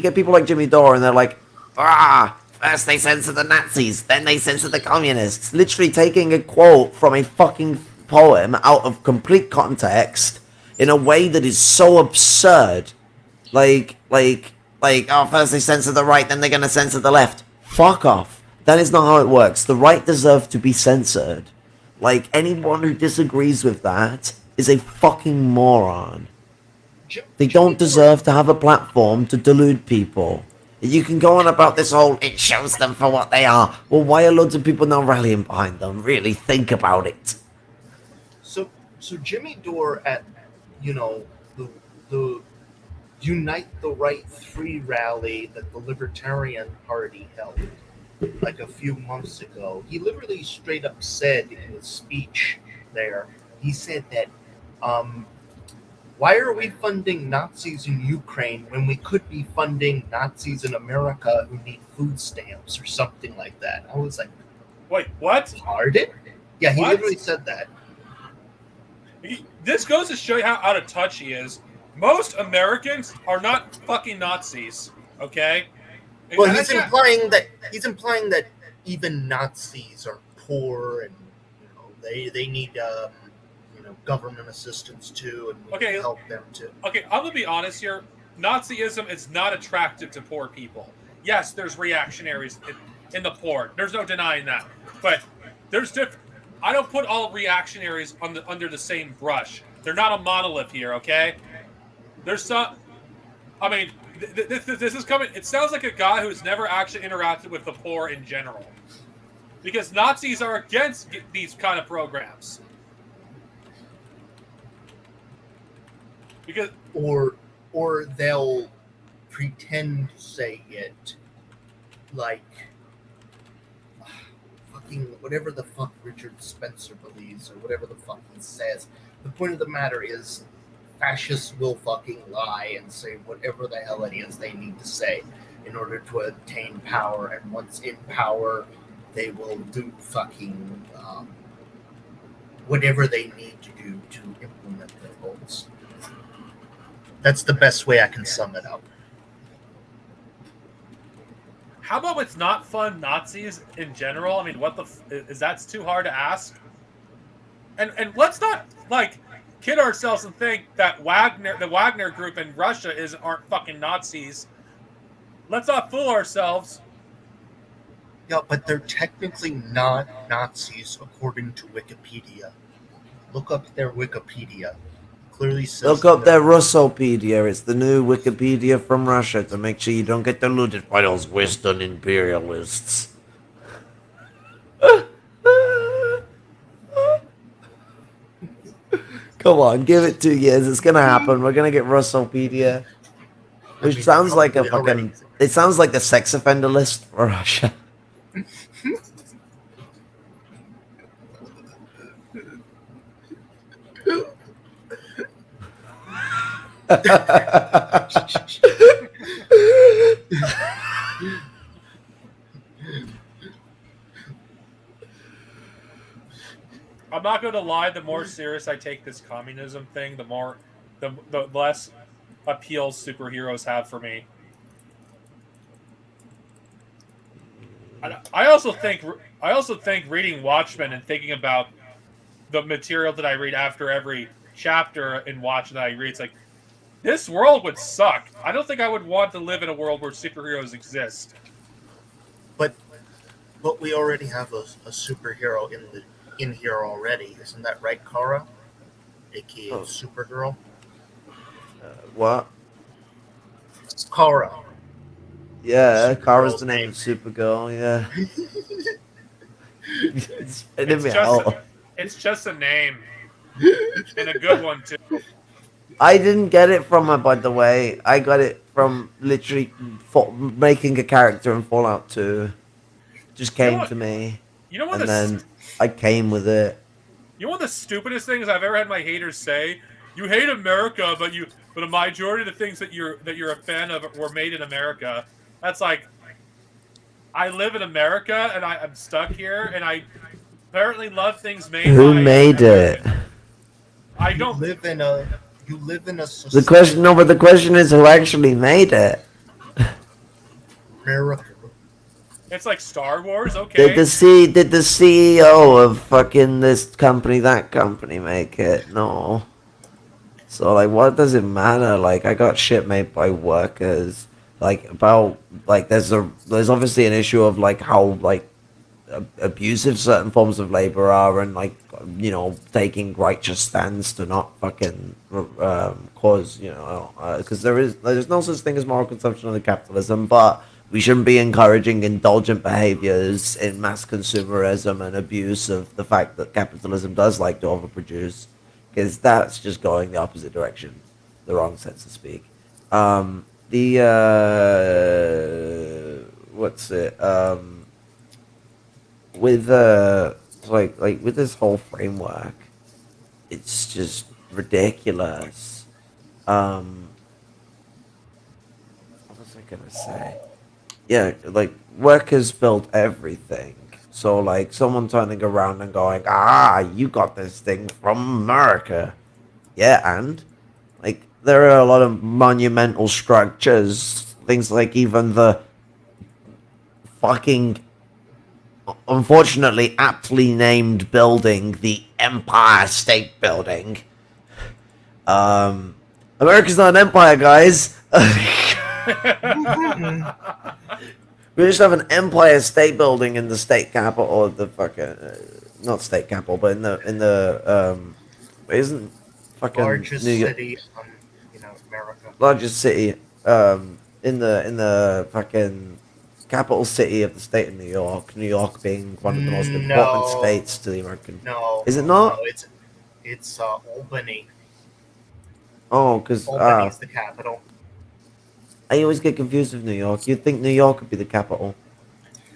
get people like Jimmy Dore, and they're like, first they censor the Nazis, then they censor the communists. Literally taking a quote from a fucking poem out of complete context in a way that is so absurd. Like, first they censor the right, then they're gonna censor the left. Fuck off. That is not how it works. The right deserve to be censored. Like, anyone who disagrees with that is a fucking moron. They don't deserve to have a platform to delude people. You can go on about this whole, it shows them for what they are. Well, why are loads of people not rallying behind them? Really think about it. So Jimmy Dore at, the Unite the Right 3 rally that the Libertarian Party held like a few months ago, he literally straight up said in his speech there, he said that, why are we funding Nazis in Ukraine when we could be funding Nazis in America who need food stamps or something like that? I was like, wait, what? Pardon? Yeah, he What? literally said that. This goes to show you how out of touch he is. Most Americans are not fucking Nazis, okay? Well, he's implying that even Nazis are poor and they need government assistance too, and we can help them too. Okay, I'm gonna be honest here. Nazism is not attractive to poor people. Yes, there's reactionaries in the poor. There's no denying that. But there's different. I don't put all reactionaries under the same brush. They're not a monolith here, okay? There's some. I mean, this is coming. It sounds like a guy who's never actually interacted with the poor in general, because Nazis are against these kind of programs. Because or they'll pretend to say it like whatever the fuck Richard Spencer believes or whatever the fuck he says. The point of the matter is, fascists will fucking lie and say whatever the hell it is they need to say in order to attain power, and once in power, they will do fucking whatever they need to do to implement their goals. That's the best way I can sum it up. How about it's not fun Nazis in general? I mean, what the is that's too hard to ask? And let's not like kid ourselves and think that the Wagner group in Russia aren't fucking Nazis. Let's not fool ourselves. Yeah, but they're technically not Nazis according to Wikipedia. Look up their Wikipedia. Clearly says Look up their Russopedia. It's the new Wikipedia from Russia to make sure you don't get deluded by those Western imperialists. Come on, give it 2 years. It's gonna happen. We're gonna get Russopedia. Which sounds like a fucking... It sounds like the sex offender list for Russia. I'm not going to lie. The more serious I take this communism thing, the less appeals superheroes have for me. I also think reading Watchmen and thinking about the material that I read after every chapter in Watchmen that I read, it's like, this world would suck. I don't think I would want to live in a world where superheroes exist. But we already have a superhero in here already, isn't that right, Kara? AKA Supergirl. What? Kara. Yeah, Supergirl Kara's the name name. of Supergirl, yeah. It's just a name. And a good one, too. I didn't get it from her, by the way. I got it from literally making a character in Fallout 2. Just came to me. You know what? And then I came with it. You know what the stupidest things I've ever had my haters say? You hate America, but a majority of the things that you're a fan of were made in America. That's like, I live in America and I'm stuck here, and I apparently love things made. Who made it? I don't You live in a society. The question is who actually made it. America. It's like Star Wars, okay. Did the CEO of fucking this company, that company make it? No. So like, what does it matter? Like, I got shit made by workers. Like about like there's obviously an issue of like how like abusive certain forms of labor are, and like, you know, taking righteous stands to not fucking cause, you know, because there's no such thing as moral consumption under capitalism, but we shouldn't be encouraging indulgent behaviors in mass consumerism and abuse of the fact that capitalism does like to overproduce, because that's just going the opposite direction, the wrong sense to speak. With with this whole framework, it's just ridiculous. What was I gonna say? Yeah, like, workers built everything. So like, someone turning around and going, you got this thing from America. Yeah, and like, there are a lot of monumental structures, things like even the fucking, unfortunately aptly named building, the Empire State Building. America's not an empire, guys. We just have an Empire State Building in the state capital, or the fucking not state capital, but in the isn't fucking Largest New York, city, America. largest city, in the fucking capital city of the state of New York. New York being one of the most important states to the American. No, is it not? No, it's Albany. Oh, because Albany's the capital. I always get confused with New York. You'd think New York would be the capital.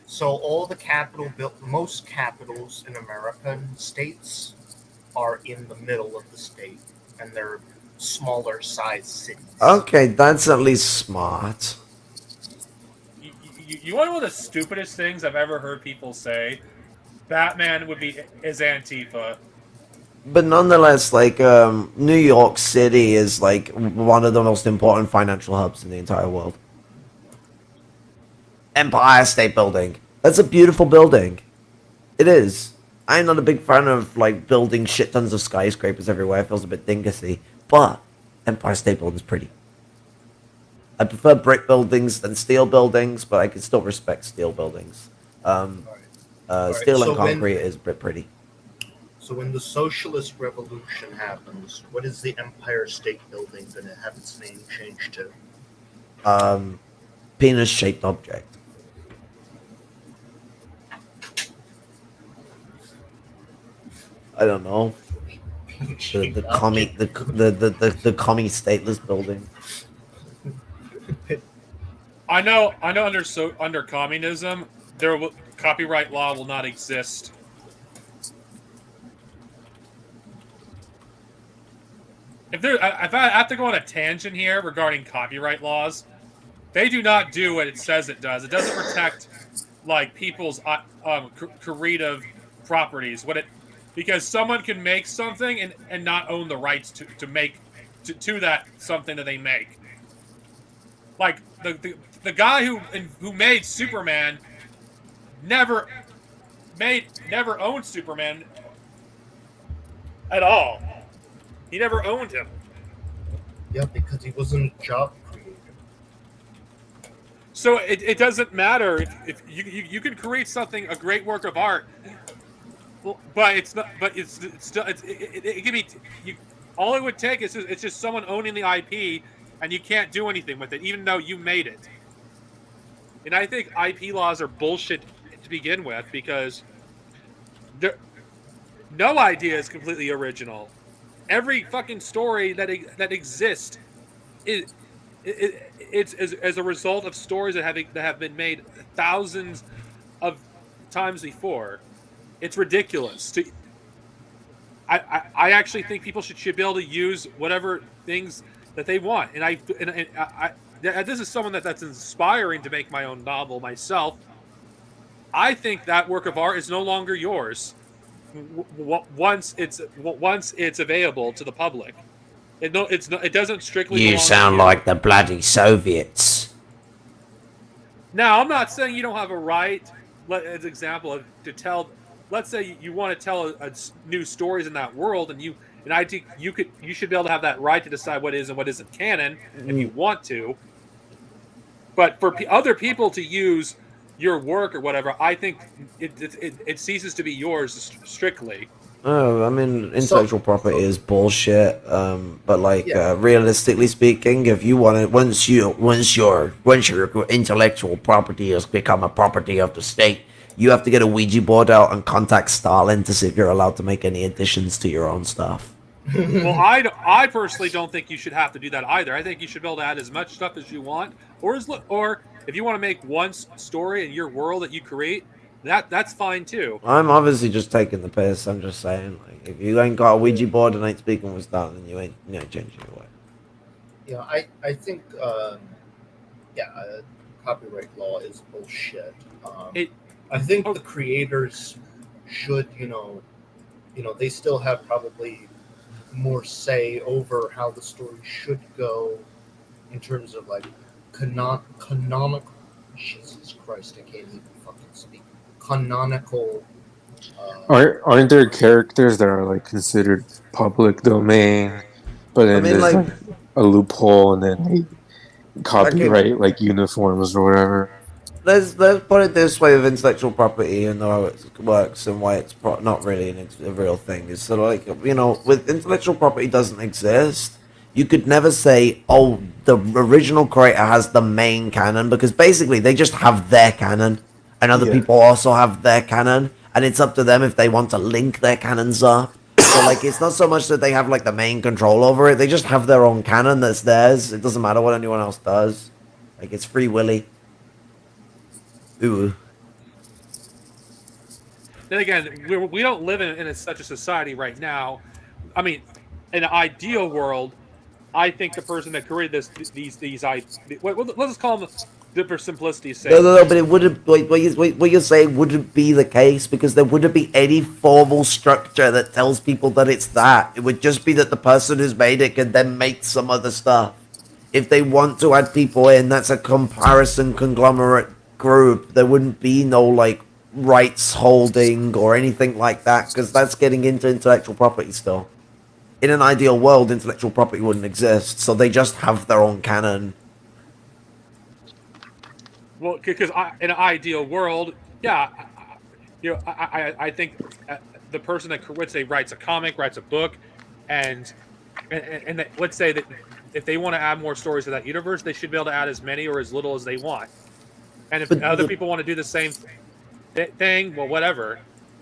So all the most capitals in American states are in the middle of the state, and they're smaller sized cities. Okay, that's at least smart. You want to know the stupidest things I've ever heard people say? Batman is Antifa. But nonetheless, like New York City is like one of the most important financial hubs in the entire world. Empire State Building. That's a beautiful building. It is. I'm not a big fan of like building shit tons of skyscrapers everywhere. It feels a bit dingussy. But Empire State Building's pretty. I prefer brick buildings than steel buildings, but I can still respect steel buildings. Steel and concrete is pretty. So when the socialist revolution happens, what is the Empire State Building going to have its name changed to? Penis-shaped object. I don't know. The commie stateless building. I know. Under communism, copyright law will not exist. If I have to go on a tangent here regarding copyright laws, they do not do what it says it does. It doesn't protect like people's creative properties. Because someone can make something and not own the rights to make that something that they make. Like the guy who made Superman never owned Superman at all. He never owned him. Yeah, because he wasn't a job creator. So it doesn't matter if you can create a great work of art, but it's not. But it can be. All it would take is it's just someone owning the IP, and you can't do anything with it, even though you made it. And I think IP laws are bullshit to begin with because no idea is completely original. Every fucking story that exists it's as a result of stories that have been made thousands of times before. It's ridiculous. I actually think people should be able to use whatever things that they want, and I this is someone that's inspiring to make my own novel myself. I think that work of art is no longer yours once it's available to the public. It doesn't strictly. You sound like the bloody Soviets. Now, I'm not saying you don't have a right. As an example, to tell. Let's say you want to tell new stories in that world, and I think you should be able to have that right to decide what is and what isn't canon if you want to. But for other people to use your work or whatever, I think it ceases to be yours strictly. Oh, I mean, intellectual property is bullshit. But like, realistically speaking, if you want it, once your intellectual property has become a property of the state, you have to get a Ouija board out and contact Stalin to see if you're allowed to make any additions to your own stuff. Well, I personally don't think you should have to do that either. I think you should be able to add as much stuff as you want, or if you want to make one story in your world that you create, that's fine too. I'm obviously just taking the piss. I'm just saying, like, if you ain't got a Ouija board and ain't speaking with Stalin, then you ain't changing your way. Yeah, I think copyright law is bullshit. I think the creators should, they still have probably more say over how the story should go in terms of like canonical. Jesus Christ, I can't even fucking speak. Canonical. Aren't there characters that are like considered public domain, but then there's like a loophole and then they copyright like uniforms or whatever? Let's put it this way with intellectual property and how it works and why it's not really a real thing. Is so like, with intellectual property doesn't exist, you could never say, oh, the original creator has the main canon, because basically they just have their canon and other people also have their canon, and it's up to them if they want to link their canons up. So like, it's not so much that they have like the main control over it, they just have their own canon that's theirs. It doesn't matter what anyone else does. Like, it's free willy. Ooh. then again, we don't live in such a society right now. I mean, in an ideal world, I think the person that created let's just call them, for simplicity's No, sake. no, no, but it wouldn't. What you're saying wouldn't be the case because there wouldn't be any formal structure that tells people that it's that. It would just be that the person who's made it can then make some other stuff. If they want to add people in, that's a comparison conglomerate group. There wouldn't be no like rights holding or anything like that because that's getting into intellectual property still. In an ideal world, intellectual property wouldn't exist, so they just have their own canon. Well, because in an ideal world, yeah, I think the person that writes a comic, writes a book, and let's say that if they want to add more stories to that universe, they should be able to add as many or as little as they want. And if other people want to do the same thing, well, whatever.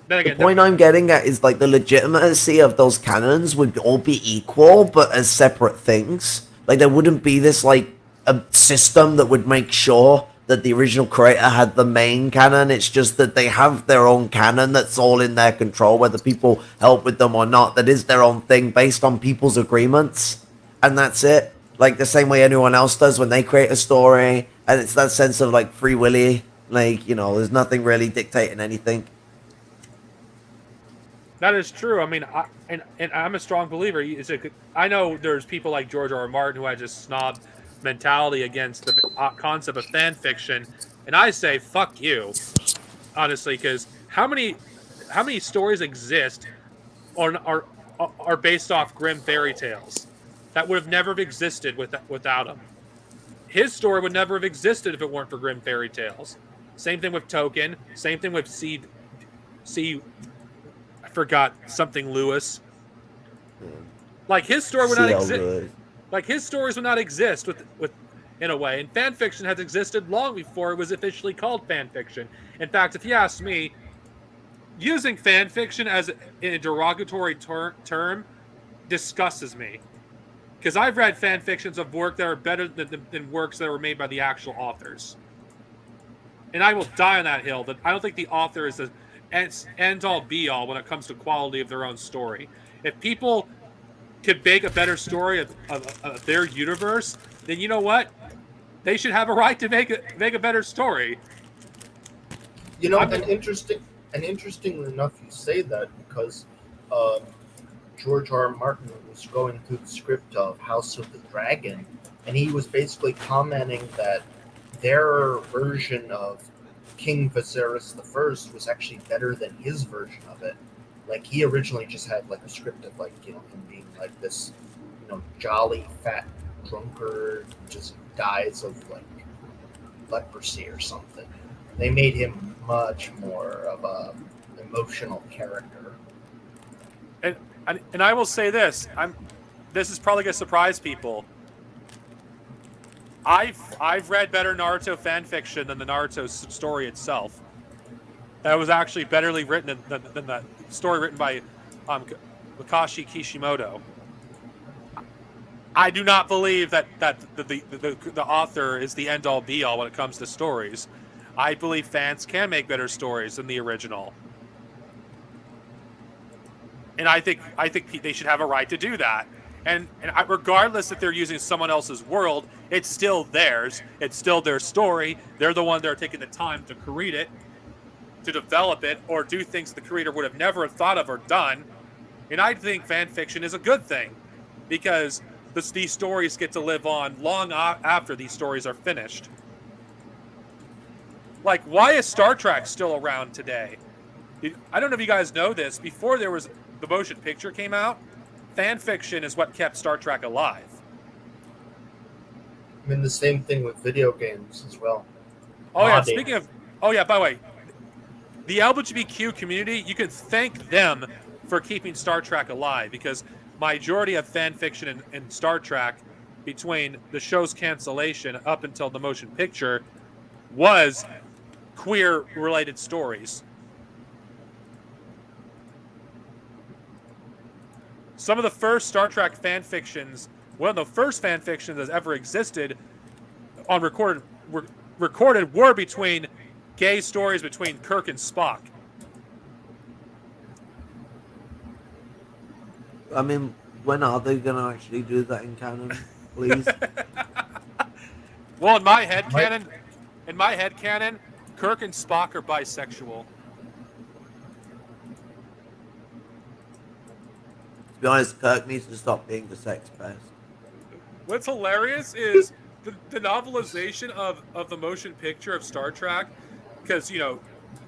Then again, the point I'm getting at is like the legitimacy of those canons would all be equal, but as separate things. Like there wouldn't be this like a system that would make sure that the original creator had the main canon. It's just that they have their own canon that's all in their control, whether people help with them or not. That is their own thing based on people's agreements, and that's it. Like the same way anyone else does when they create a story, and it's that sense of like free willy. Like, you know, there's nothing really dictating anything. that is true. I mean, I'm a strong believer. I know there's people like George R. R. Martin who has a snob mentality against the concept of fan fiction, and I say fuck you, honestly, because how many stories exist are based off grim fairy tales that would have never existed without him. His story would never have existed if it weren't for grim fairy tales. Same thing with Token. Same thing with C. I forgot something Lewis. Like his story would not exist. Like his stories would not exist with in a way. And fan fiction has existed long before it was officially called fan fiction. In fact, if you ask me, using fan fiction as a derogatory term disgusts me. Because I've read fan fictions of work that are better than works that were made by the actual authors. And I will die on that hill that I don't think the author is the end-all be-all when it comes to quality of their own story. If people could make a better story of their universe, then you know what? They should have a right to make a better story. You know, interestingly enough, you say that because George R. R. Martin was going through the script of House of the Dragon, and he was basically commenting that their version of King Viserys I was actually better than his version of it. Like he originally just had like a script of like, you know, him being like this, you know, jolly fat drunkard who just dies of like leprosy or something. They made him much more of a emotional character. And I will say this, this is probably gonna surprise people. I've read better Naruto fan fiction than the Naruto story itself. That was actually betterly written than that story written by Makashi Kishimoto. I do not believe that the author is the end all be all when it comes to stories. I believe fans can make better stories than the original. And I think they should have a right to do that. And regardless if they're using someone else's world, it's still theirs. It's still their story. They're the one that are taking the time to create it, to develop it, or do things the creator would have never thought of or done. And I think fan fiction is a good thing because these stories get to live on long after these stories are finished. Like, why is Star Trek still around today? I don't know if you guys know this. Before the motion picture came out, fan fiction is what kept Star Trek alive. I mean, the same thing with video games as well. Oh, yeah. Speaking of... Oh, yeah, by the way, the LGBTQ community, you can thank them for keeping Star Trek alive because majority of fan fiction in Star Trek between the show's cancellation up until the motion picture was queer-related stories. Some of the first Star Trek fan fictions, one of the first fan fictions that ever existed on recorded were between gay stories between Kirk and Spock. I mean, when are they gonna actually do that in canon, please? Well, in my head canon, Kirk and Spock are bisexual. To be honest, Kirk needs to stop being the sex pest. What's hilarious is the novelization of the motion picture of Star Trek, because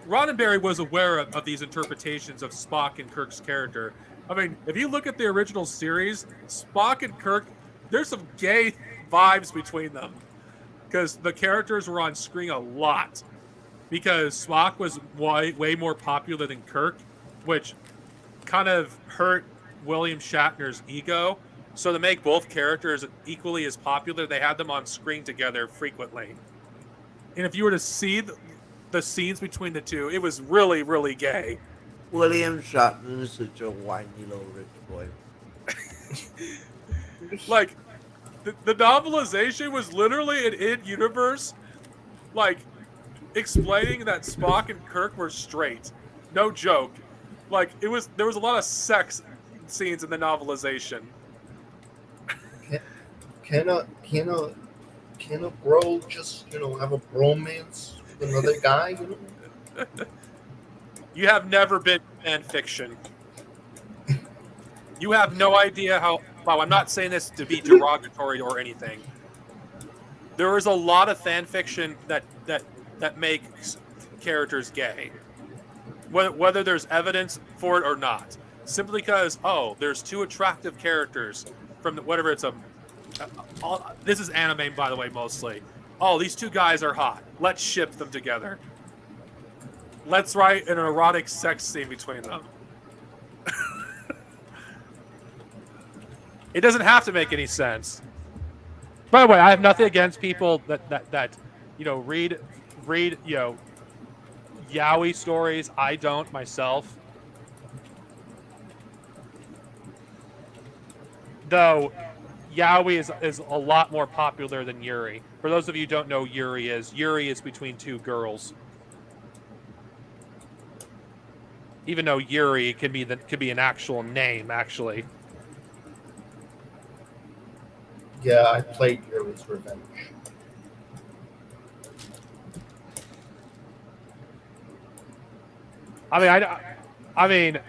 Roddenberry was aware of these interpretations of Spock and Kirk's character. I mean, if you look at the original series, Spock and Kirk, there's some gay vibes between them, because the characters were on screen a lot. Because Spock was way more popular than Kirk, which kind of hurt William Shatner's ego. So to make both characters equally as popular, they had them on screen together frequently. And if you were to see the scenes between the two, it was really, really gay. William Shatner is such a whiny little rich boy. Like, the novelization was literally an in-universe, like, explaining that Spock and Kirk were straight. No joke. Like, there was a lot of sex scenes in the novelization. Can a bro just have a bromance with another guy? You have never been fan fiction. You have no idea how. Wow, I'm not saying this to be derogatory or anything. There is a lot of fan fiction that makes characters gay, whether there's evidence for it or not. Simply because there's two attractive characters from whatever it's a. This is anime, by the way, mostly. Oh, these two guys are hot. Let's ship them together. Let's write an erotic sex scene between them. It doesn't have to make any sense. By the way, I have nothing against people that read yaoi stories. I don't myself. Though yaoi is a lot more popular than yuri. For those of you who don't know, yuri is between two girls. Even though yuri could be an actual name, actually. Yeah, I played Yuri's Revenge. I mean,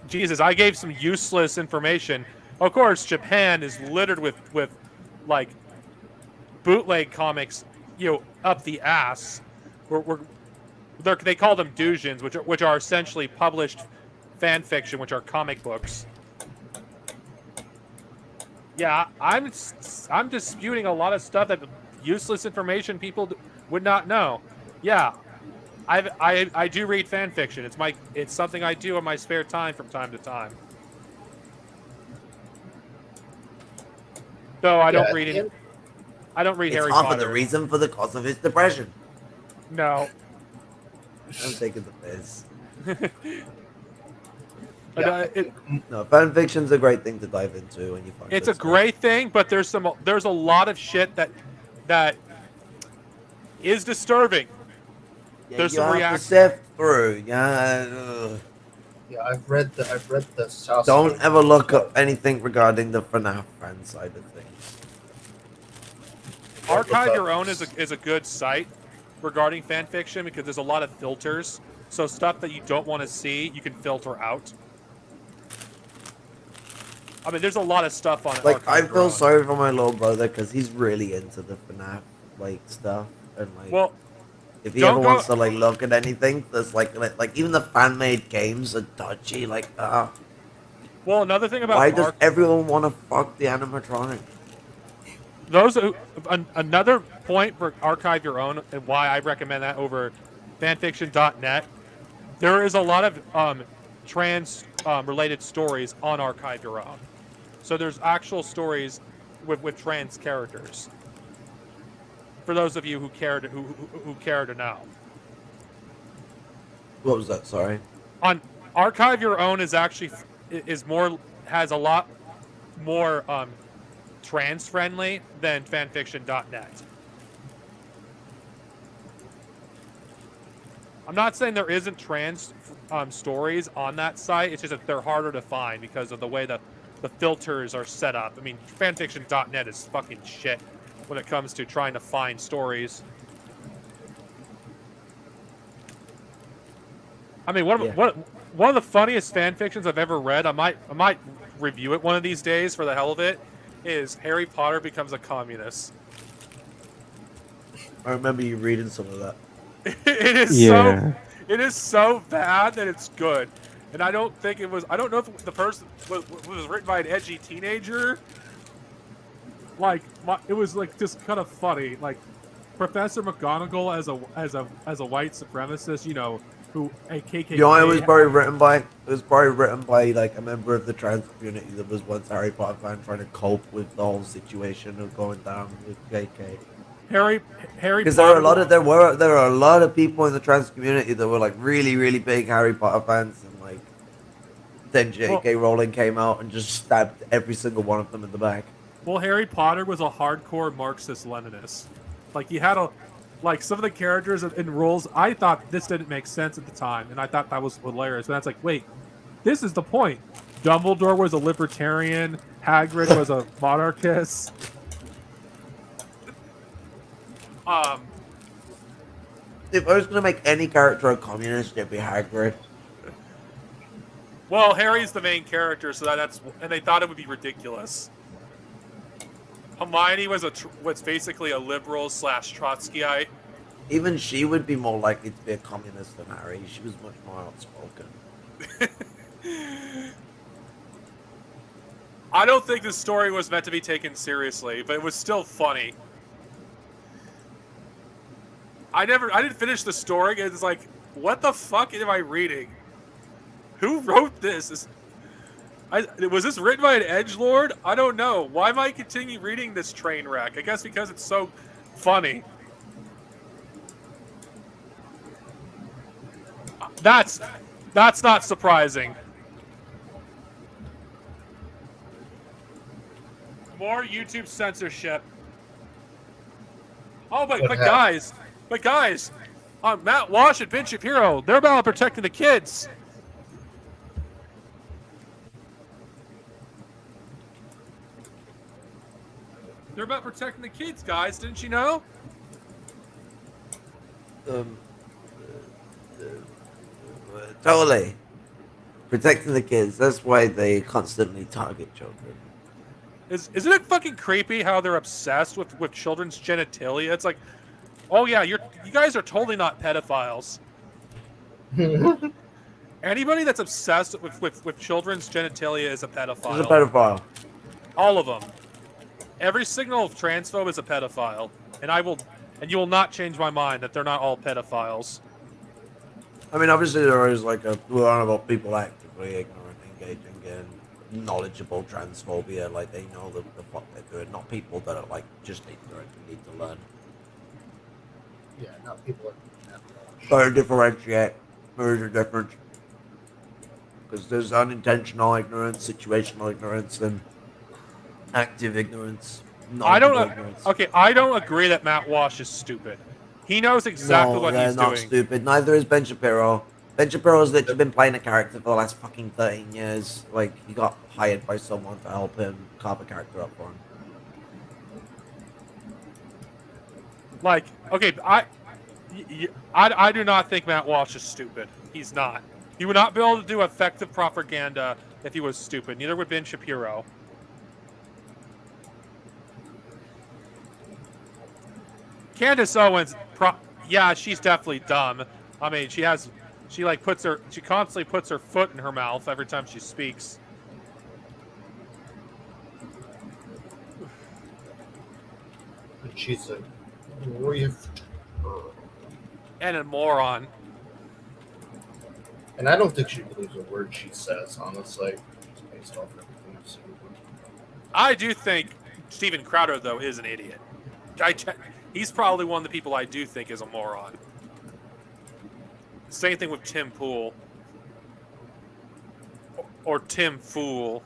Jesus, I gave some useless information. Of course, Japan is littered with like bootleg comics, up the ass. They call them doujins, which are essentially published fan fiction, which are comic books. Yeah, I'm disputing a lot of stuff that useless information people would not know. Yeah, I do read fan fiction. It's something I do in my spare time from time to time. Though I don't read it. I don't read Harry Potter. It's half of the reason for the cause of his depression. No. I'm taking the piss. No, fan fiction's a great thing to dive into when you find it's a great thing, but there's a lot of shit that is disturbing. Yeah, there's you some have to sift through. Yeah. Yeah, I've read the South. Don't ever look up anything regarding the FNAF fan side of things. Archive Your Own is a good site regarding fan fiction because there's a lot of filters. So stuff that you don't want to see, you can filter out. I mean, there's a lot of stuff on. Like, I feel sorry for my little brother because he's really into the FNAF stuff, and if he ever wants to look at anything that's like even the fan made games are dodgy. Well, another thing about why does everyone want to fuck the animatronic? Another point for Archive Your Own and why I recommend that over fanfiction.net. There is a lot of trans related stories on Archive Your Own. So there's actual stories with trans characters. For those of you who care to know. What was that? Sorry. On Archive Your Own has a lot more trans friendly than fanfiction.net. I'm not saying there isn't trans stories on that site. It's just that they're harder to find because of the way the the filters are set up. I mean, fanfiction.net is fucking shit when it comes to trying to find stories. I mean, one of the funniest fan fictions I've ever read, I might review it one of these days for the hell of it, is Harry Potter becomes a communist. I remember you reading some of that. It is so bad that it's good. And I don't know if the person was written by an edgy teenager. Like, it was like just kind of funny. Like, Professor McGonagall as a white supremacist, you know, who a KKK. You know, it was probably written by. It was probably written by like a member of the trans community that was once a Harry Potter fan trying to cope with the whole situation of going down with KK. Harry. Because there are a lot of people in the trans community that were like really, really big Harry Potter fans, and like then J.K. Rowling came out and just stabbed every single one of them in the back. Well, Harry Potter was a hardcore Marxist-Leninist. Like, he had some of the characters in roles, I thought this didn't make sense at the time, and I thought that was hilarious. And that's like, wait, this is the point. Dumbledore was a libertarian, Hagrid was a monarchist. If I was going to make any character a communist, it'd be Hagrid. Well, Harry's the main character, so and they thought it would be ridiculous. Hermione was basically a liberal / Trotskyite. Even she would be more likely to be a communist than Harry. She was much more outspoken. I don't think this story was meant to be taken seriously, but it was still funny. I didn't finish the story. It's like, what the fuck am I reading? Who wrote this? Was this written by an edgelord? I don't know. Why am I continue reading this train wreck? I guess because it's so funny. That's not surprising. More YouTube censorship. Oh, but guys, Matt Walsh and Ben Shapiro, they're about protecting the kids. They're about protecting the kids, guys. Didn't you know? Totally. Protecting the kids. That's why they constantly target children. Isn't it fucking creepy how they're obsessed with children's genitalia? It's like, oh yeah, you guys are totally not pedophiles. Anybody that's obsessed with children's genitalia is a pedophile. Is a pedophile. All of them. Every signal transphobe is a pedophile, and you will not change my mind that they're not all pedophiles. I mean, obviously there is like we're on about people actively ignorant, engaging in knowledgeable transphobia, like they know the fuck they're doing, not people that are like just ignorant and need to learn. Yeah, not people that Gotta differentiate. There's a difference. Because there's unintentional ignorance, situational ignorance, and active ignorance. I don't. Ignorance. Okay, I don't agree that Matt Walsh is stupid. He knows exactly what he's not doing. Stupid. Neither is Ben Shapiro. Ben Shapiro's literally been playing a character for the last fucking 13 years. Like, he got hired by someone to help him carve a character up for him. Like, okay, I do not think Matt Walsh is stupid. He's not. He would not be able to do effective propaganda if he was stupid. Neither would Ben Shapiro. Candace Owens, yeah, she's definitely dumb. I mean, she constantly puts her foot in her mouth every time she speaks. And she's a grift. And a moron. And I don't think she believes a word she says, honestly, based off everything I've seen. I do think Steven Crowder, though, is an idiot. He's probably one of the people I do think is a moron. Same thing with Tim Pool. Or Tim Fool.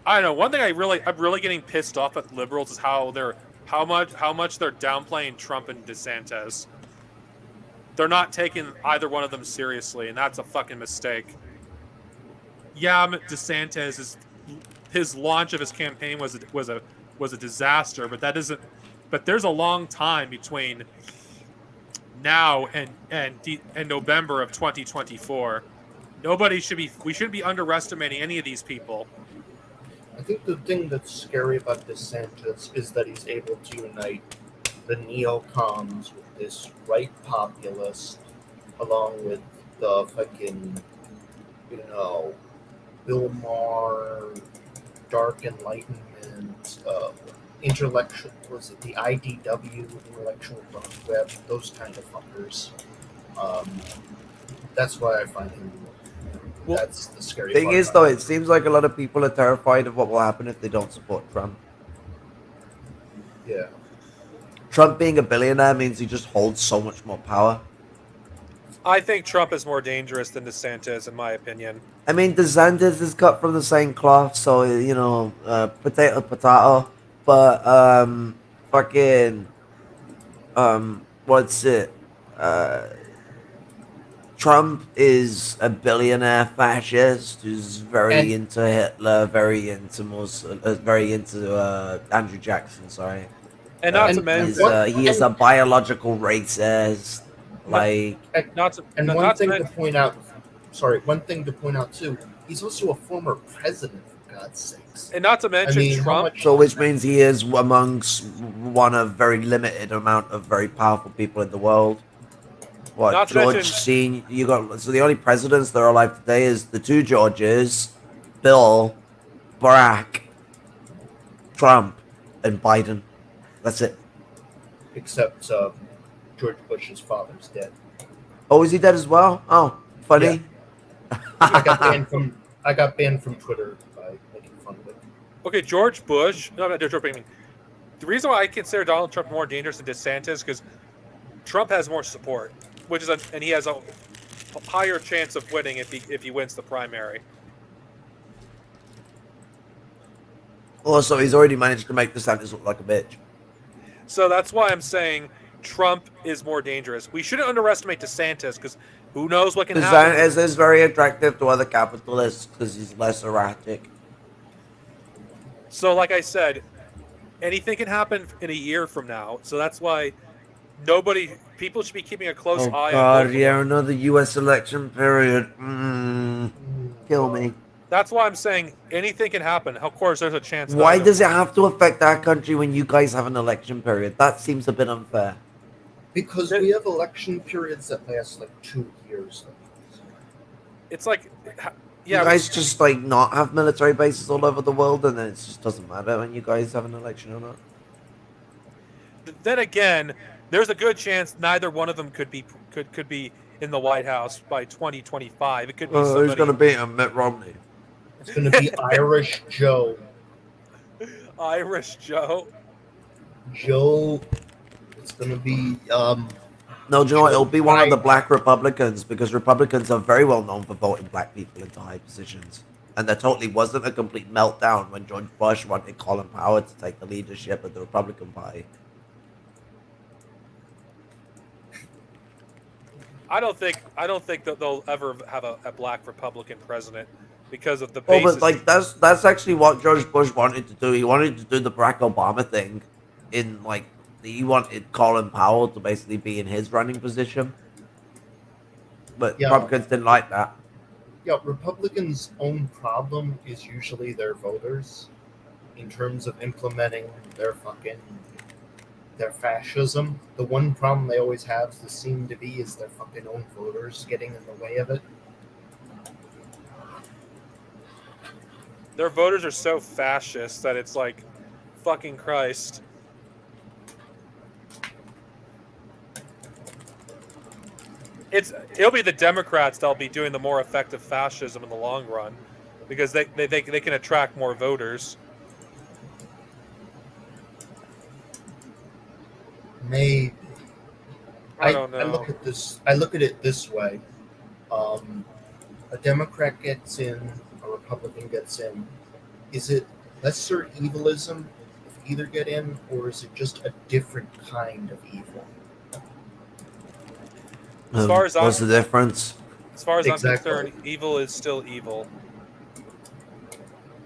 I don't know. One thing I'm really getting pissed off at liberals is how they're how much they're downplaying Trump and DeSantis. They're not taking either one of them seriously, and that's a fucking mistake. Yeah, DeSantis is his launch of his campaign was a disaster, but that isn't. But there's a long time between now and November of 2024. We shouldn't be underestimating any of these people. I think the thing that's scary about DeSantis is that he's able to unite the neocons with this right populist, along with the fucking, Bill Maher, Dark Enlightenment, intellectual, was it the IDW, Intellectual Web, those kind of fuckers. That's why I find him. That's the scary thing part. Is, though, it seems like a lot of people are terrified of what will happen if they don't support Trump. Yeah. Trump being a billionaire means he just holds so much more power. I think Trump is more dangerous than DeSantis, in my opinion. I mean, DeSantis is cut from the same cloth, so, potato. But, what's it? Trump is a billionaire fascist who's very into Hitler, very into Andrew Jackson. Sorry, and not to mention he is a biological racist. One thing to point out too, he's also a former president, for God's sakes. And not to mention Trump. So which means he is amongst one of very limited amount of very powerful people in the world. What, George Senior? So the only presidents that are alive today is the two Georges, Bill, Barack, Trump, and Biden. That's it. Except George Bush's father's dead. Oh, is he dead as well? Oh, funny. Yeah. I got banned from Twitter by making fun of it. Okay, George Bush. No, not George Bush. The reason why I consider Donald Trump more dangerous than DeSantis because Trump has more support, and he has a higher chance of winning if he wins the primary. Also, he's already managed to make DeSantis look like a bitch. So that's why I'm saying Trump is more dangerous. We shouldn't underestimate DeSantis because who knows what can happen. DeSantis is very attractive to other capitalists because he's less erratic. So, like I said, anything can happen in a year from now. So that's why people should be keeping a close eye on. God, yeah, another U.S. election period. Kill me. That's why I'm saying anything can happen. Of course, there's a chance. Why does it have to affect our country when you guys have an election period? That seems a bit unfair. Because we have election periods that last like 2 years. It's like, yeah, you guys just like not have military bases all over the world, and then it just doesn't matter when you guys have an election or not. Then again, there's a good chance neither one of them could be in the White House by 2025. It could be somebody. Who's going to beat him? Mitt Romney. It's going to be Irish Joe. Irish Joe. Joe. It's going to be. No, do you know what? It'll be one of the black Republicans because Republicans are very well known for voting black people into high positions. And there totally wasn't a complete meltdown when George Bush wanted Colin Powell to take the leadership of the Republican Party. I don't think that they'll ever have a black Republican president because of the basis. Oh, but like that's actually what George Bush wanted to do. He wanted to do the Barack Obama thing, he wanted Colin Powell to basically be in his running position, but Republicans didn't like that. Yeah, Republicans' own problem is usually their voters, in terms of implementing their fascism. The one problem they always have seem to be is their fucking own voters getting in the way of it. Their voters are so fascist that it's like, fucking Christ. It'll be the Democrats that'll be doing the more effective fascism in the long run, because they can attract more voters. Maybe. I don't know. I look at it this way. A Democrat gets in, a Republican gets in. Is it lesser evilism if either get in, or is it just a different kind of evil? As far as What's the difference? As far as I'm Exactly. concerned, evil is still evil.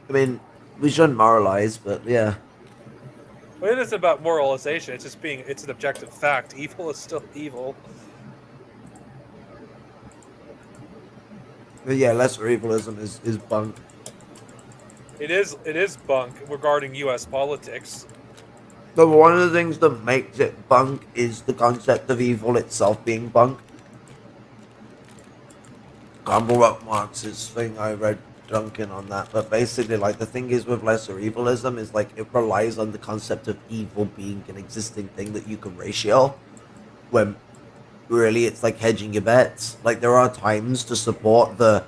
I mean, we shouldn't moralize, but yeah. But it isn't about moralization. It's just it's an objective fact. Evil is still evil. But yeah, lesser evilism is bunk. It is bunk regarding U.S. politics. So one of the things that makes it bunk is the concept of evil itself being bunk. Can't remember what Marx's thing I read Duncan on that, but basically, like, the thing is with lesser evilism is like it relies on the concept of evil being an existing thing that you can ratio, when really it's like hedging your bets. Like, there are times to support the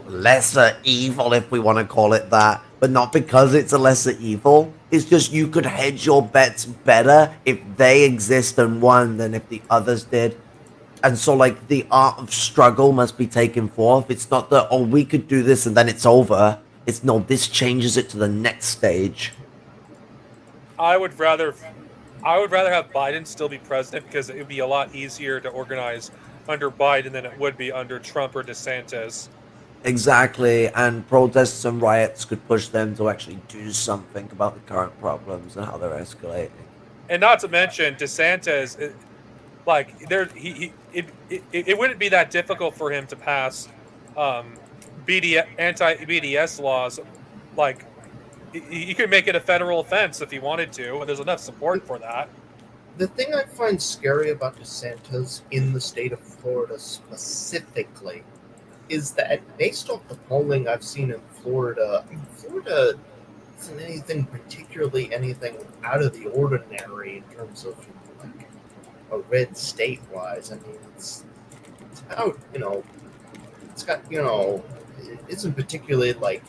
lesser evil, if we want to call it that, but not because it's a lesser evil. It's just you could hedge your bets better if they exist and won than if the others did. And so, like, the art of struggle must be taken forth. It's not that, oh, we could do this and then it's over. It's no, this changes it to the next stage. I would rather have Biden still be president because it would be a lot easier to organize under Biden than it would be under Trump or DeSantis. Exactly, and protests and riots could push them to actually do something about the current problems and how they're escalating. And not to mention DeSantis, like there, it wouldn't be that difficult for him to pass anti-BDS laws. Like he could make it a federal offense if he wanted to, and there's enough support for that. The thing I find scary about DeSantis in the state of Florida specifically is that based off the polling I've seen in Florida, Florida isn't anything out of the ordinary in terms of like a red state wise. I mean, it's about, it's got, it isn't particularly like,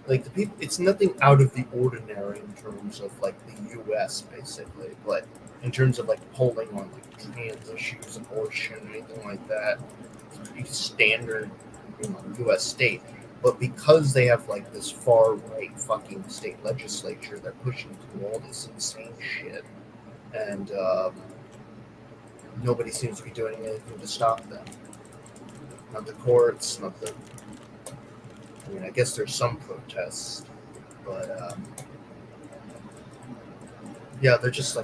like the people, it's nothing out of the ordinary in terms of like the U.S. basically, but in terms of like polling on like trans issues, abortion, anything like that, it's pretty standard, U.S. state. But because they have like this far right fucking state legislature, they're pushing through all this insane shit, and nobody seems to be doing anything to stop them. Not the courts, not the. I mean, I guess there's some protests, but yeah, they're just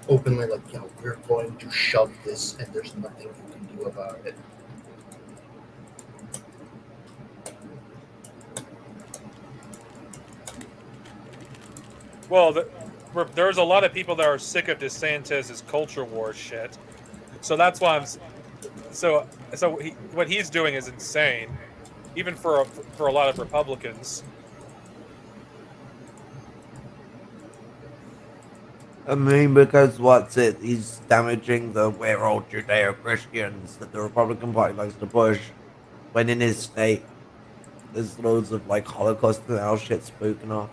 openly like, we're going to shove this, and there's nothing you can do about it. Well, there's a lot of people that are sick of DeSantis' culture war shit, so that's why what he's doing is insane, even for a lot of Republicans. I mean, because he's damaging the we're all Judeo-Christians that the Republican Party likes to push, when in his state there's loads of like Holocaust denial shit spooking off.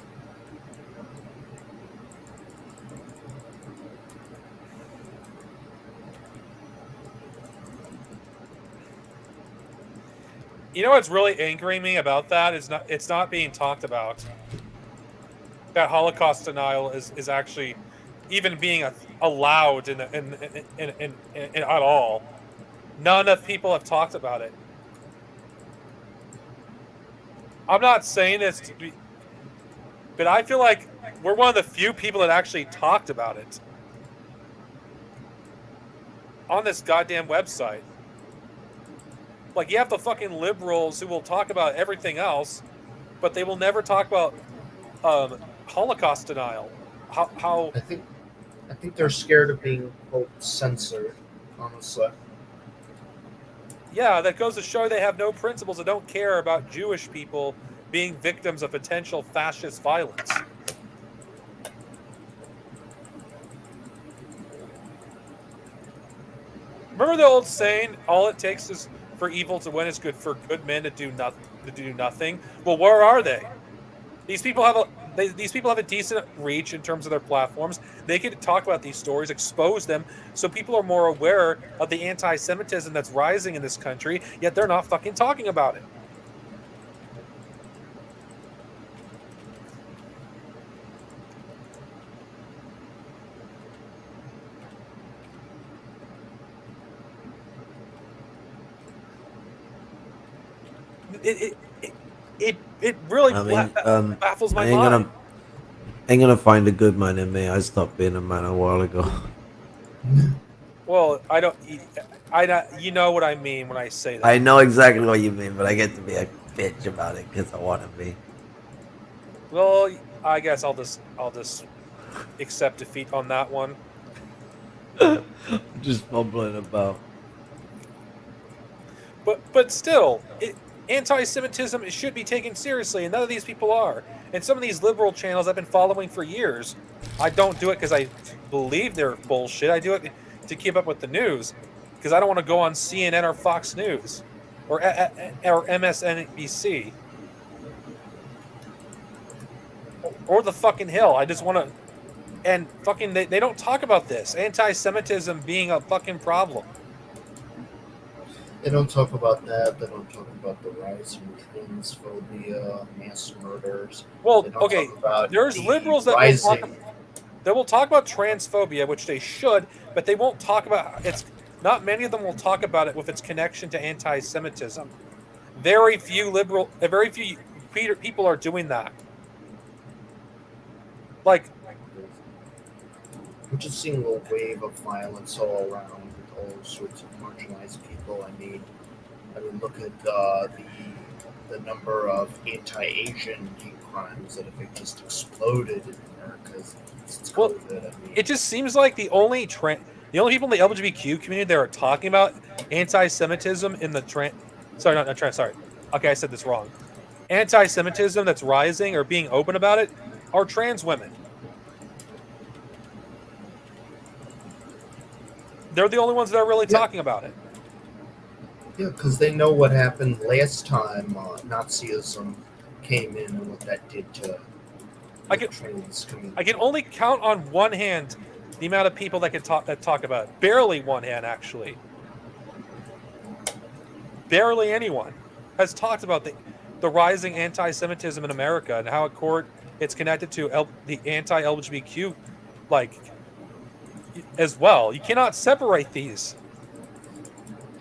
You know what's really angering me about that is it's not being talked about. That Holocaust denial is actually even being allowed in at all. Not enough people have talked about it. I'm not saying this to be, but I feel like we're one of the few people that actually talked about it on this goddamn website. Like, you have the fucking liberals who will talk about everything else, but they will never talk about Holocaust denial. How I think they're scared of being quote censored, honestly. Yeah, that goes to show they have no principles and don't care about Jewish people being victims of potential fascist violence. Remember the old saying, all it takes is for evil to win is good for good men to do nothing. Well, where are they? These people have a decent reach in terms of their platforms. They can talk about these stories, expose them, so people are more aware of the anti-Semitism that's rising in this country, yet they're not fucking talking about it. it really I mean, baffles my I ain't mind. gonna find a good man in me. I stopped being a man a while ago. Well, I don't. You know what I mean when I say that. I know exactly what you mean, but I get to be a bitch about it because I want to be. Well, I guess I'll just accept defeat on that one. Just fumbling about. But still, anti-Semitism should be taken seriously, and none of these people are. And some of these liberal channels I've been following for years, I don't do it because I believe they're bullshit. I do it to keep up with the news, because I don't want to go on CNN or Fox News or MSNBC or the fucking Hill. I just want to, and fucking they don't talk about this anti-Semitism being a fucking problem. They don't talk about that. They don't talk about the rise in transphobia, mass murders. Well, They don't okay, talk about there's the liberals that rising. will talk about transphobia, which they should, but they won't talk about it's. Not many of them will talk about it with its connection to anti-Semitism. Very few people are doing that. Like, We're just seeing a wave of violence all around with all sorts of marginalized people. I mean, look at the number of anti-Asian hate crimes that have just exploded in America since well, COVID. I mean, it just seems like the only people in the LGBTQ community that are talking about anti-Semitism in the sorry. Okay, I said this wrong. Anti-Semitism that's rising or being open about it are trans women. They're the only ones that are really talking about it. yeah, because they know what happened last time Nazism came in and what that did to the trans community. I can only count on one hand the amount of people that talk about it. Barely one hand, actually. Barely anyone has talked about the rising anti-Semitism in America and how it's connected to the anti-LGBTQ as well. You cannot separate these.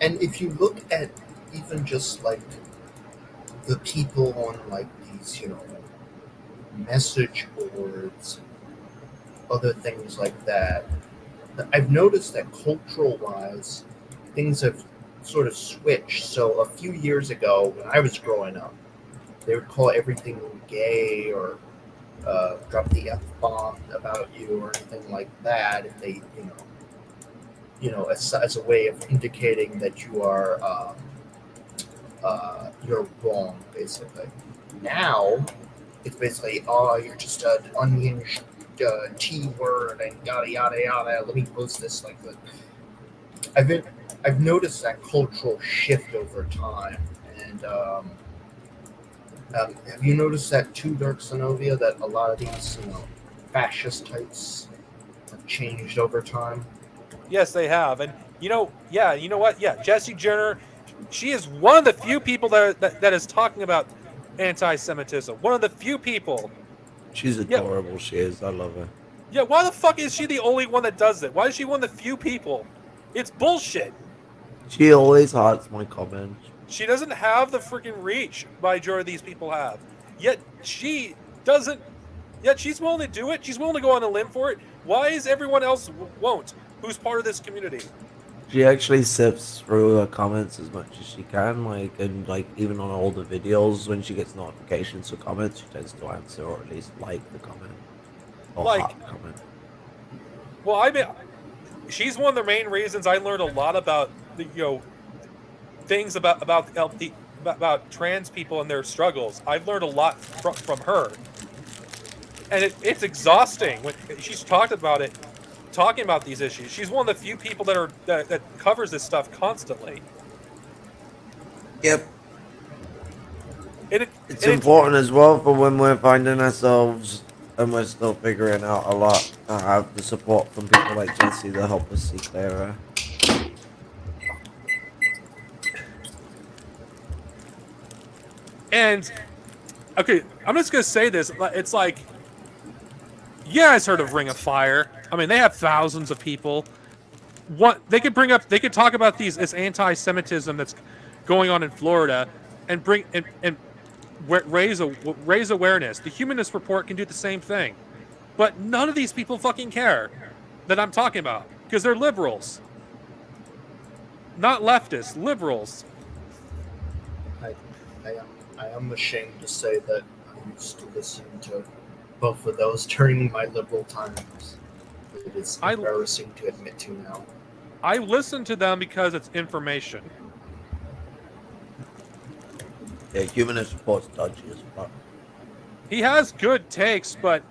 And if you look at even just like the people on like these, message boards, other things like that, I've noticed that cultural-wise, things have sort of switched. So a few years ago, when I was growing up, they would call everything gay or drop the F-bomb about you or anything like that if they, as a way of indicating that you are you're wrong, basically. Now, it's basically, oh, you're just an unhinged T-word and yada yada yada. Let me post this like that. I've noticed that cultural shift over time, and have you noticed that too, Dark Sonovia? That a lot of these, fascist types have changed over time. Yes, they have, and you know what? Yeah, Jessie Jenner, she is one of the few people that is talking about anti-Semitism. One of the few people. She's adorable. She is. I love her. Yeah, why the fuck is she the only one that does it? Why is she one of the few people? It's bullshit. She always hearts my comments. She doesn't have the freaking reach majority of these people have. Yet she doesn't. Yet she's willing to do it. She's willing to go on a limb for it. Why is everyone else won't? Who's part of this community? She actually sifts through her comments as much as she can, and even on older videos, when she gets notifications for comments, she tends to answer or at least like the comment or heart the comment. Well, she's one of the main reasons I learned a lot about things about trans people and their struggles. I've learned a lot from her, and it's exhausting when she's talking about these issues. She's one of the few people that covers this stuff constantly. Yep. It's important as well for when we're finding ourselves and we're still figuring out a lot to have the support from people like Jesse to help us see clearer. And okay, I'm just gonna say this. It's like, yeah, it's heard of Ring of Fire. I mean, they have thousands of people. They could talk about this anti-Semitism that's going on in Florida, and bring and raise awareness. The Humanist Report can do the same thing, but none of these people fucking care that I'm talking about because they're liberals, not leftists, liberals. I am ashamed to say that I used to listen to both of those during my liberal times. It is embarrassing to admit to now. I listen to them because it's information. Yeah, Humanist Report's dodgy as fuck. He has good takes, but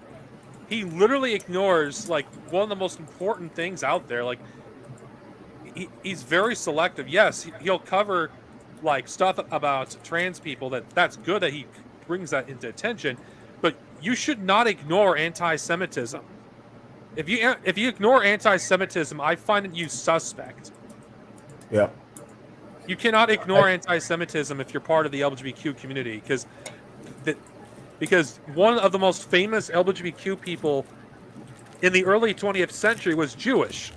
he literally ignores like one of the most important things out there. Like he's very selective. Yes, he'll cover like stuff about trans people. That's good that he brings that into attention, but you should not ignore anti-Semitism. If you ignore anti-Semitism, I find you suspect. Yeah. You cannot ignore anti-Semitism if you're part of the LGBTQ community, because one of the most famous LGBTQ people in the early 20th century was Jewish.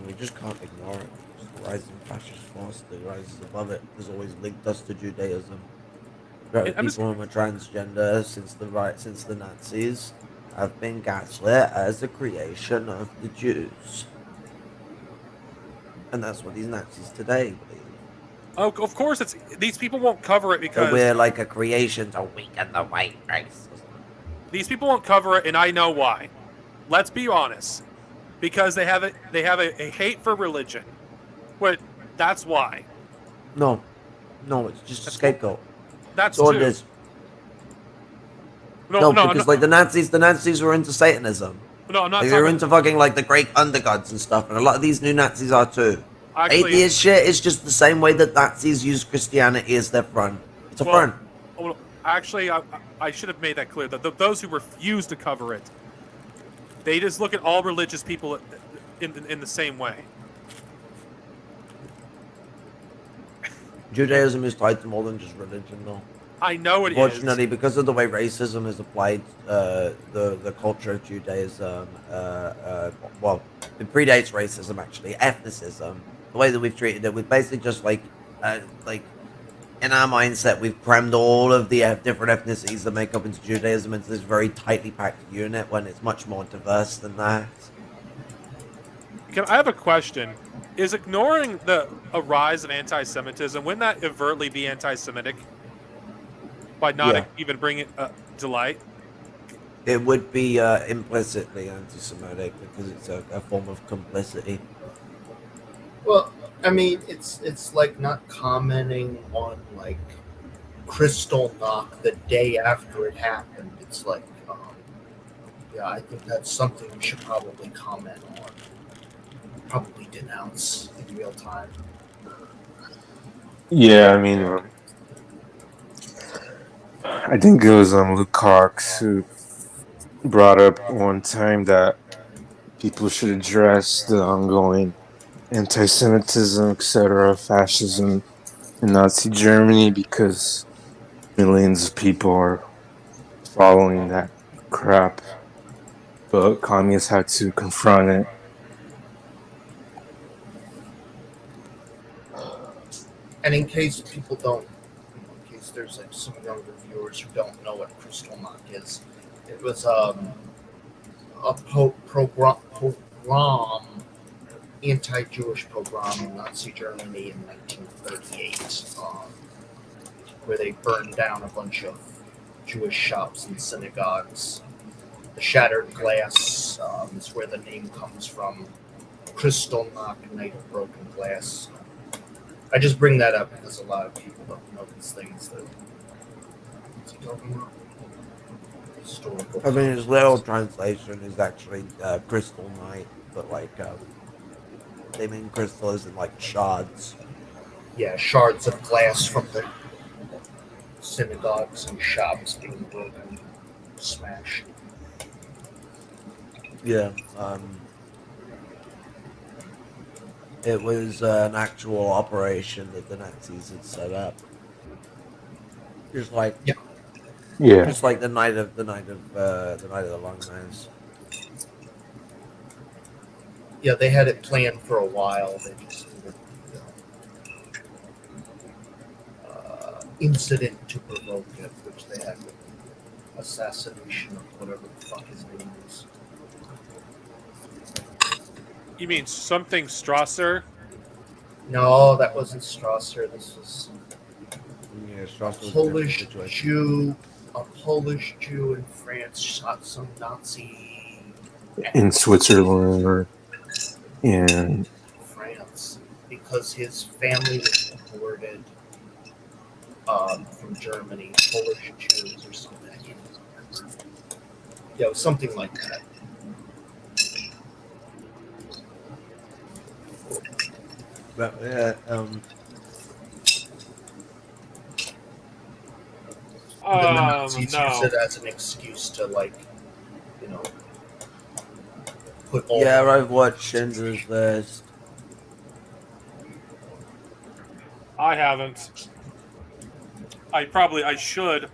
We just can't ignore it. Just the rising fascist force that rises above it has always linked us to Judaism. People who are transgender since the Nazis have been gaslit as a creation of the Jews. And that's what these Nazis today believe. Oh, of course, these people won't cover it because we're like a creation to weaken the white race. These people won't cover it, and I know why. Let's be honest, because they have a hate for religion. But that's why. No, it's just a scapegoat. That's all it is. No, because like the Nazis were into Satanism. No, I'm not. Like, they were into fucking like the great undergods and stuff, and a lot of these new Nazis are too. Actually, atheist shit is just the same way that Nazis use Christianity as their front. It's a front. Well, actually, I should have made that clear. That those who refuse to cover it, they just look at all religious people in the same way. Judaism is tied to more than just religion, though. I know it is. Unfortunately, because of the way racism is applied, the culture of Judaism, well, it predates racism actually, ethnicism. The way that we've treated it, we've basically just like in our mindset, we've crammed all of the different ethnicities that make up into Judaism into this very tightly packed unit when it's much more diverse than that. I have a question. Is ignoring a rise of anti-Semitism, wouldn't that overtly be anti-Semitic? By not even bringing it to light? It would be implicitly anti-Semitic because it's a form of complicity. Well, I mean, it's like not commenting on like Kristallnacht the day after it happened. It's like, yeah, I think that's something we should probably comment on. Probably denounce in real time. Yeah, I mean, I think it was Luke Cox who brought up one time that people should address the ongoing anti-Semitism, etc., fascism in Nazi Germany because millions of people are following that crap. But communists had to confront it. And in case people don't, in case there's like some younger viewers who don't know what Kristallnacht is, it was a pogrom, anti-Jewish pogrom in Nazi Germany in 1938, where they burned down a bunch of Jewish shops and synagogues. The shattered glass is where the name comes from. Kristallnacht, Night of Broken Glass. I just bring that up because a lot of people don't know these things. What's he talking about? Historical. I mean, his literal translation is actually crystal night, but like they mean crystal as in like shards. Yeah, shards of glass from the synagogues and shops being broken, smashed. Yeah. It was an actual operation that the Nazis had set up. Just like just like the night of the Long Knives. Yeah, they had it planned for a while. They just needed, incident to provoke it, which they had with the assassination of whatever the fuck his name is. You mean something Strasser? No, that wasn't Strasser. This was Yeah, a Strauss was a different Polish situation. Jew. A Polish Jew in France shot some Nazi In Switzerland or in France because his family was deported from Germany, Polish Jews or something. I can't remember. Yeah, it was something like that. But The Nazis No. use it as an excuse to, like, you know, put all. yeah, I've watched Schindler's List. I haven't. I should.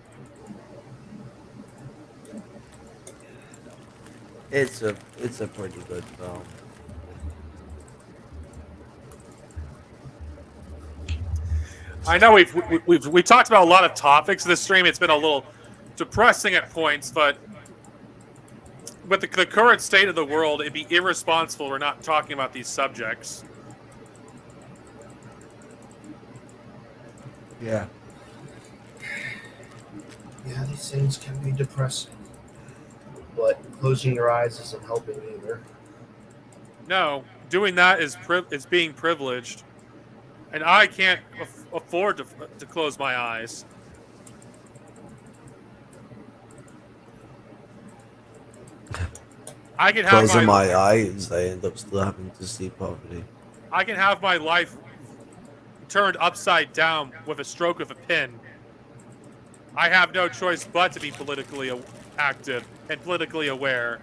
It's a pretty good film. I know we've talked about a lot of topics this stream. It's been a little depressing at points, but with the current state of the world, it'd be irresponsible we're not talking about these subjects. Yeah. Yeah, these things can be depressing, but closing your eyes isn't helping either. No, doing that is being privileged, and I can't afford to close my eyes. I can have Closing my eyes, I end up still having to see poverty. I can have my life turned upside down with a stroke of a pen. I have no choice but to be politically active and politically aware.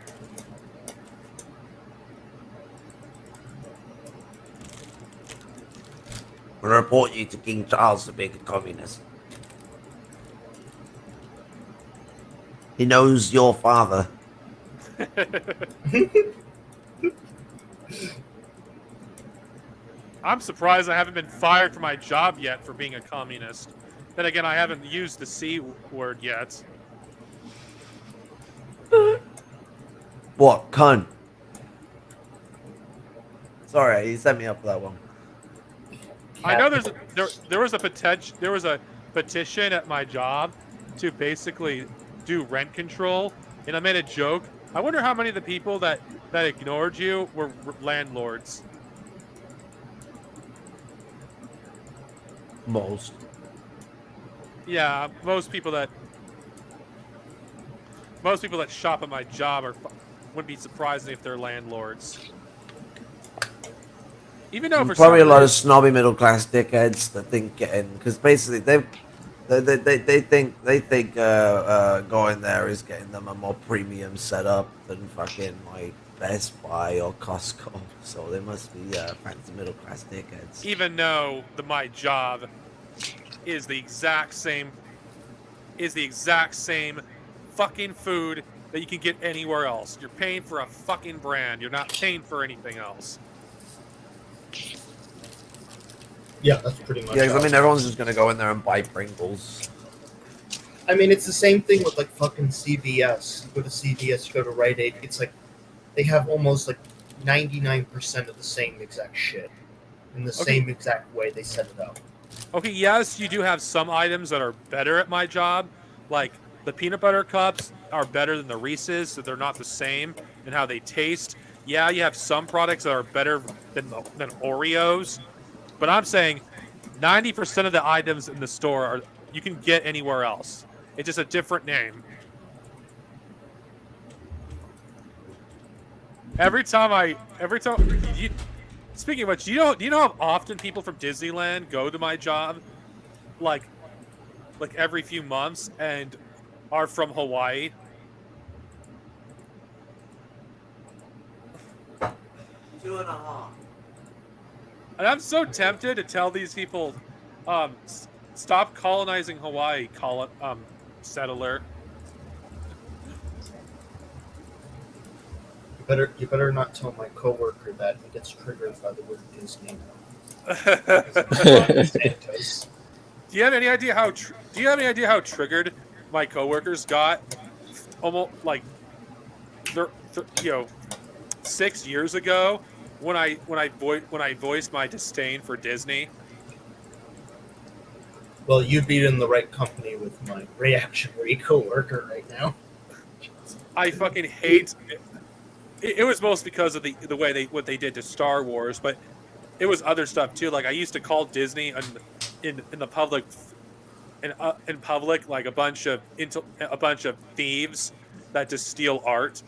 I report you to King Charles for being a communist. He knows your father. I'm surprised I haven't been fired from my job yet for being a communist. Then again, I haven't used the C word yet. What, cunt? Sorry, he set me up for that one. I know there was a petition at my job to basically do rent control, and I made a joke. I wonder how many of the people that ignored you were landlords. Most. Yeah, most people that shop at my job wouldn't be surprised if they're landlords. Even though for probably a some lot of reason- snobby middle class dickheads that think getting, because basically they think going there is getting them a more premium setup than fucking like Best Buy or Costco. So they must be fancy middle class dickheads. even though my job is the exact same fucking food that you can get anywhere else. You're paying for a fucking brand. You're not paying for anything else. Yeah, that's pretty much. Yeah, because I mean everyone's just gonna go in there and buy Pringles. I mean, it's the same thing with like fucking CVS. You go to CVS, you go to Rite Aid. It's like they have almost like 99% of the same exact shit in the same exact way they set it up. Okay, yes, you do have some items that are better at my job, like the peanut butter cups are better than the Reese's, so they're not the same in how they taste. Yeah, you have some products that are better than Oreos, but I'm saying 90% of the items in the store you can get anywhere else. It's just a different name. Speaking of which, do you know how often people from Disneyland go to my job, like every few months, and are from Hawaii? 2.5. And I'm so tempted to tell these people, stop colonizing Hawaii, settler. You better not tell my coworker that he gets triggered by the word Disney. Santas. Do you have any idea how? Do you have any idea how triggered my coworkers got? Almost like they're 6 years ago when I voiced my disdain for Disney. Well, you'd be in the right company with my reactionary coworker right now. I fucking hate it. It was most because of the way what they did to Star Wars, but it was other stuff too. Like I used to call Disney in the public in public like a bunch of thieves that just steal art.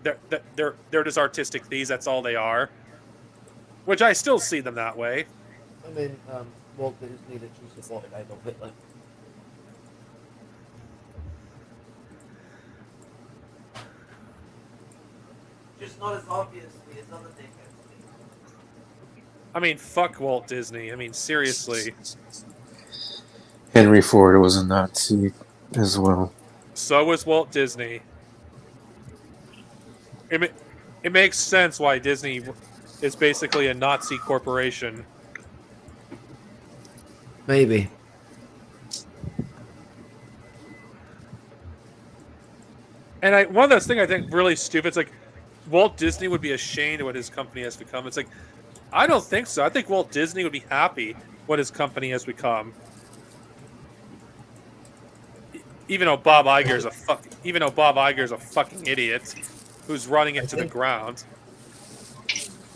They're just artistic thieves. That's all they are. Which I still see them that way. I mean, Walt Disney literally supported Adolf Hitler. Just not as obviously as other things. I mean, fuck Walt Disney. I mean, seriously. Henry Ford was a Nazi as well. So was Walt Disney. It makes sense why Disney is basically a Nazi corporation. Maybe. And one of those things I think really stupid. It's like Walt Disney would be ashamed of what his company has become. It's like I don't think so. I think Walt Disney would be happy what his company has become. Even though Bob Iger's a fucking idiot who's running it to the ground.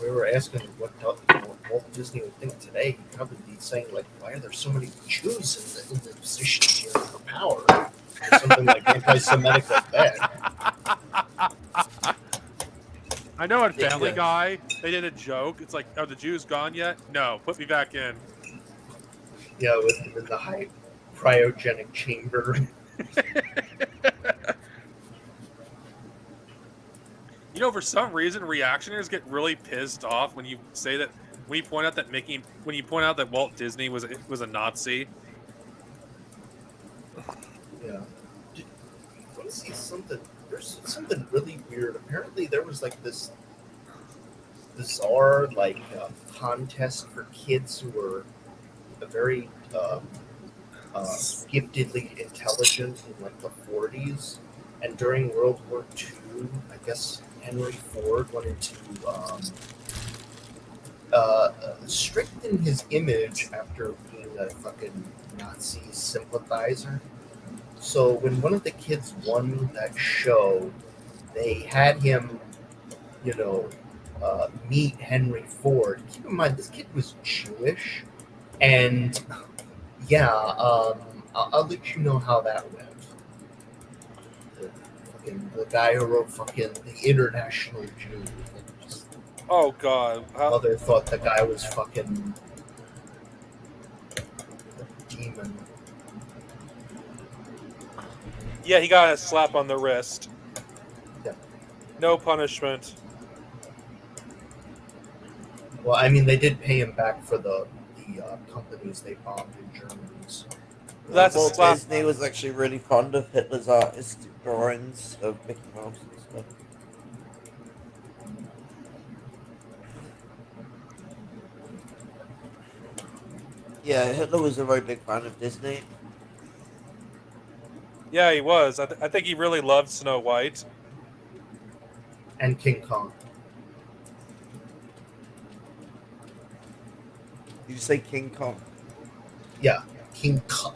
We were asking what Walt Disney would think today. He'd probably be saying like, "Why are there so many Jews in the positions here for power?" Or something like anti-Semitic like that. I know at Family Guy they did a joke. It's like, "Are the Jews gone yet?" No, put me back in. Yeah, with the high cryogenic chamber. You know, for some reason, reactionaries get really pissed off when you say that. When you point out that Walt Disney was a Nazi. Yeah. You want to see something? There's something really weird. Apparently, there was like this bizarre contest for kids who were very giftedly intelligent in like the 40s, and during World War II, I guess Henry Ford wanted to strengthen his image after being a fucking Nazi sympathizer. So when one of the kids won that show, they had him, meet Henry Ford. Keep in mind, this kid was Jewish, and yeah, I'll let you know how that went. The guy who wrote fucking The International Jew. Oh God! Mother thought the guy was fucking a demon. Yeah, he got a slap on the wrist. Yeah. No punishment. Well, I mean, they did pay him back for the companies they bombed in Germany. So. That's Walt a slap. Disney was actually really fond of Hitler's artistic drawings of Mickey Mouse and stuff. Yeah, Hitler was a very big fan of Disney. Yeah, he was. I think he really loved Snow White. And King Kong. Did you say King Kong? Yeah, King Kong.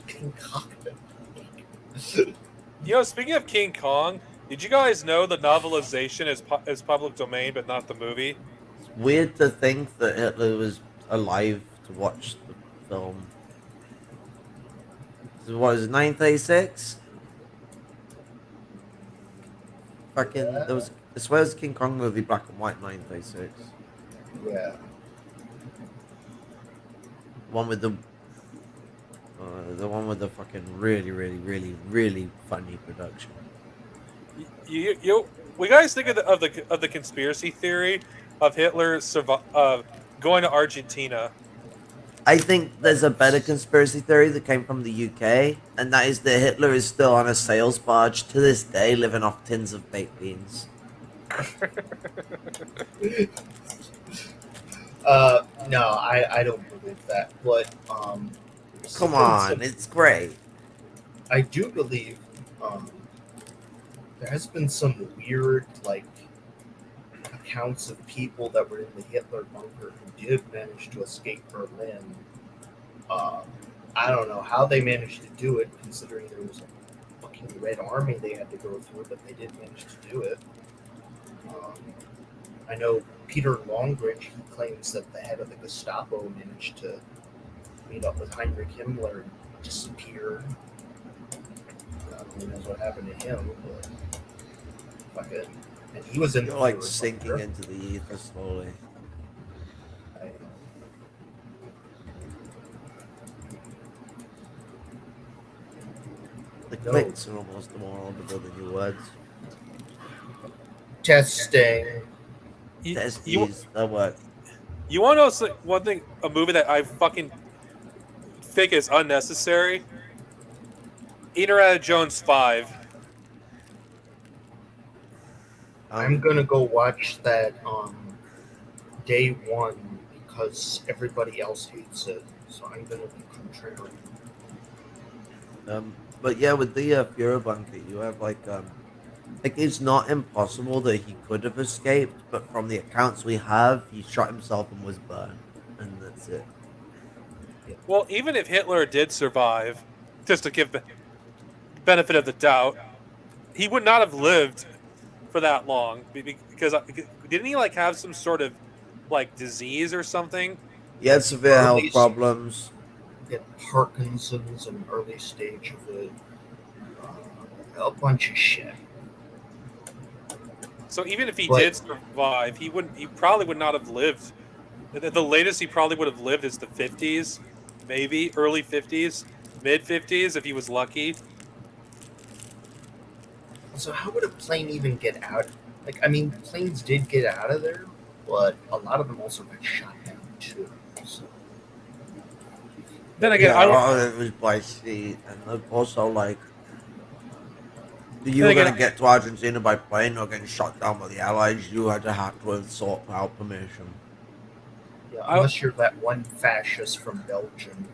You know, speaking of King Kong, did you guys know the novelization is public domain, but not the movie? It's weird to think that Hitler was alive to watch the film. So what is it, 1936? Fucking, there was, I swear there's a King Kong movie, black and white, 1936. Yeah. One with the one with the fucking really funny production. We guys think of the conspiracy theory of Hitler going to Argentina. I think there's a better conspiracy theory that came from the UK, and that is that Hitler is still on a sales barge to this day, living off tins of baked beans. No, I don't believe that. But Come on, it's great. I do believe there has been some weird like accounts of people that were in the Hitler bunker who did manage to escape Berlin. Um, I don't know how they managed to do it, considering there was a fucking Red Army they had to go through, but they did manage to do it. Um, I know Peter Longbridge, he claims that the head of the Gestapo managed to meet up with Heinrich Himmler and disappear. Who knows what happened to him, but fucking, and he was in You're the like Fuhrer sinking bunker. into the ether slowly. I- The No. clicks are almost more audible than your words. Testing. You, Test you, these, that work. you want to know one thing? A movie that I fucking think is unnecessary. Indiana Jones 5. I'm gonna go watch that day one because everybody else hates it, so I'm gonna be contrarian. But yeah, with the Fuhrer bunker, you have like it's not impossible that he could have escaped, but from the accounts we have, he shot himself and was burned, and that's it. Well, even if Hitler did survive, just to give the benefit of the doubt, he would not have lived for that long because didn't he like have some sort of like disease or something? He had severe Early health problems. Get Parkinson's an early stage of it. A bunch of shit. So even if he But- did survive, he wouldn't. He probably would not have lived. The latest he probably would have lived is the 50s, maybe early 50s, mid 50s if he was lucky. So how would a plane even get out? Like, I mean, planes did get out of there, but a lot of them also got shot down too. So. Then again, Yeah, I a don't. lot of it was by sea, and also like you were Then again, gonna get to Argentina by plane or getting shot down by the Allies. You had to have to sort out permission. Yeah, unless you're that one fascist from Belgium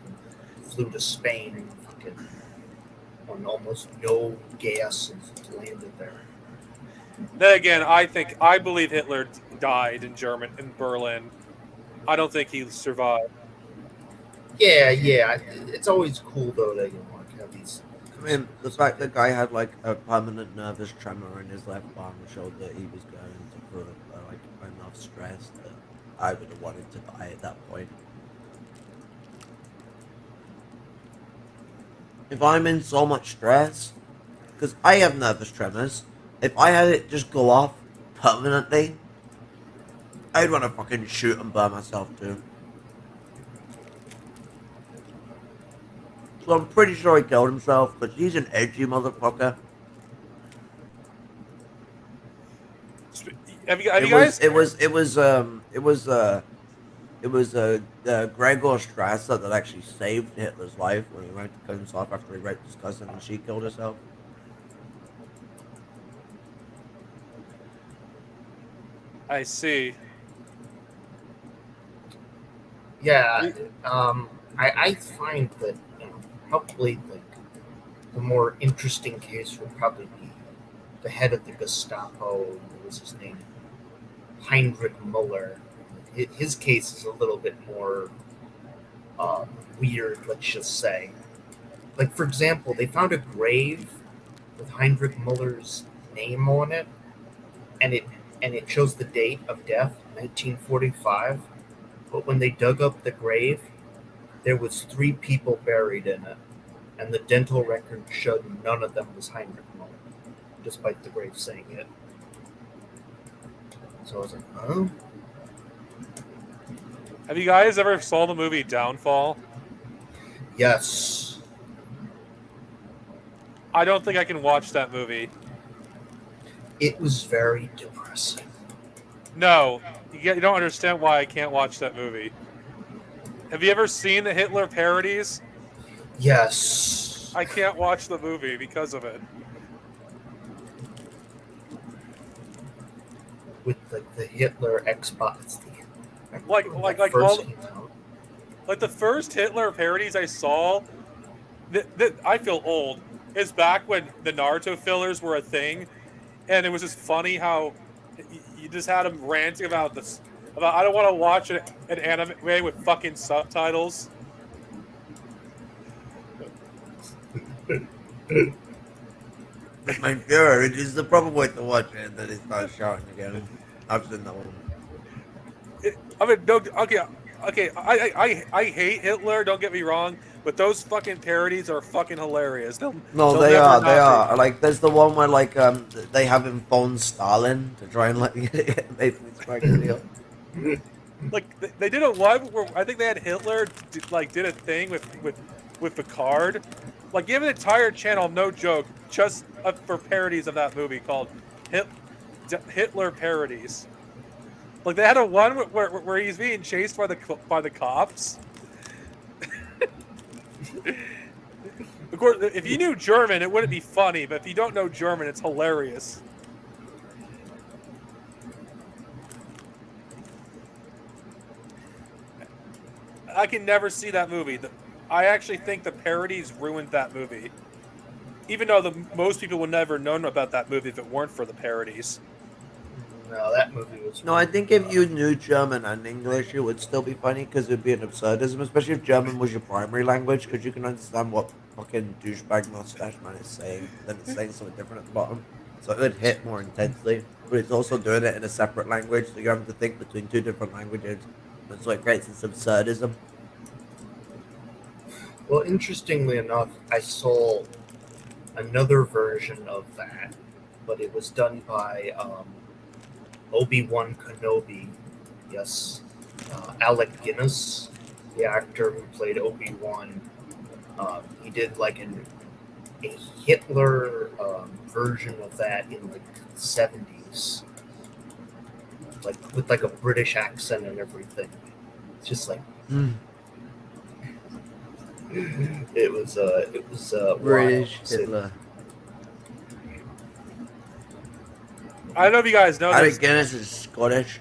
who flew to Spain and fucking on almost no gas and landed there. Then again, I believe Hitler died in Berlin. I don't think he survived. Yeah. It's always cool though that you know, have these. I mean, the fact the guy had like a permanent nervous tremor in his left arm showed that he was going through like enough stress that I would have wanted to die at that point. If I'm in so much stress, because I have nervous tremors, if I had it just go off permanently, I'd want to fucking shoot and burn myself too. So I'm pretty sure he killed himself, because he's an edgy motherfucker. Have you guys? It was Gregor Strasser that actually saved Hitler's life when he went to kill himself after he raped his cousin and she killed herself. I see. Yeah, I find that probably like the more interesting case would probably be the head of the Gestapo. What was his name? Heinrich Müller. His case is a little bit more weird, let's just say. Like, for example, they found a grave with Heinrich Müller's name on it, and it shows the date of death, 1945. But when they dug up the grave, there was 3 people buried in it, and the dental record showed none of them was Heinrich Müller, despite the grave saying it. So I was like, oh. Have you guys ever saw the movie Downfall? Yes. I don't think I can watch that movie. It was very depressing. No, you don't understand why I can't watch that movie. Have you ever seen the Hitler parodies? Yes. I can't watch the movie because of it. with the Hitler Xbox. Like first all came out. like the first Hitler parodies I saw. I feel old. Is back when the Naruto fillers were a thing, and it was just funny how you just had him ranting about this. About I don't want to watch an anime with fucking subtitles. I'm sure it is the proper way to watch it, and then it starts shouting again. I've seen that one. I mean, no, okay. I hate Hitler. Don't get me wrong, but those fucking parodies are fucking hilarious. No, they'll they never are. not They be. are. Like, there's the one where they have him phone Stalin to try and like make this crack video. Like they did a one where I think they had Hitler did a thing with the card. Like, give an entire channel, no joke, just for parodies of that movie called Hitler Parodies. Like, they had a one where he's being chased by the cops. Of course, if you knew German, it wouldn't be funny, but if you don't know German, it's hilarious. I can never see that movie. I actually think the parodies ruined that movie. Even though most people would never known about that movie if it weren't for the parodies. No, that movie was. No, I think if you knew German and English, it would still be funny because it'd be an absurdism, especially if German was your primary language, because you can understand what fucking douchebag mustache man is saying, then it's saying something different at the bottom. So it would hit more intensely, but it's also doing it in a separate language, so you have to think between two different languages. And so it creates this absurdism. Well, interestingly enough, I saw another version of that, but it was done by Obi-Wan Kenobi. Yes, Alec Guinness, the actor who played Obi-Wan. He did like a Hitler version of that in like the 70s, like with like a British accent and everything. It's just like. It was British wild. Hitler. I don't know if you guys know Alec this. Guinness is Scottish.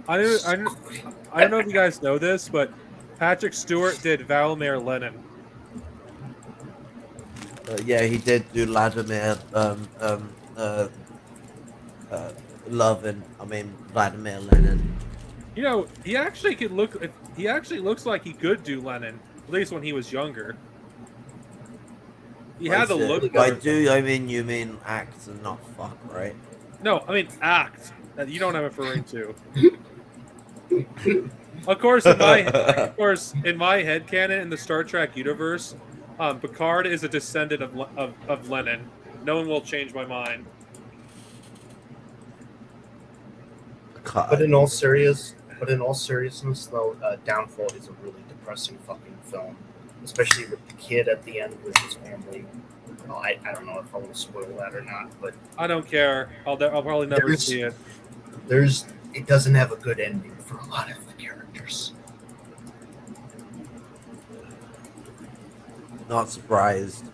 I don't know if you guys know this, but Patrick Stewart did Vladimir Lenin. Yeah, he did do Vladimir, Vladimir Lenin. You know, he actually looks like he could do Lenin, at least when he was younger. He had the look. By do, I mean you mean act and not fuck, right? No, I mean act. That you don't have referring to. Of course, in my headcanon in the Star Trek universe, Picard is a descendant of Lenin. No one will change my mind. But in all seriousness, though, Downfall is a really depressing fucking film, especially with the kid at the end with his family. Well, I don't know if I want to spoil that or not, but I don't care. I'll probably never see it. It doesn't have a good ending for a lot of the characters. Not surprised.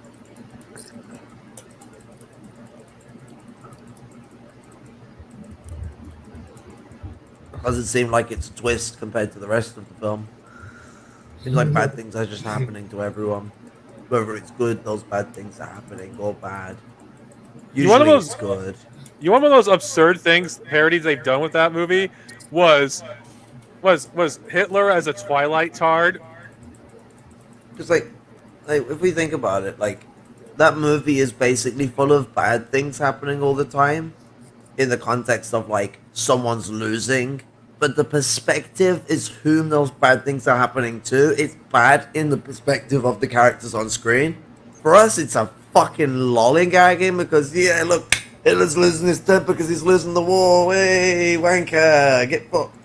Doesn't seem like it's a twist compared to the rest of the film. Seems like bad things are just happening to everyone. Whether it's good, those bad things are happening, or bad. Usually it's good. One of those absurd things, parodies they've done with that movie, was Hitler as a Twilight tard. Because like if we think about it, like that movie is basically full of bad things happening all the time, in the context of like someone's losing, but the perspective is whom those bad things are happening to. It's bad in the perspective of the characters on screen. For us, it's a fucking lollygagging because yeah, look, Hitler's losing his temper because he's losing the war. Hey, wanker, get fucked.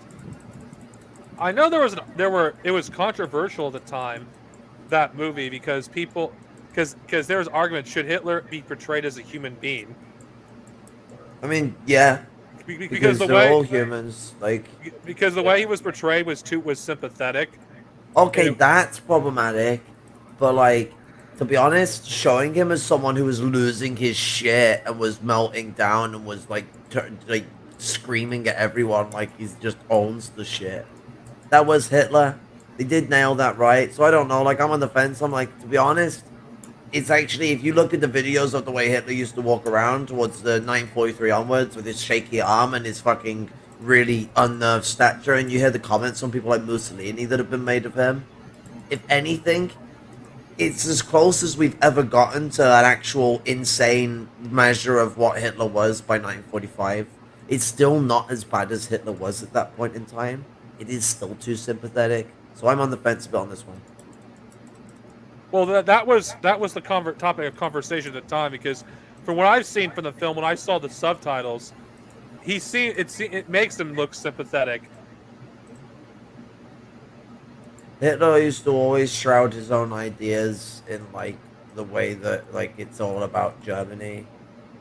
I know it was controversial at the time, that movie, because there was argument, should Hitler be portrayed as a human being? I mean, yeah, because they're all humans, because the way he was portrayed was sympathetic. Okay, that's problematic, but like, to be honest, showing him as someone who was losing his shit and was melting down and was like screaming at everyone like he just owns the shit. That was Hitler. They did nail that right. So I don't know. Like, I'm on the fence. I'm like, to be honest, it's actually, if you look at the videos of the way Hitler used to walk around towards the 1943 onwards with his shaky arm and his fucking really unnerved stature, and you hear the comments from people like Mussolini that have been made of him, if anything, it's as close as we've ever gotten to an actual insane measure of what Hitler was by 1945. It's still not as bad as Hitler was at that point in time. It is still too sympathetic. So I'm on the fence a bit on this one. Well, that was the topic of conversation at the time, because from what I've seen from the film, when I saw the subtitles, it makes him look sympathetic. Hitler used to always shroud his own ideas in like the way that like it's all about Germany,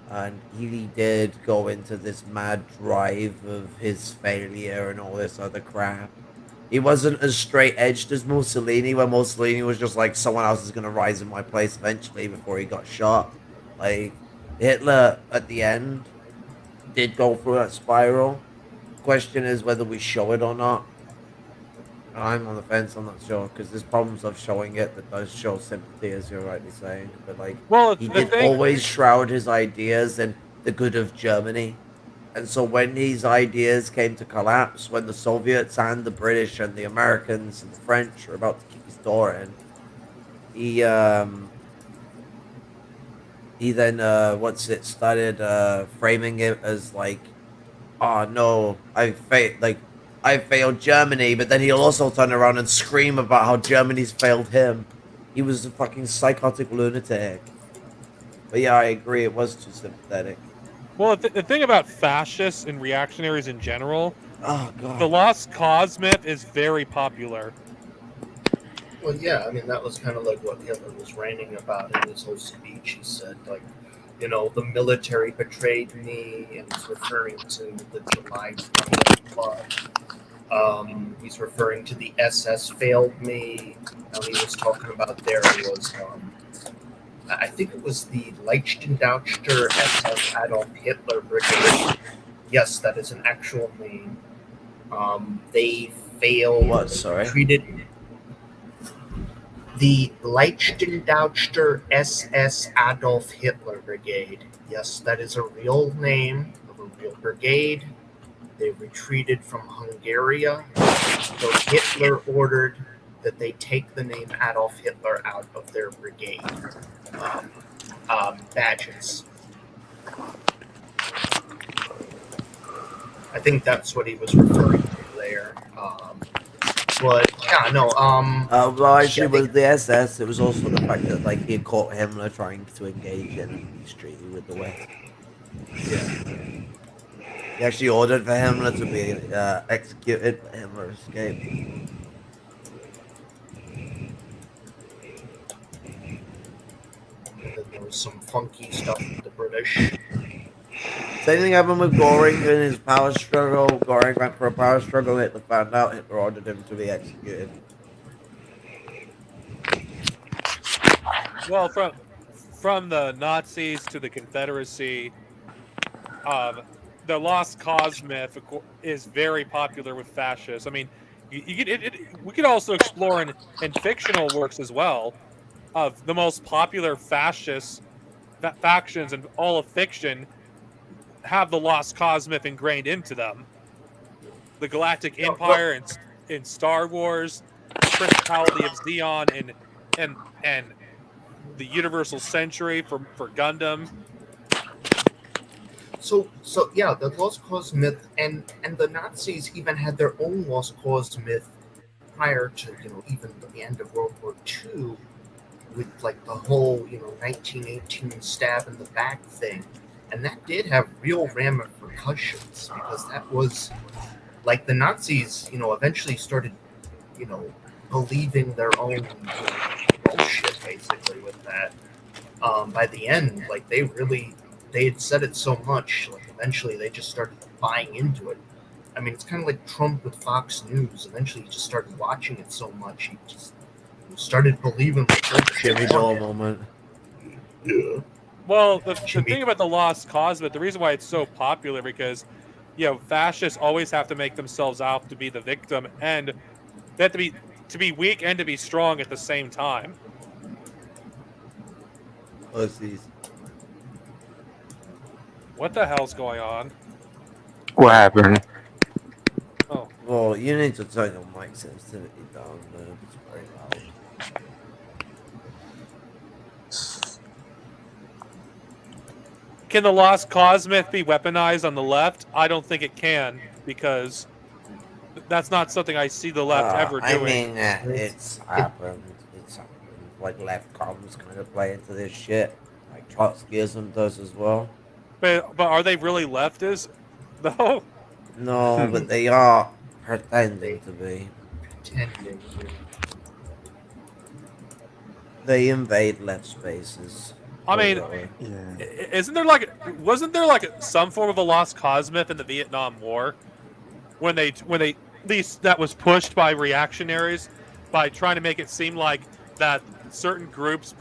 and he did go into this mad drive of his failure and all this other crap. He wasn't as straight edged as Mussolini, where Mussolini was just like, someone else is gonna rise in my place eventually before he got shot. Like, Hitler at the end did go through that spiral. Question is whether we show it or not. I'm on the fence. I'm not sure, because there's problems of showing it that does show sympathy, as you're rightly saying. But like, well, he did always shroud his ideas in the good of Germany. And so when these ideas came to collapse, when the Soviets and the British and the Americans and the French were about to kick his door in, he then started framing it as like, oh no, I failed Germany, but then he'll also turn around and scream about how Germany's failed him. He was a fucking psychotic lunatic. But yeah, I agree, it was too sympathetic. Well, the thing about fascists and reactionaries in general, oh god, the Lost Cause myth is very popular. Well, yeah, I mean, that was kind of like what Hitler was ranting about in his whole speech. He said, like, you know, the military betrayed me, and he's referring to the July 20th flood. He's referring to the SS failed me. And he was talking about there was, I think it was the Leichendauchter SS Adolf Hitler Brigade. Yes, that is an actual name. They failed. What? Sorry. Treated the Leichendauchter SS Adolf Hitler Brigade. Yes, that is a real name of a real brigade. They retreated from Hungary. So Hitler ordered that they take the name Adolf Hitler out of their brigade badges. I think that's what he was referring to there. But yeah, no. Well, actually, with the SS, it was also the fact that like he had caught Himmler trying to engage in a peace treaty with the West. Yeah. He actually ordered for Himmler to be executed, but Himmler escaped. And then there was some funky stuff with the British. Same thing happened with Goring in his power struggle. Goring went for a power struggle, Hitler found out, Hitler ordered him to be executed. Well, from the Nazis to the Confederacy, the Lost Cause myth is very popular with fascists. I mean, we could also explore in fictional works as well of the most popular fascist factions in all of fiction have the Lost Cause myth ingrained into them. The Galactic Empire in Star Wars, Principality of Xeon and the Universal Century for Gundam. So yeah, the Lost Cause myth and the Nazis even had their own Lost Cause myth prior to even the end of World War II, with like the whole 1918 stab in the back thing, and that did have real repercussions, because that was like the Nazis eventually started believing their own bullshit basically with that. By the end, like they had said it so much, like eventually they just started buying into it. I mean, it's kind of like Trump with Fox News. Eventually he just started watching it so much he just started believing the Jimmy Dole moment. Yeah. Well, the thing about the Lost Cause, but the reason why it's so popular, because fascists always have to make themselves out to be the victim, and they have to be weak and to be strong at the same time. Pussies. What the hell's going on? What happened? Oh, Well, you need to turn your mic sensitivity down, man. It's very loud. can the Lost Cause myth be weaponized on the left? I don't think it can, because that's not something I see the left ever doing. I mean, it's happened. It's happened. Like left columns kind of play into this shit, like Trotskyism does as well. But are they really leftists? No. No, but they are pretending to be. Pretending. They invade left spaces. I mean, wasn't there like some form of a lost cause myth in the Vietnam War when they at least that was pushed by reactionaries by trying to make it seem like that certain groups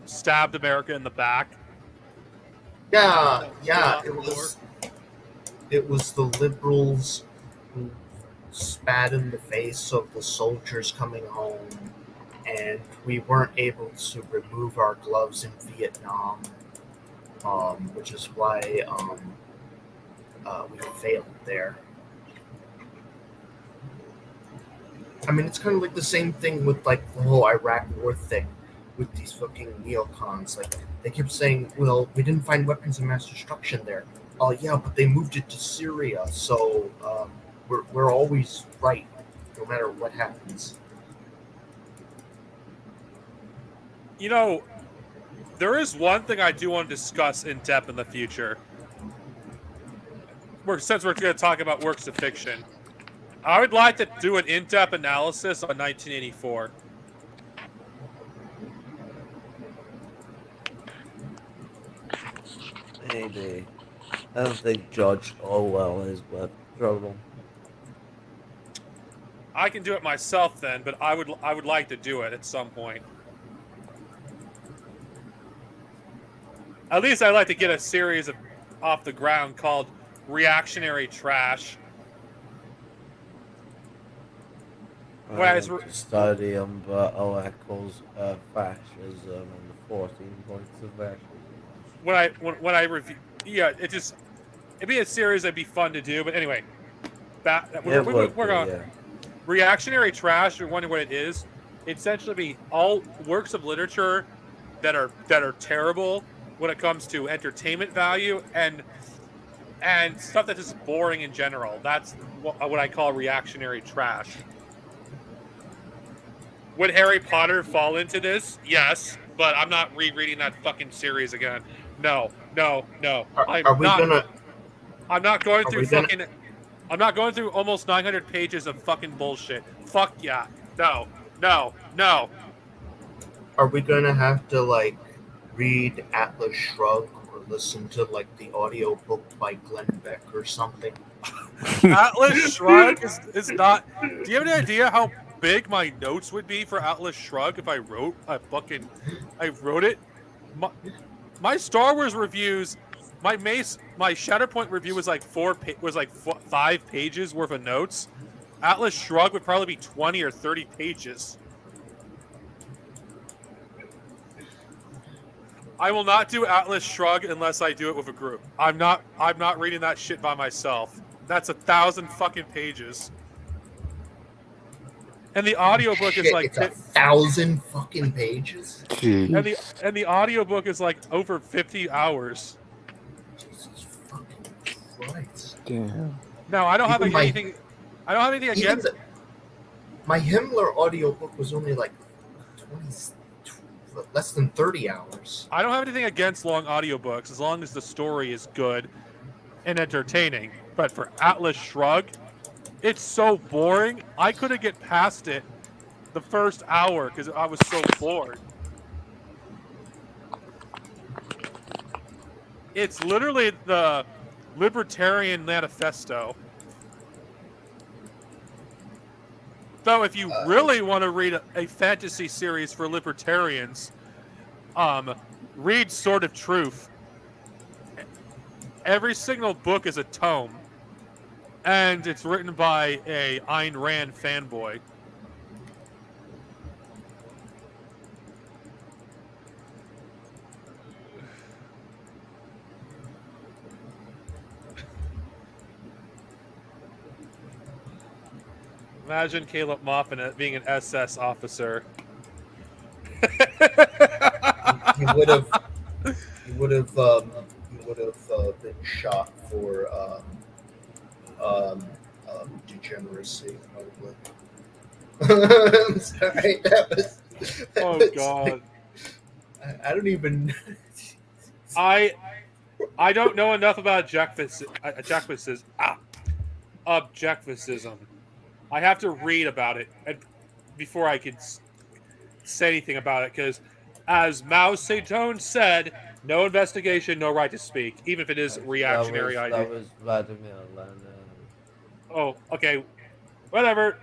stabbed America in the back? Yeah, it was the liberals who spat in the face of the soldiers coming home, and we weren't able to remove our gloves in Vietnam, which is why we failed there. I mean, it's kind of like the same thing with like the whole Iraq war thing with these fucking neocons. Like, they kept saying, well, we didn't find weapons of mass destruction there. Oh, yeah, but they moved it to Syria, so we're always right, no matter what happens. You know, there is one thing I do want to discuss in depth in the future. Since we're going to talk about works of fiction, I would like to do an in-depth analysis on 1984. Maybe. I don't think George Orwell is worth trouble. I can do it myself then, but I would like to do it at some point. At least I'd like to get a series off the ground called Reactionary Trash. I want to study Umberto Eco's fascism and the 14 points of fascism. When I review, it'd be a series that'd be fun to do. But anyway, we're going. Reactionary Trash. You're wondering what it is? It'd essentially be all works of literature that are terrible when it comes to entertainment value and stuff that's just boring in general. That's what I call reactionary trash. Would Harry Potter fall into this? Yes, but I'm not rereading that fucking series again. No. I'm not going through almost 900 pages of fucking bullshit. Fuck yeah. No. Are we gonna have to like read Atlas Shrugged or listen to like the audiobook by Glenn Beck or something? Atlas Shrugged is not. Do you have any idea how big my notes would be for Atlas Shrugged if I wrote it? My Star Wars reviews, my Shatterpoint review was like 5 pages worth of notes. Atlas Shrugged would probably be 20 or 30 pages. I will not do Atlas Shrugged unless I do it with a group. I'm not reading that shit by myself. That's 1,000 fucking pages. And the audiobook is like 1,000 fucking pages. Jeez. And the audiobook is like over 50 hours. Jesus fucking Christ. Damn. Now I don't have anything against it. My Himmler audiobook was only like less than 30 hours. I don't have anything against long audiobooks as long as the story is good and entertaining. But for Atlas Shrugged, it's so boring. I couldn't get past it the first hour because I was so bored. It's literally the Libertarian Manifesto. So if you really want to read a fantasy series for libertarians, read Sword of Truth. Every single book is a tome. and it's written by a Ayn Rand fanboy. Imagine Caleb Moffin being an SS officer. He would have. He would have. He would have been shot for degeneracy, probably. I'm sorry. Oh God. I don't even. I don't know enough about objectivism. I have to read about it before I could say anything about it, because as Mao Zedong said, no investigation, no right to speak, even if it is reactionary idea. That was Vladimir Lenin. Oh, okay, whatever.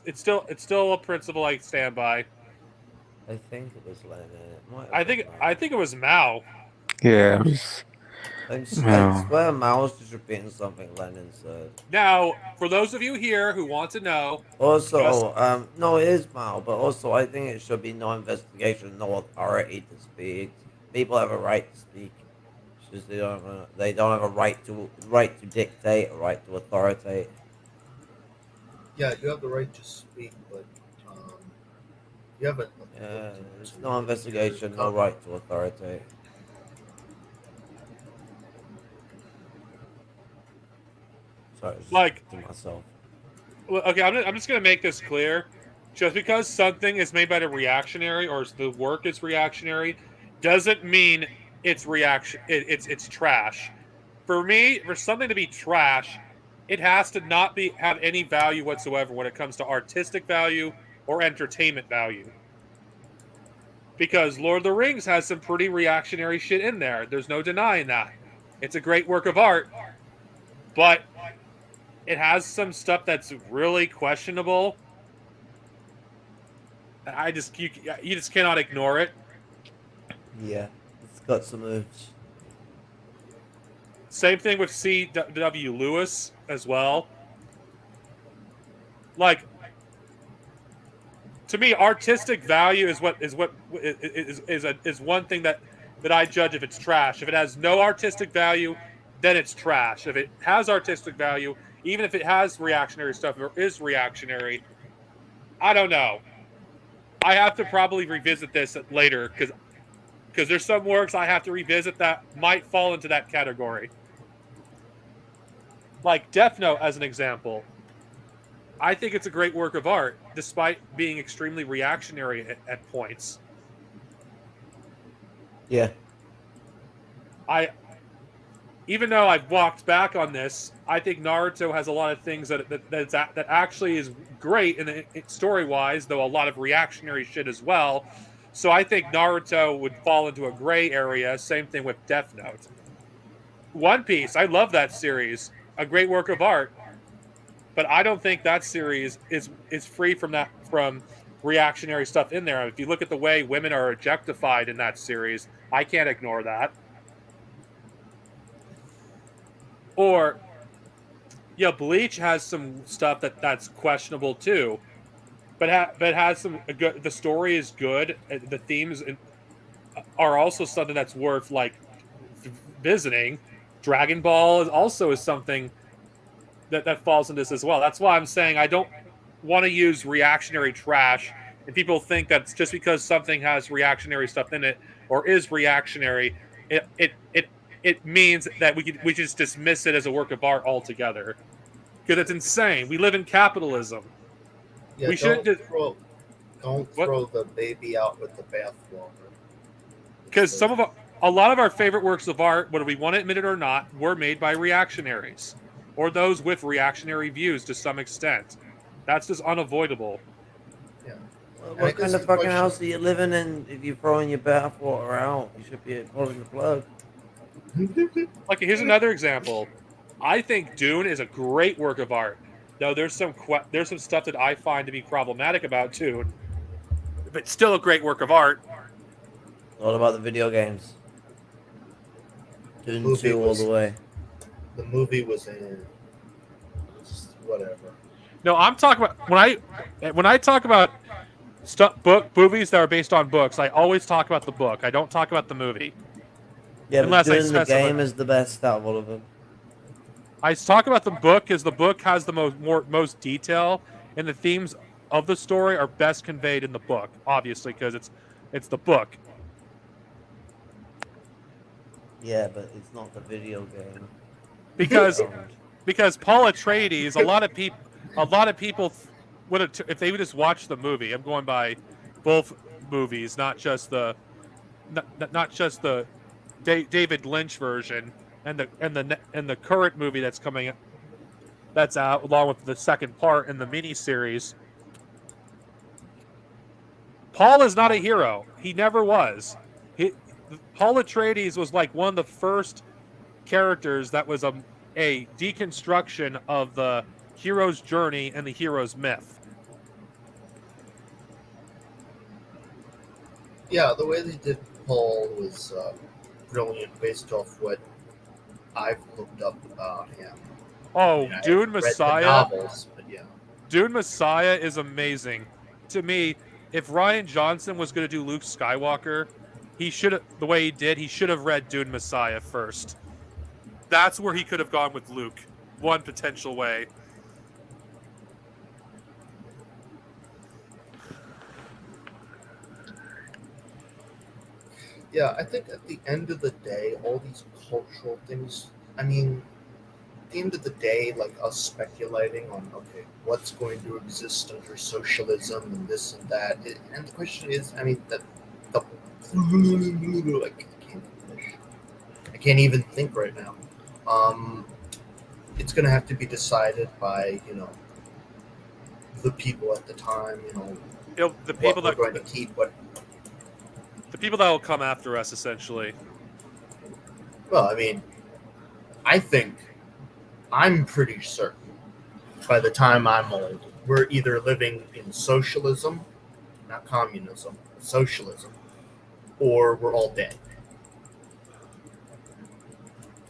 It's still a principle I stand by. I think it was Lenin. I think it was Mao. Yeah. I swear Mao was just repeating something Lenin said. Now, for those of you here who want to know, Also, no, it is Mao, but also I think it should be no investigation, no authority to speak. People have a right to speak. It's just they don't have a right to dictate, a right to authoritate. Yeah, you have the right to speak, but you haven't. Yeah, there's no investigation, no right to authoritate. Sorry, like to myself. Well, okay, I'm just going to make this clear. Just because something is made by the reactionary or the work is reactionary doesn't mean it's it's trash. For me, for something to be trash, it has to not have any value whatsoever when it comes to artistic value or entertainment value. Because Lord of the Rings has some pretty reactionary shit in there. There's no denying that. It's a great work of art, but it has some stuff that's really questionable. You just cannot ignore it. Yeah, it's got some moves. Same thing with C.W. Lewis as well. Like, to me, artistic value is one thing that I judge if it's trash. If it has no artistic value, then it's trash. If it has artistic value, even if it has reactionary stuff or is reactionary, I don't know. I have to probably revisit this later because there's some works I have to revisit that might fall into that category. Like Death Note, as an example. I think it's a great work of art, despite being extremely reactionary at points. Yeah. Even though I've walked back on this, I think Naruto has a lot of things that actually is great in story-wise, though a lot of reactionary shit as well. So I think Naruto would fall into a gray area. Same thing with Death Note. One Piece, I love that series. A great work of art. But I don't think that series is free from reactionary stuff in there. If you look at the way women are objectified in that series, I can't ignore that. Or, yeah, Bleach has some stuff that's questionable too, but has some good. The story is good. The themes are also something that's worth like visiting. Dragon Ball is something that falls into this as well. That's why I'm saying I don't want to use reactionary trash. And people think that just because something has reactionary stuff in it or is reactionary, it means that we just dismiss it as a work of art altogether. Because it's insane. We live in capitalism. Yeah, we don't throw the baby out with the bathwater. Because a lot of our favorite works of art, whether we want to admit it or not, were made by reactionaries. Or those with reactionary views to some extent. That's just unavoidable. Yeah. Well, what kind of fucking house are you living in if you're throwing your bathwater out? You should be pulling the plug. Like, here's another example. I think Dune is a great work of art. Though there's some stuff that I find to be problematic about Dune. But still a great work of art. What about the video games? Dune 2 all the way. The movie was in. whatever. No, I'm talking about when I talk about book movies that are based on books. I always talk about the book. I don't talk about the movie. Yeah, Unless but I doing the specify. game is the best out of all of them. I talk about the book because the book has the most detail, and the themes of the story are best conveyed in the book. Obviously, because it's the book. Yeah, but it's not the video game. Because Don't. because Paul Atreides, a lot of people would have if they would just watch the movie. I'm going by both movies, not just the David Lynch version and the current movie that's out along with the second part in the miniseries. Paul is not a hero. He never was. Paul Atreides was like one of the first characters that was a deconstruction of the hero's journey and the hero's myth. Yeah, the way they did Paul was brilliant based off what I've looked up about him. Oh, I Dune read Messiah. the novels, but yeah. Dune Messiah is amazing. To me, if Rian Johnson was going to do Luke Skywalker, he should have read Dune Messiah first. That's where he could have gone with Luke. One potential way. Yeah, I think at the end of the day, all these cultural things, I mean, at the end of the day, like us speculating on, okay, what's going to exist under socialism and this and that. And the question is, I mean, I can't even think right now. It's going to have to be decided by, the people at the time, The people what we're going to keep, what. The people that will come after us, essentially. Well, I mean, I'm pretty certain by the time I'm old, we're either living in socialism, not communism, socialism, or we're all dead.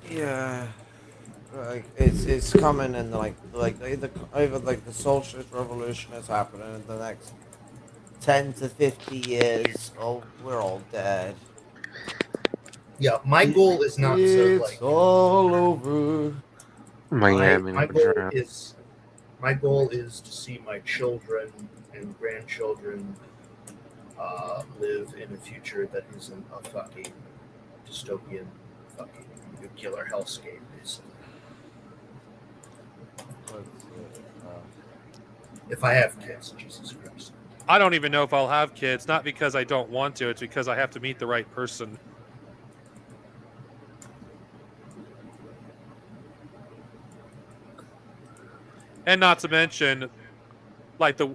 Yeah, like it's coming, and the socialist revolution is happening in the next 10 to 50 years. Oh, we're all dead. Yeah, my goal is not to It's all over. Miami. My goal is to see my children and grandchildren live in a future that isn't a fucking dystopian, fucking nuclear hellscape, basically. If I have kids, Jesus Christ. I don't even know if I'll have kids, not because I don't want to, it's because I have to meet the right person. And not to mention, like the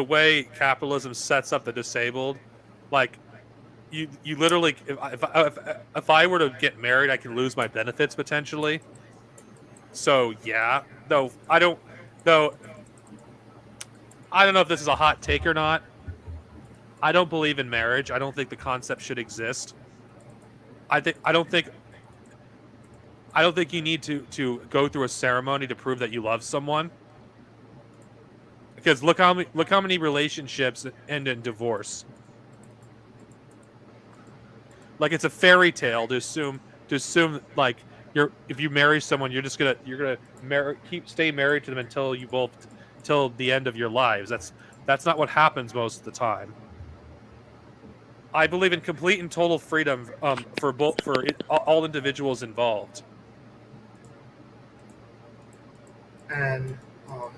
way capitalism sets up the disabled, like you literally, if I were to get married, I can lose my benefits potentially. So yeah, I don't know if this is a hot take or not. I don't believe in marriage. I don't think the concept should exist. I don't think you need to go through a ceremony to prove that you love someone. Because look how many relationships end in divorce. Like it's a fairy tale to assume like if you marry someone, you're gonna stay married to them until the end of your lives. That's not what happens most of the time. I believe in complete and total freedom for all individuals involved. And I'll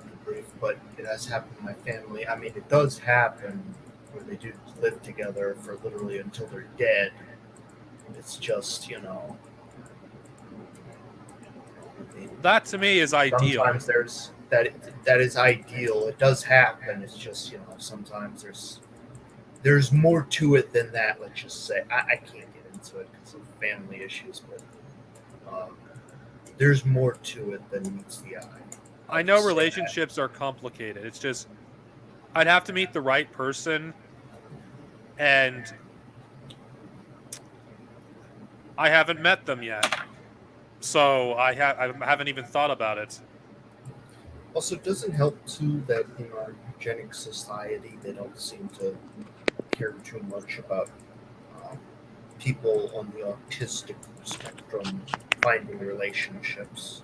be brief, but it has happened in my family. I mean, it does happen where they do live together for literally until they're dead. It's just, that to me is ideal. Sometimes there's that is ideal. It does happen. It's just, sometimes there's more to it than that. Let's just say I can't get into it because of family issues, but there's more to it than meets the eye. I know relationships are complicated. It's just I'd have to meet the right person, and I haven't met them yet. So I haven't even thought about it. Also, it doesn't help too that in our eugenic society they don't seem to care too much about people on the autistic spectrum finding relationships.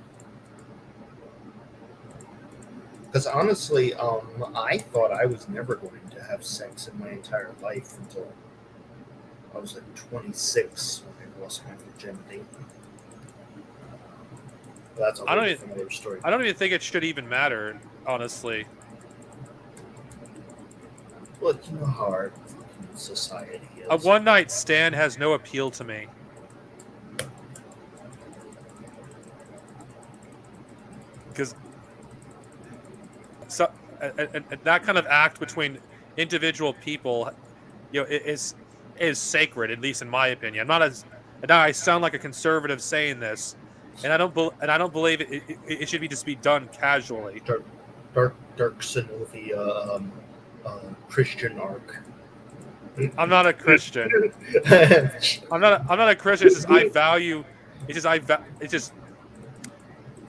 Because honestly, I thought I was never going to have sex in my entire life until I was like 26 when I lost my virginity. But that's a I whole don't different other story. I don't even think it should even matter, honestly. Well, you know how our society is. A one-night stand has no appeal to me. Because that kind of act between individual people, is sacred, at least in my opinion. And I sound like a conservative saying this, and I don't believe it should just be done casually. Dark Sinovia Christian arc. I'm not a Christian. I'm not a Christian. It's just I value. It's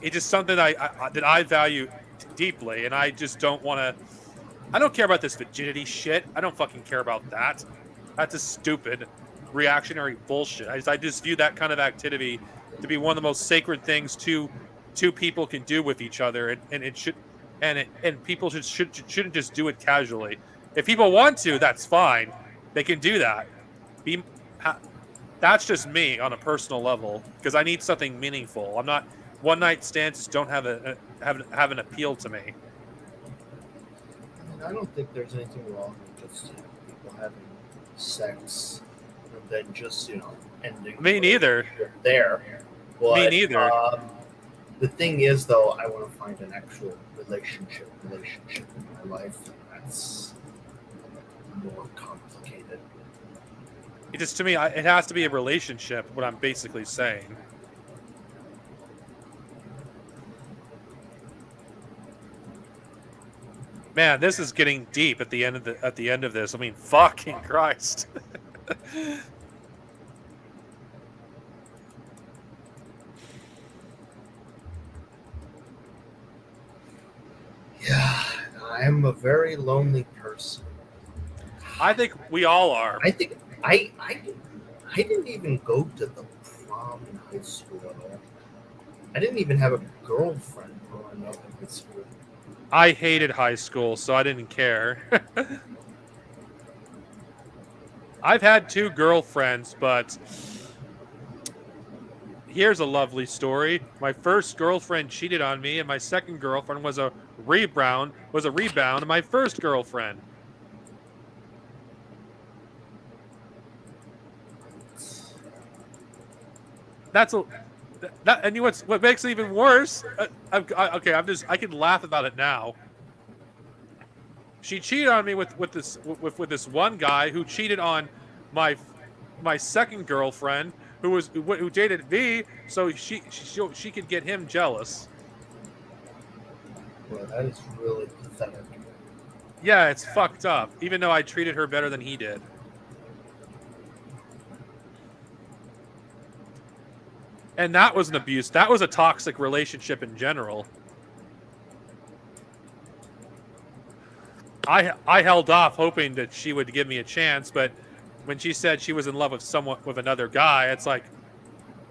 just something that I value deeply, and I just don't want to. I don't care about this virginity shit. I don't fucking care about that. That's a stupid, reactionary bullshit. I just view that kind of activity to be one of the most sacred things two people can do with each other, and it should, and people shouldn't just do it casually. If people want to, that's fine. They can do that. That's just me on a personal level, because I need something meaningful. I'm not. One night stands don't have an appeal to me. I mean, I don't think there's anything wrong with just people having sex and then just ending. Me neither. There. But, Me neither. The thing is, though, I want to find an actual relationship in my life. That's more complicated. It just, to me, it has to be a relationship. What I'm basically saying. Man, this is getting deep at the end of this. I mean, fucking Christ. Yeah, I'm a very lonely person. I think we all are. I think I didn't even go to the prom in high school at all. I didn't even have a girlfriend growing up in high school. I hated high school, so I didn't care. I've had 2 girlfriends, but here's a lovely story. My first girlfriend cheated on me, and my second girlfriend was a rebound of my first girlfriend. And what makes it even worse? I can laugh about it now. She cheated on me with this one guy who cheated on my second girlfriend who dated me, so she could get him jealous. Well, that is really pathetic. Yeah, it's fucked up. Even though I treated her better than he did. And that was an abuse. That was a toxic relationship in general. I held off hoping that she would give me a chance, but when she said she was in love with another guy, it's like,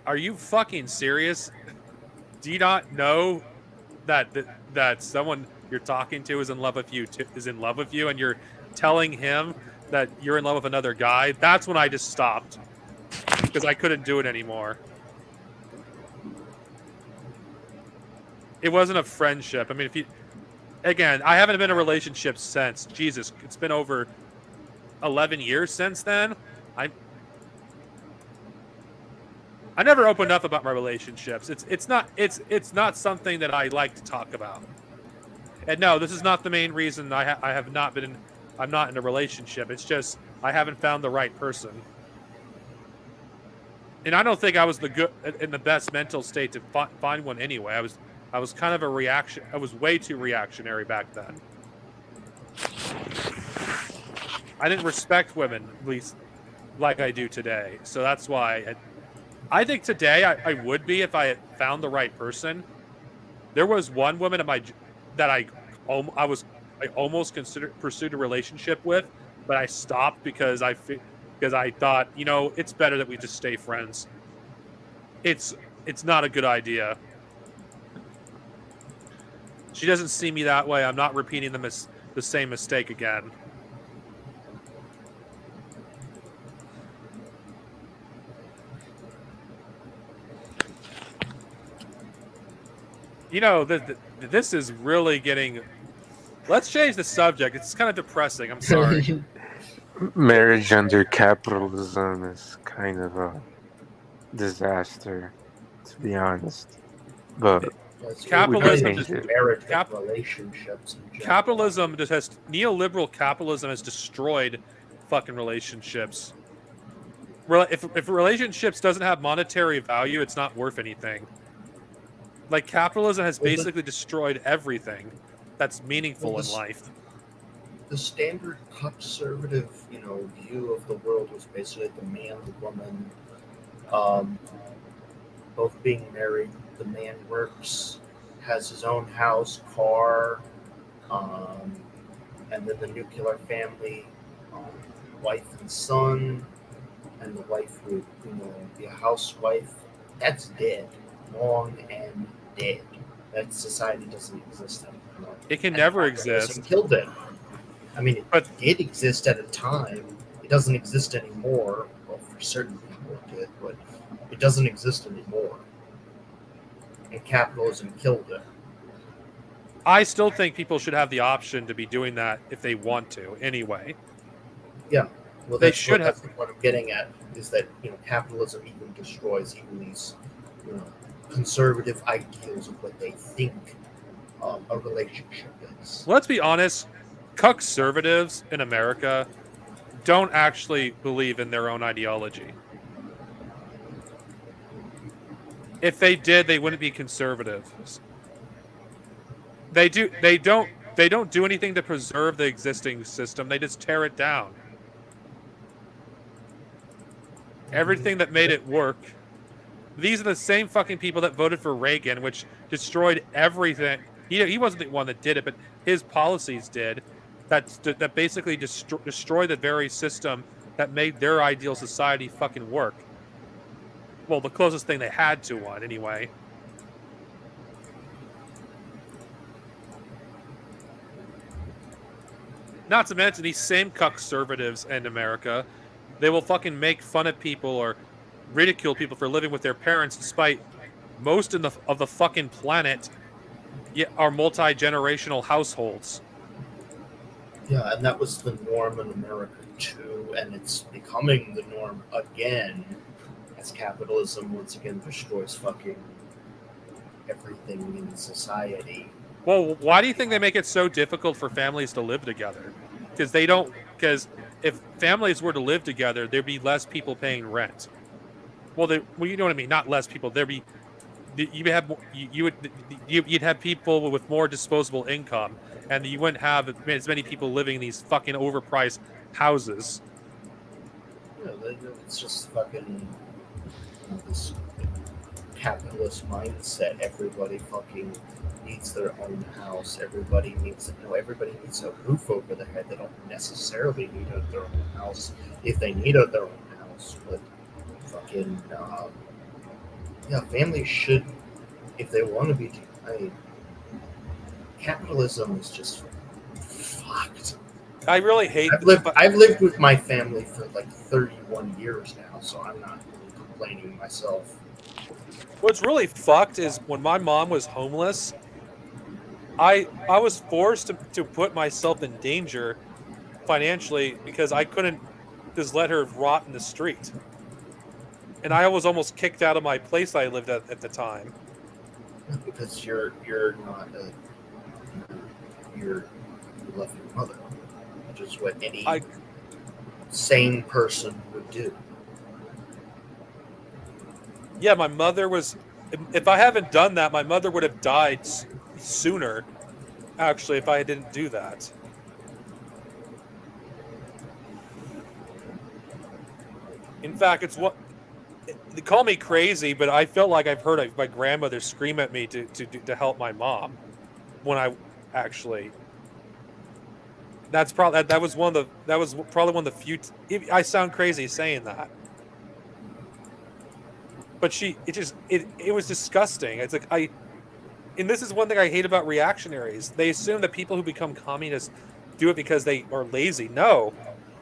are you fucking serious? Do you not know that someone you're talking to is in love with you, and you're telling him that you're in love with another guy? That's when I just stopped, because I couldn't do it anymore. It wasn't a friendship. I mean, I haven't been in a relationship since. Jesus, it's been over 11 years since then. I never opened up about my relationships. It's not something that I like to talk about. And no, this is not the main reason I'm not in a relationship. It's just I haven't found the right person. And I don't think I was in the best mental state to find one anyway. I was kind of I was way too reactionary back then. I didn't respect women, at least like I do today. So that's why I think today I would be if I had found the right person. There was one woman at my that I almost pursued a relationship with, but I stopped because I thought, it's better that we just stay friends. It's not a good idea. She doesn't see me that way. I'm not repeating the same mistake again. This is really getting. Let's change the subject. It's kind of depressing. I'm sorry. Marriage under capitalism is kind of a disaster, to be honest. But Capitalism just marriage relationships. Capitalism neoliberal capitalism has destroyed fucking relationships. If relationships doesn't have monetary value, it's not worth anything. Like capitalism has basically destroyed everything that's meaningful in life. The standard conservative, view of the world was basically the man, the woman, both being married. The man works, has his own house, car, and then the nuclear family, wife and son, and the wife would, be a housewife. That's dead, long and dead. That society doesn't exist anymore. It can never exist. Killed it. I mean, it did exist at a time. It doesn't exist anymore. Well, for certain people it did, but it doesn't exist anymore. And capitalism killed it. I still think people should have the option to be doing that if they want to, anyway. Yeah. Well, they should have. What I'm getting at is that capitalism even destroys even these conservative ideals of what they think a relationship is. Let's be honest, conservatives in America don't actually believe in their own ideology. If they did, they wouldn't be conservatives. They don't do anything to preserve the existing system. They just tear it down. Everything that made it work. These are the same fucking people that voted for Reagan, which destroyed everything. He wasn't the one that did it, but his policies did. That basically destroyed the very system that made their ideal society fucking work. Well, the closest thing they had to one, anyway. Not to mention these same conservatives in America, they will fucking make fun of people or ridicule people for living with their parents, despite most of the fucking planet are multi-generational households. Yeah, and that was the norm in America too, and it's becoming the norm again as capitalism once again destroys fucking everything in society. Well, why do you think they make it so difficult for families to live together? Because if families were to live together, there'd be less people paying rent. Well, you know what I mean. Not less people. You'd have people with more disposable income, and you wouldn't have as many people living in these fucking overpriced houses. Yeah, it's just fucking this capitalist mindset. Everybody fucking needs their own house. Everybody needs a roof over their head. They don't necessarily need their own house if they need their own house, but fucking families should, if they want to be. Capitalism is just fucked. I really hate. I've lived with my family for like 31 years now, so I'm not really complaining myself. What's really fucked is when my mom was homeless, I was forced to put myself in danger financially because I couldn't just let her rot in the street. And I was almost kicked out of my place I lived at the time. Because you love your mother, which is what any sane person would do. Yeah, my mother was. If I haven't done that, my mother would have died sooner. Actually, if I didn't do that. In fact, They call me crazy, but I felt like I've heard my grandmother scream at me to help my mom when I actually. That's probably that was probably one of the few. I sound crazy saying that, but it was disgusting. It's like and this is one thing I hate about reactionaries. They assume that people who become communists do it because they are lazy. No,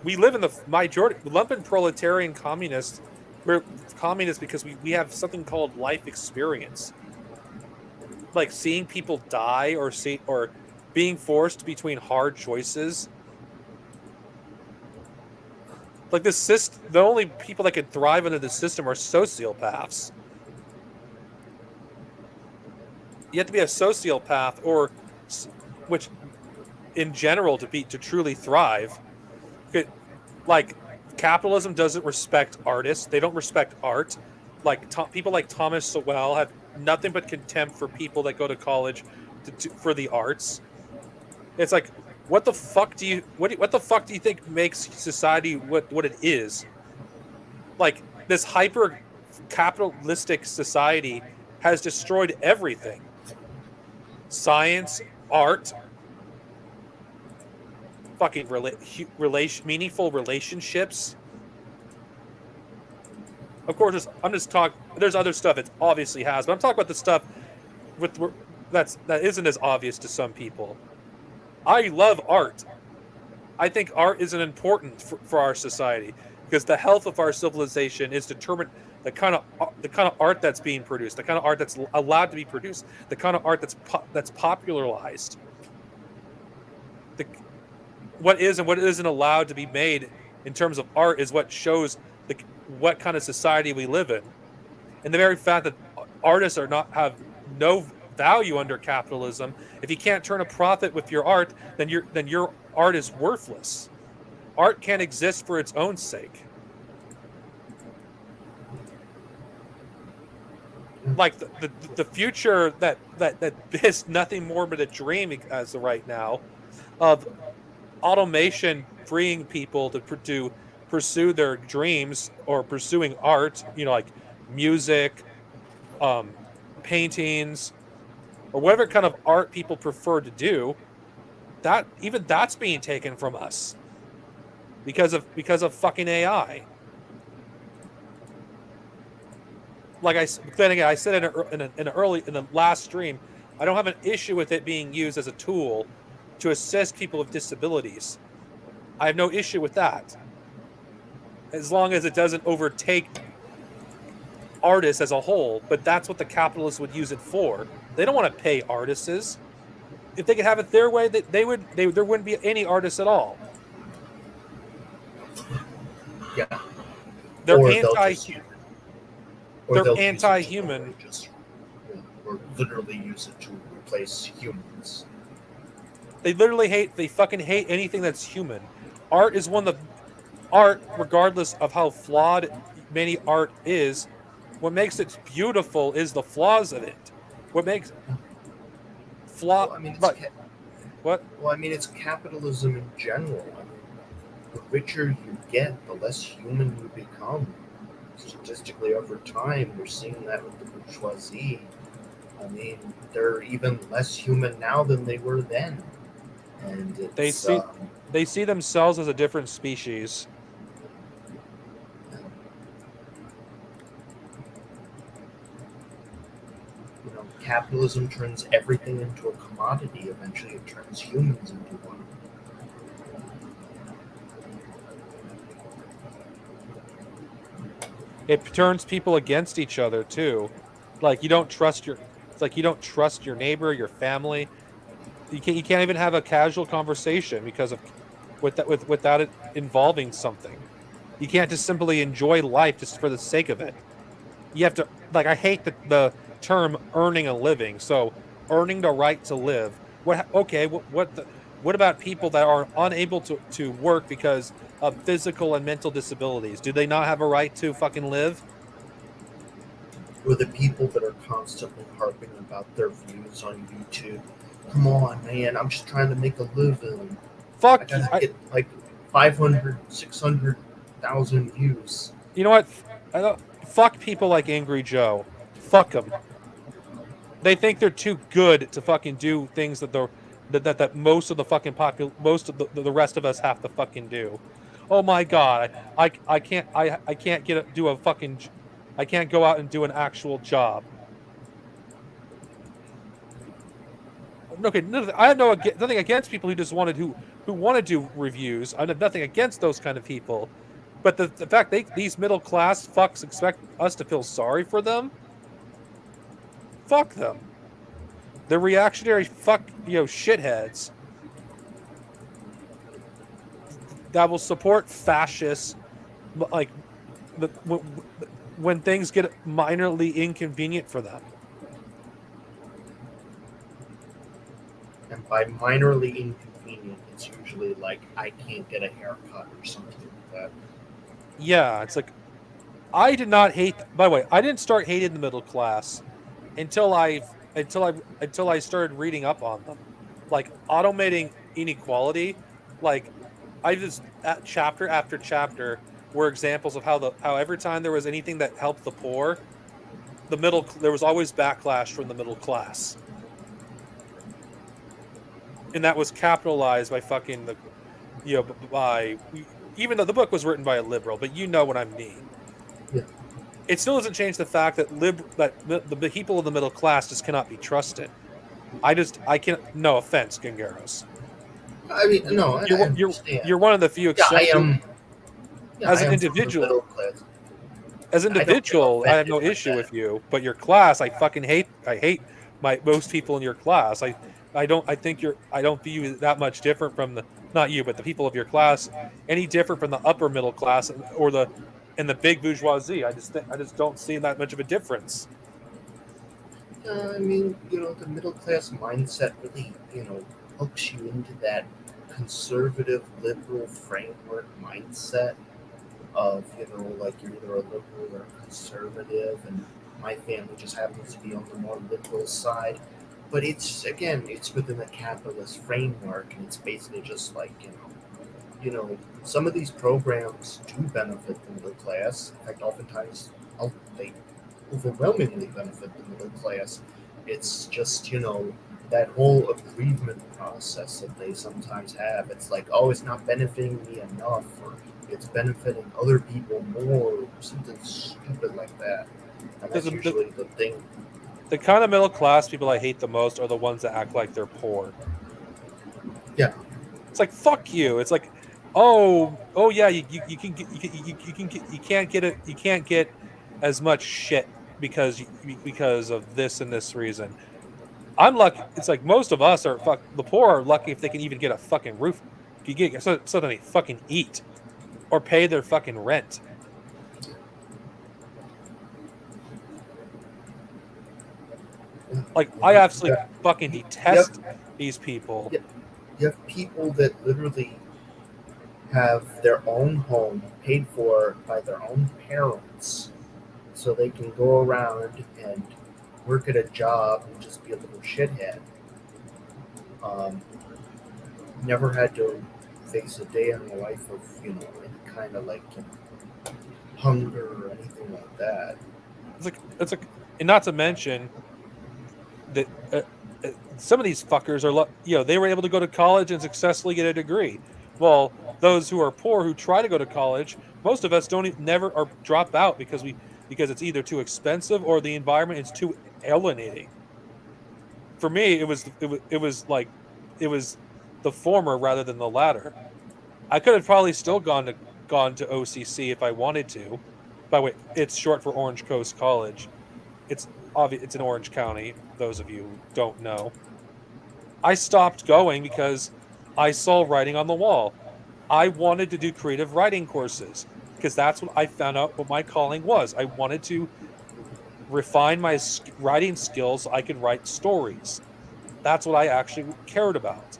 we live in the majority lumpen proletarian communists. We're communists because we have something called life experience, like seeing people die or being forced between hard choices. Like the only people that can thrive under the system are sociopaths. You have to be a sociopath, which, in general, to truly thrive. Like, capitalism doesn't respect artists. They don't respect art. Like people like Thomas Sowell have nothing but contempt for people that go to college for the arts. It's like, what the fuck do you think makes society what it is? Like, this hyper capitalistic society has destroyed everything. Science, art, fucking meaningful relationships. Of course, I'm just talking. There's other stuff it obviously has, but I'm talking about the stuff that isn't as obvious to some people. I love art. I think art is important for our society because the health of our civilization is determined the kind of art that's being produced, the kind of art that's allowed to be produced, the kind of art that's popularized. What is and what isn't allowed to be made in terms of art is what shows what kind of society we live in. And the very fact that artists have no value under capitalism, if you can't turn a profit with your art, then your art is worthless. Art can't exist for its own sake. Like the future that is nothing more but a dream as of right now, of automation freeing people to pursue their dreams or pursuing art, like music, paintings, or whatever kind of art people prefer to do. That's being taken from us because of fucking AI. Like I said in the last stream, I don't have an issue with it being used as a tool to assist people with disabilities. I have no issue with that, as long as it doesn't overtake artists as a whole. But that's what the capitalists would use it for. They don't want to pay artists. If they could have it their way, there wouldn't be any artists at all. Yeah. They're anti-human. Or literally use it to replace humans. They fucking hate anything that's human. Art is art, regardless of how flawed many art is, what makes it beautiful is the flaws of it. What makes Well, I mean, what? Well, I mean, it's capitalism in general. I mean, the richer you get, the less human you become. Statistically, over time, we're seeing that with the bourgeoisie. I mean, they're even less human now than they were then. And they see themselves as a different species. Capitalism turns everything into a commodity. Eventually, it turns humans into one. It turns people against each other too. Like you don't trust your neighbor, your family. You can't even have a casual conversation because of without it involving something. You can't just simply enjoy life just for the sake of it. You have to, I hate the term earning a living. So earning the right to live. What about people that are unable to work because of physical and mental disabilities? Do they not have a right to fucking live? Or the people that are constantly harping about their views on YouTube. Come on, man, I'm just trying to make a living. Fuck, I get like 500, 600,000 views. You know what? fuck people like Angry Joe. Fuck them. They think they're too good to fucking do things that that most of the fucking most of the rest of us have to fucking do. Oh my god, I can't I can't do a fucking I can't go out and do an actual job. Okay, I have nothing against people who just who want to do reviews. I have nothing against those kind of people, but the fact these middle class fucks expect us to feel sorry for them, fuck them. They're reactionary shitheads that will support fascists, like when things get minorly inconvenient for them. And by minorly inconvenient, it's usually like I can't get a haircut or something like that. Yeah, it's like I did not hate. By the way, I didn't start hating the middle class until I started reading up on them, like automating inequality. Like I just chapter after chapter were examples of how every time there was anything that helped the poor, there was always backlash from the middle class. And that was capitalized by fucking by even though the book was written by a liberal, but you know what I mean. Yeah. It still doesn't change the fact that the people of the middle class just cannot be trusted. I can't. No offense, Gangaros. I mean, no, I understand. You're one of the few exceptions. As an individual, I have no issue with you, but your class, I fucking hate. I hate most people in your class. I don't view you that much different from not you, but the people of your class, any different from the upper middle class or the big bourgeoisie. I just don't see that much of a difference. I mean, the middle class mindset really, hooks you into that conservative liberal framework mindset of, like you're either a liberal or a conservative, and my family just happens to be on the more liberal side. But it's within the capitalist framework, and it's basically just like, some of these programs do benefit the middle class. In fact, oftentimes they overwhelmingly benefit the middle class. It's just, that whole aggrievement process that they sometimes have. It's like, oh, it's not benefiting me enough, or it's benefiting other people more, or something stupid like that. And that's usually the thing. The kind of middle class people I hate the most are the ones that act like they're poor. Yeah. It's like, fuck you. It's like, oh yeah, you can't get as much shit because of this and this reason. I'm lucky. It's like most of us the poor are lucky if they can even get a fucking roof. You get so they fucking eat or pay their fucking rent. Like, I absolutely fucking detest these people. You have people that literally have their own home paid for by their own parents, so they can go around and work at a job and just be a little shithead. Never had to face a day in the life of, any kind of like hunger or anything like that. It's like, and not to mention that some of these fuckers are, they were able to go to college and successfully get a degree. Well, those who are poor who try to go to college, most of us drop out because it's either too expensive or the environment is too alienating. For me, it was the former rather than the latter. I could have probably still gone to OCC if I wanted to. By the way, it's short for Orange Coast College. It's in Orange County, those of you who don't know. I stopped going because I saw writing on the wall. I wanted to do creative writing courses because that's what I found out what my calling was. I wanted to refine my writing skills so I could write stories. That's what I actually cared about.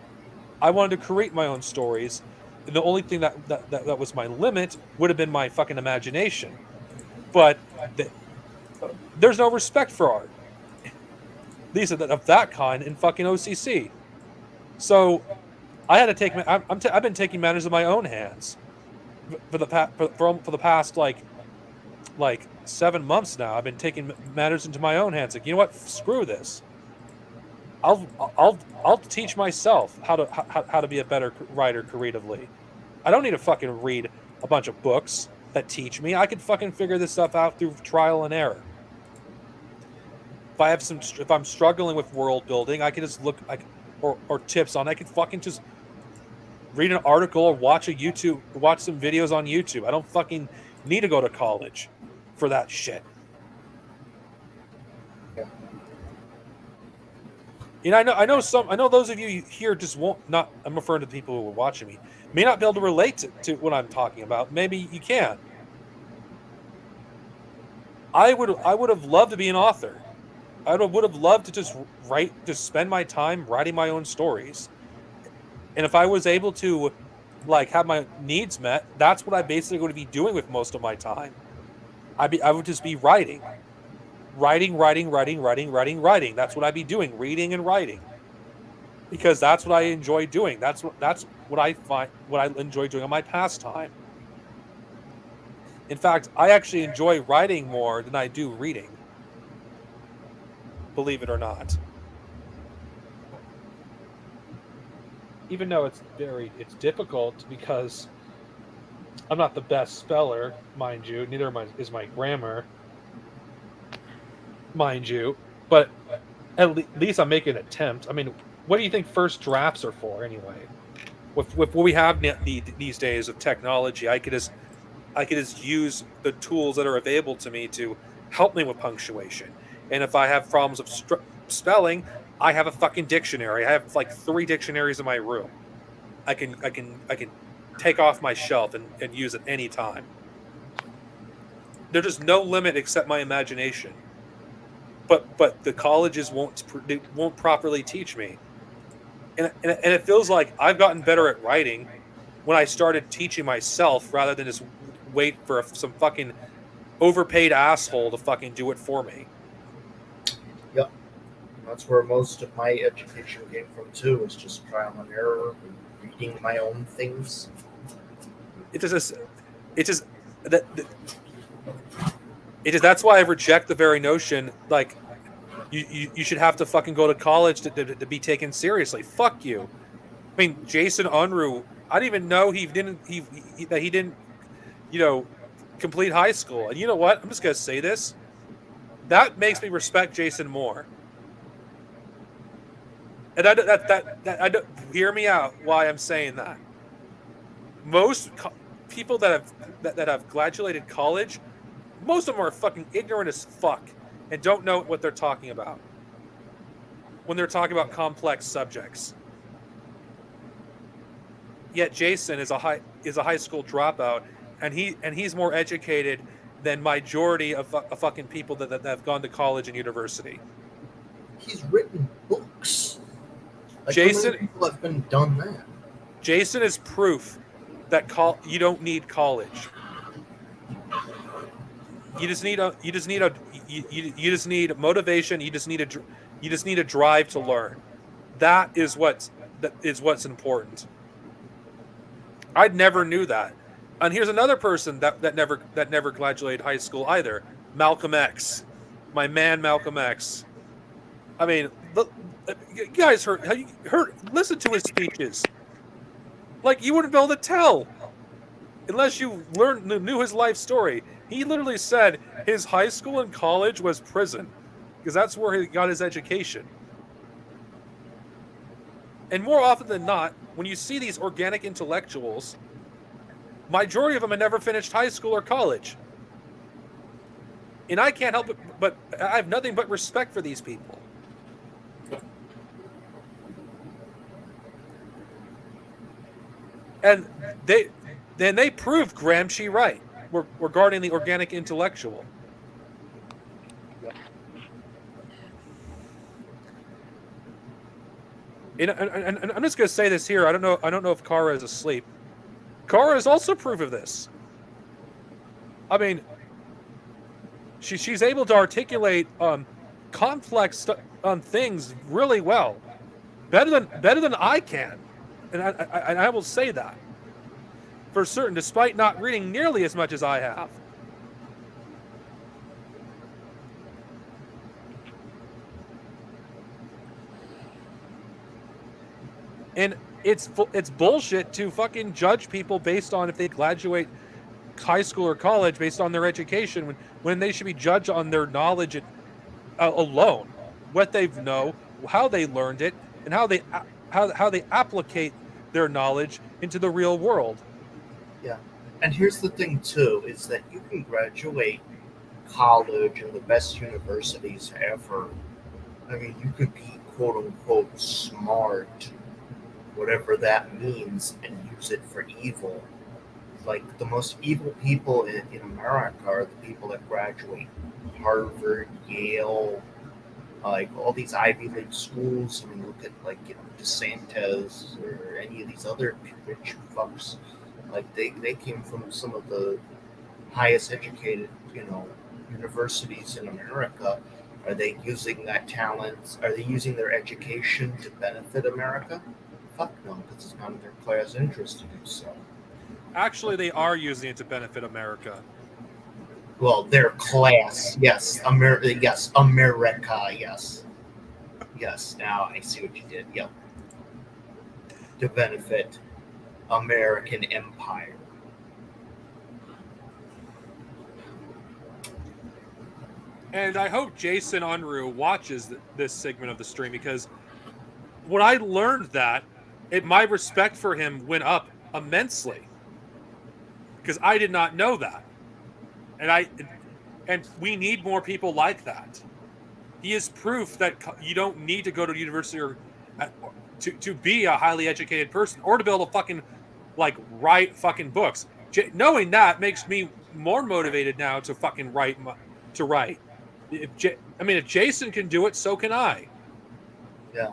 I wanted to create my own stories. And the only thing that was my limit would have been my fucking imagination. But there's no respect for art. These are of that kind in fucking OCC. So I had to take. I've been taking matters in my own hands for the past like 7 months now. I've been taking matters into my own hands. Like, you know what? Screw this. I'll teach myself how to be a better writer creatively. I don't need to fucking read a bunch of books that teach me. I can fucking figure this stuff out through trial and error. If I'm struggling with world building, I can just look or tips on. I can fucking just read an article or watch some videos on YouTube. I don't fucking need to go to college for that shit. You know, I know those of you here just won't not. I'm referring to people who are watching me, may not be able to relate to what I'm talking about. Maybe you can. I would have loved to be an author. I would have loved to just spend my time writing my own stories. And if I was able to, like, have my needs met, that's what I basically going to be doing with most of my time. I would just be writing. Writing. That's what I'd be doing, reading and writing. Because that's what I enjoy doing. That's what I enjoy doing on my pastime. In fact, I actually enjoy writing more than I do reading. Believe it or not. Even though it's difficult because I'm not the best speller, mind you. Neither is my grammar, mind you. But at least I'm making an attempt. I mean, what do you think first drafts are for anyway? With what we have these days of technology, I could just use the tools that are available to me to help me with punctuation. And if I have problems of spelling, I have a fucking dictionary. I have like 3 dictionaries in my room. I can take off my shelf and use at any time. There's just no limit except my imagination. But the colleges won't properly teach me. And it feels like I've gotten better at writing when I started teaching myself rather than just wait for some fucking overpaid asshole to fucking do it for me. Yep. That's where most of my education came from too, is just trial and error, reading my own things. That's why I reject the very notion, like, you should have to fucking go to college to be taken seriously. Fuck you. I mean, Jason Unruh, I didn't even know he didn't, complete high school. And you know what? I'm just gonna say this. That makes me respect Jason more. And I don't hear me out why I'm saying that. Most people that have graduated college, most of them are fucking ignorant as fuck and don't know what they're talking about when they're talking about complex subjects. Yet Jason is a high school dropout, and he's more educated than majority of fucking people that have gone to college and university. He's written books. Like, Jason, how many people have been done that? Jason is proof that you don't need college. You just need motivation. You just need a drive to learn. That is what's important. I never knew that. And here's another person that never graduated high school either. Malcolm X, my man Malcolm X. I mean, you guys listen to his speeches. Like, you wouldn't be able to tell unless you knew his life story. He literally said his high school and college was prison because that's where he got his education. And more often than not, when you see these organic intellectuals, majority of them have never finished high school or college. And I can't help it, but I have nothing but respect for these people. And they proved Gramsci right regarding the organic intellectual. And I'm just going to say this here. I don't know if Kara is asleep. Kara is also proof of this. I mean, she's able to articulate complex things really well, better than I can, and I will say that for certain, despite not reading nearly as much as I have. And it's bullshit to fucking judge people based on if they graduate high school or college based on their education when they should be judged on their knowledge alone, what they know, how they learned it, and how they applicate their knowledge into the real world. Yeah. And here's the thing too, is that you can graduate college and the best universities ever. I mean, you could be quote unquote smart, whatever that means, and use it for evil. Like the most evil people in America are the people that graduate Harvard, Yale, like all these Ivy League schools. I mean, look at like DeSantis or any of these other rich fucks. Like they came from some of the highest educated, universities in America. Are they using that talent? Are they using their education to benefit America? Fuck no, because it's not in their class interest to do so. Actually, they are using it to benefit America. Well, their class, yes. Yes, America, yes. Yes, now I see what you did. Yep. To benefit American empire. And I hope Jason Unruh watches this segment of the stream, because when I learned that, my respect for him went up immensely. Because I did not know that. And we need more people like that. He is proof that you don't need to go to university or to be a highly educated person or to be able to fucking write fucking books. Knowing that makes me more motivated now to fucking write. If Jason can do it, so can I. Yeah.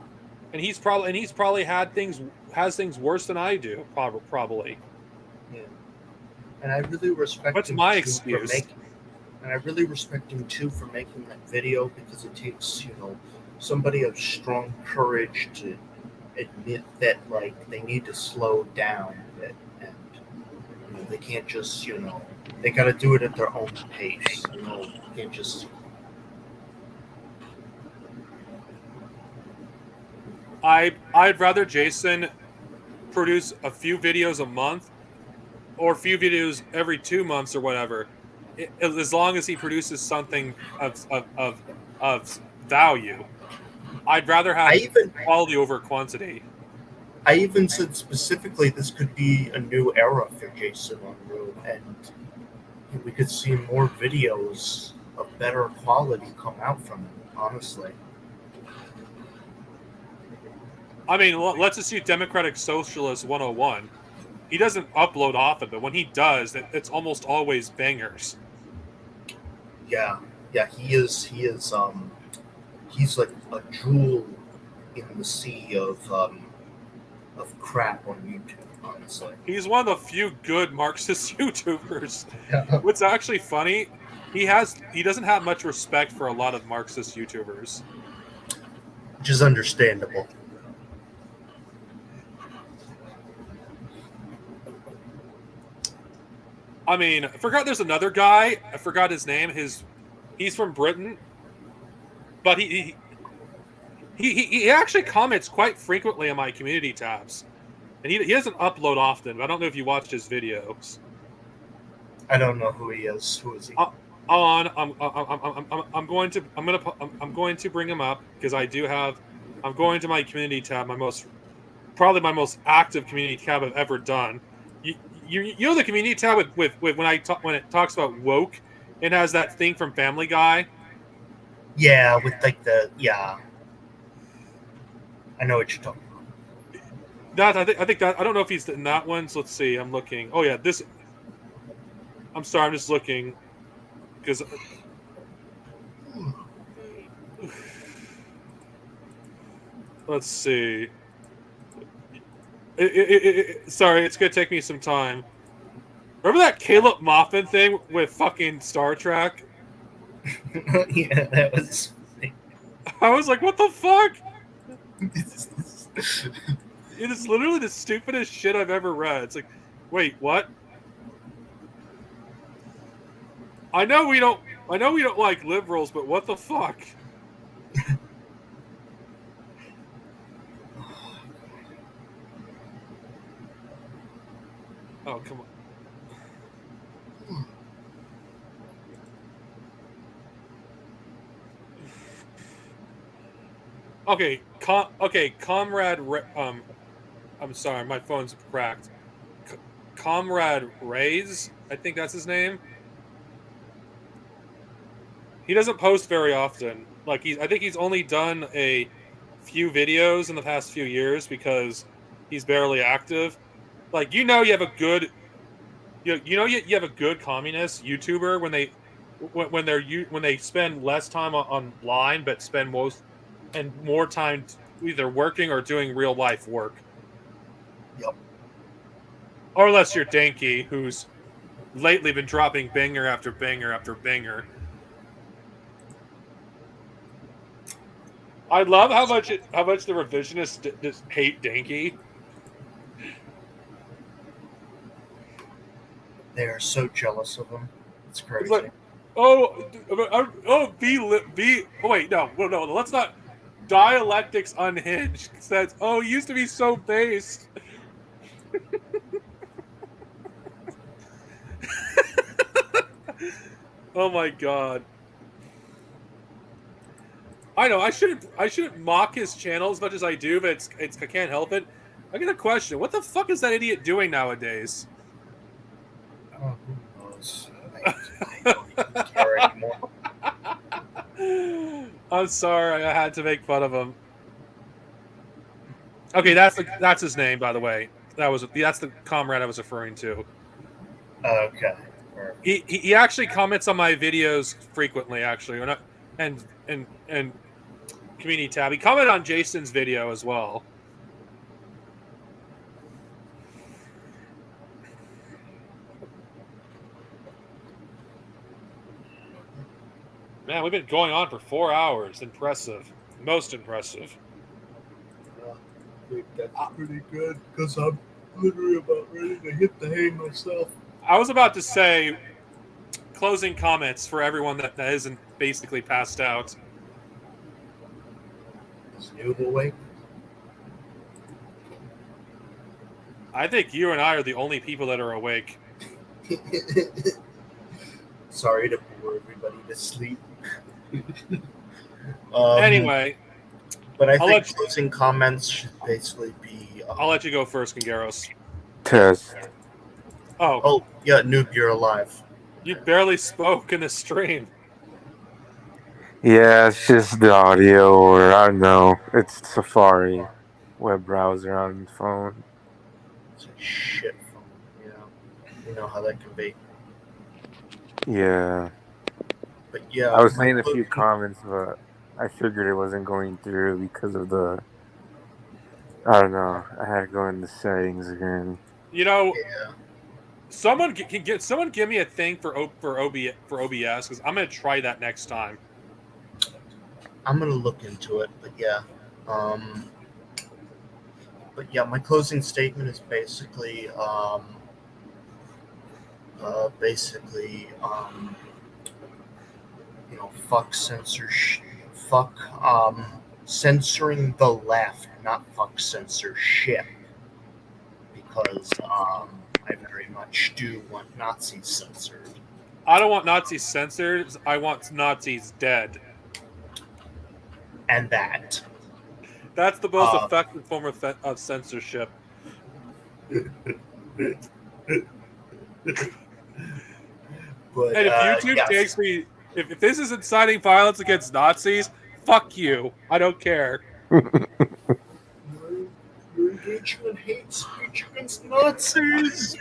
And he's probably has things worse than I do, probably. Yeah. And I really respect What's him my too excuse? and I really respect him too for making that video, because it takes, somebody of strong courage to admit that they need to slow down a bit, and they can't just they got to do it at their own pace. They can't just. I'd rather Jason produce a few videos a month or a few videos every 2 months or whatever, as long as he produces something of value. I'd rather have quality over quantity. I even said specifically this could be a new era for Jason Unruh, and we could see more videos of better quality come out from him, honestly. I mean, let's just see Democratic Socialist 101. He doesn't upload often, but when he does, it's almost always bangers. Yeah, he is. He's like a jewel in the sea of crap on YouTube. Honestly, he's one of the few good Marxist YouTubers. Yeah. What's actually funny, he doesn't have much respect for a lot of Marxist YouTubers, which is understandable. I mean, I forgot there's another guy. I forgot his name. He's from Britain, but he actually comments quite frequently on my community tabs, and he doesn't upload often. But I don't know if you watched his videos. I don't know who he is. Who is he? I'm going to bring him up because I'm going to my community tab, probably my most active community tab I've ever done. You know the community tab with when it talks about woke, it has that thing from Family Guy. Yeah, with I know what you're talking about. I think that I don't know if he's in that one. So let's see. I'm looking. Oh yeah, this. I'm sorry. I'm just looking because. Let's see. Sorry, it's gonna take me some time. Remember that Caleb Moffin thing with fucking Star Trek? Yeah, that was. I was like, what the fuck? It is literally the stupidest shit I've ever read. It's like, wait, what? I know we don't like liberals, but what the fuck? Oh, come on. Okay, Comrade. I'm sorry, my phone's cracked. Comrade Ray's, I think that's his name. He doesn't post very often. Like I think he's only done a few videos in the past few years because he's barely active. Like you have a good, you have a good communist YouTuber when they spend less time online but spend more time either working or doing real life work. Yep. Or unless you're Danky, who's lately been dropping banger after banger after banger. I love how much the revisionists just hate Danky. They are so jealous of him. It's crazy. It's like, oh, be. Oh wait, no, let's not. Dialectics Unhinged says, "Oh, he used to be so based." Oh my god. I know I shouldn't mock his channel as much as I do, but I can't help it. I get a question. What the fuck is that idiot doing nowadays? Oh, who knows? I don't even care anymore. I'm sorry, I had to make fun of him. Okay, that's his name, by the way. That's the comrade I was referring to. Okay. He actually comments on my videos frequently, actually, and community tab. He commented on Jason's video as well. Man, we've been going on for 4 hours. Impressive. Most impressive. I think that's pretty good because I'm literally about ready to hit the hay myself. I was about to say closing comments for everyone that isn't basically passed out. Is Noob awake? I think you and I are the only people that are awake. Sorry to bore everybody to sleep. Anyway. But I think closing comments should basically be... I'll let you go first, Kangaros. Test. Oh, yeah, Noob, you're alive. You barely spoke in the stream. Yeah, it's just the audio, or I don't know. It's Safari web browser on the phone. It's a shit phone, yeah. You know how that can be. Yeah. But yeah, I was saying a few comments, but I figured it wasn't going through because of the... I don't know. I had to go in the settings again. You know, yeah. Someone give me a thing for OBS because I'm gonna try that next time. I'm gonna look into it, but yeah. My closing statement is basically fuck censorship, censoring the left, not fuck censorship, because I very much do want Nazis censored. I don't want Nazis censored. I want Nazis dead. And that. That's the most effective form of censorship. But, and if YouTube takes me, if this is inciting violence against Nazis, fuck you. I don't care. You're engaging in hate speech against Nazis.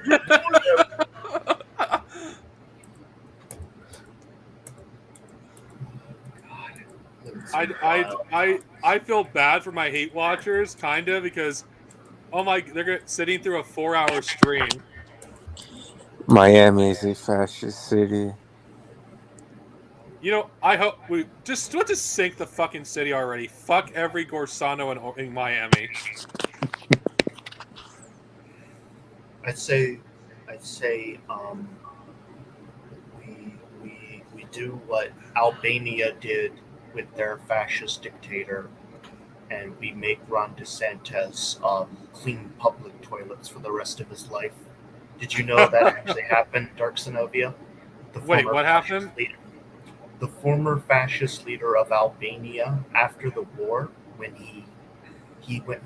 I feel bad for my hate watchers, kind of, because they're sitting through a 4-hour stream. Miami is a fascist city. You know, I hope let's just sink the fucking city already. Fuck every Gorsano in Miami. I'd say, we do what Albania did with their fascist dictator, and we make Ron DeSantis clean public toilets for the rest of his life. Did you know that actually happened, Dark Zenobia? Wait, what happened? The former fascist leader of Albania after the war, when he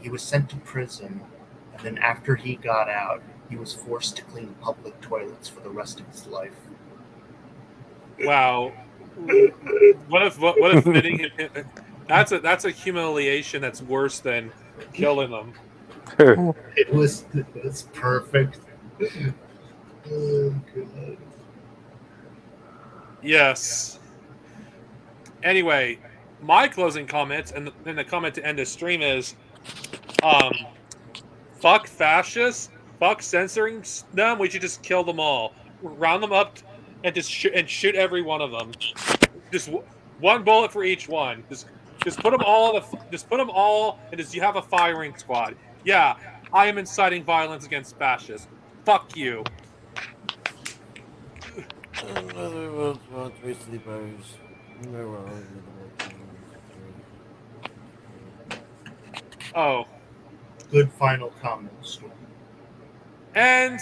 was sent to prison, and then after he got out, he was forced to clean public toilets for the rest of his life. Wow. What if fitting him? That's a humiliation that's worse than killing them. It was perfect. Oh god. Yes. Anyway, my closing comments and then the comment to end the stream is, fuck fascists, fuck censoring them. We should just kill them all, round them up, and just shoot every one of them. Just one bullet for each one. Just put them all. Just put them all, and just you have a firing squad. Yeah, I am inciting violence against fascists. Fuck you. Oh. Good final comments. And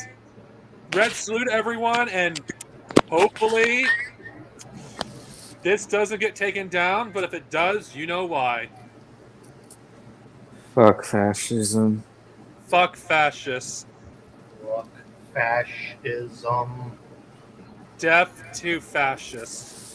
red salute everyone, and hopefully this doesn't get taken down, but if it does, you know why. Fuck fascism. Fuck fascists. Fuck fascism. Death to fascists.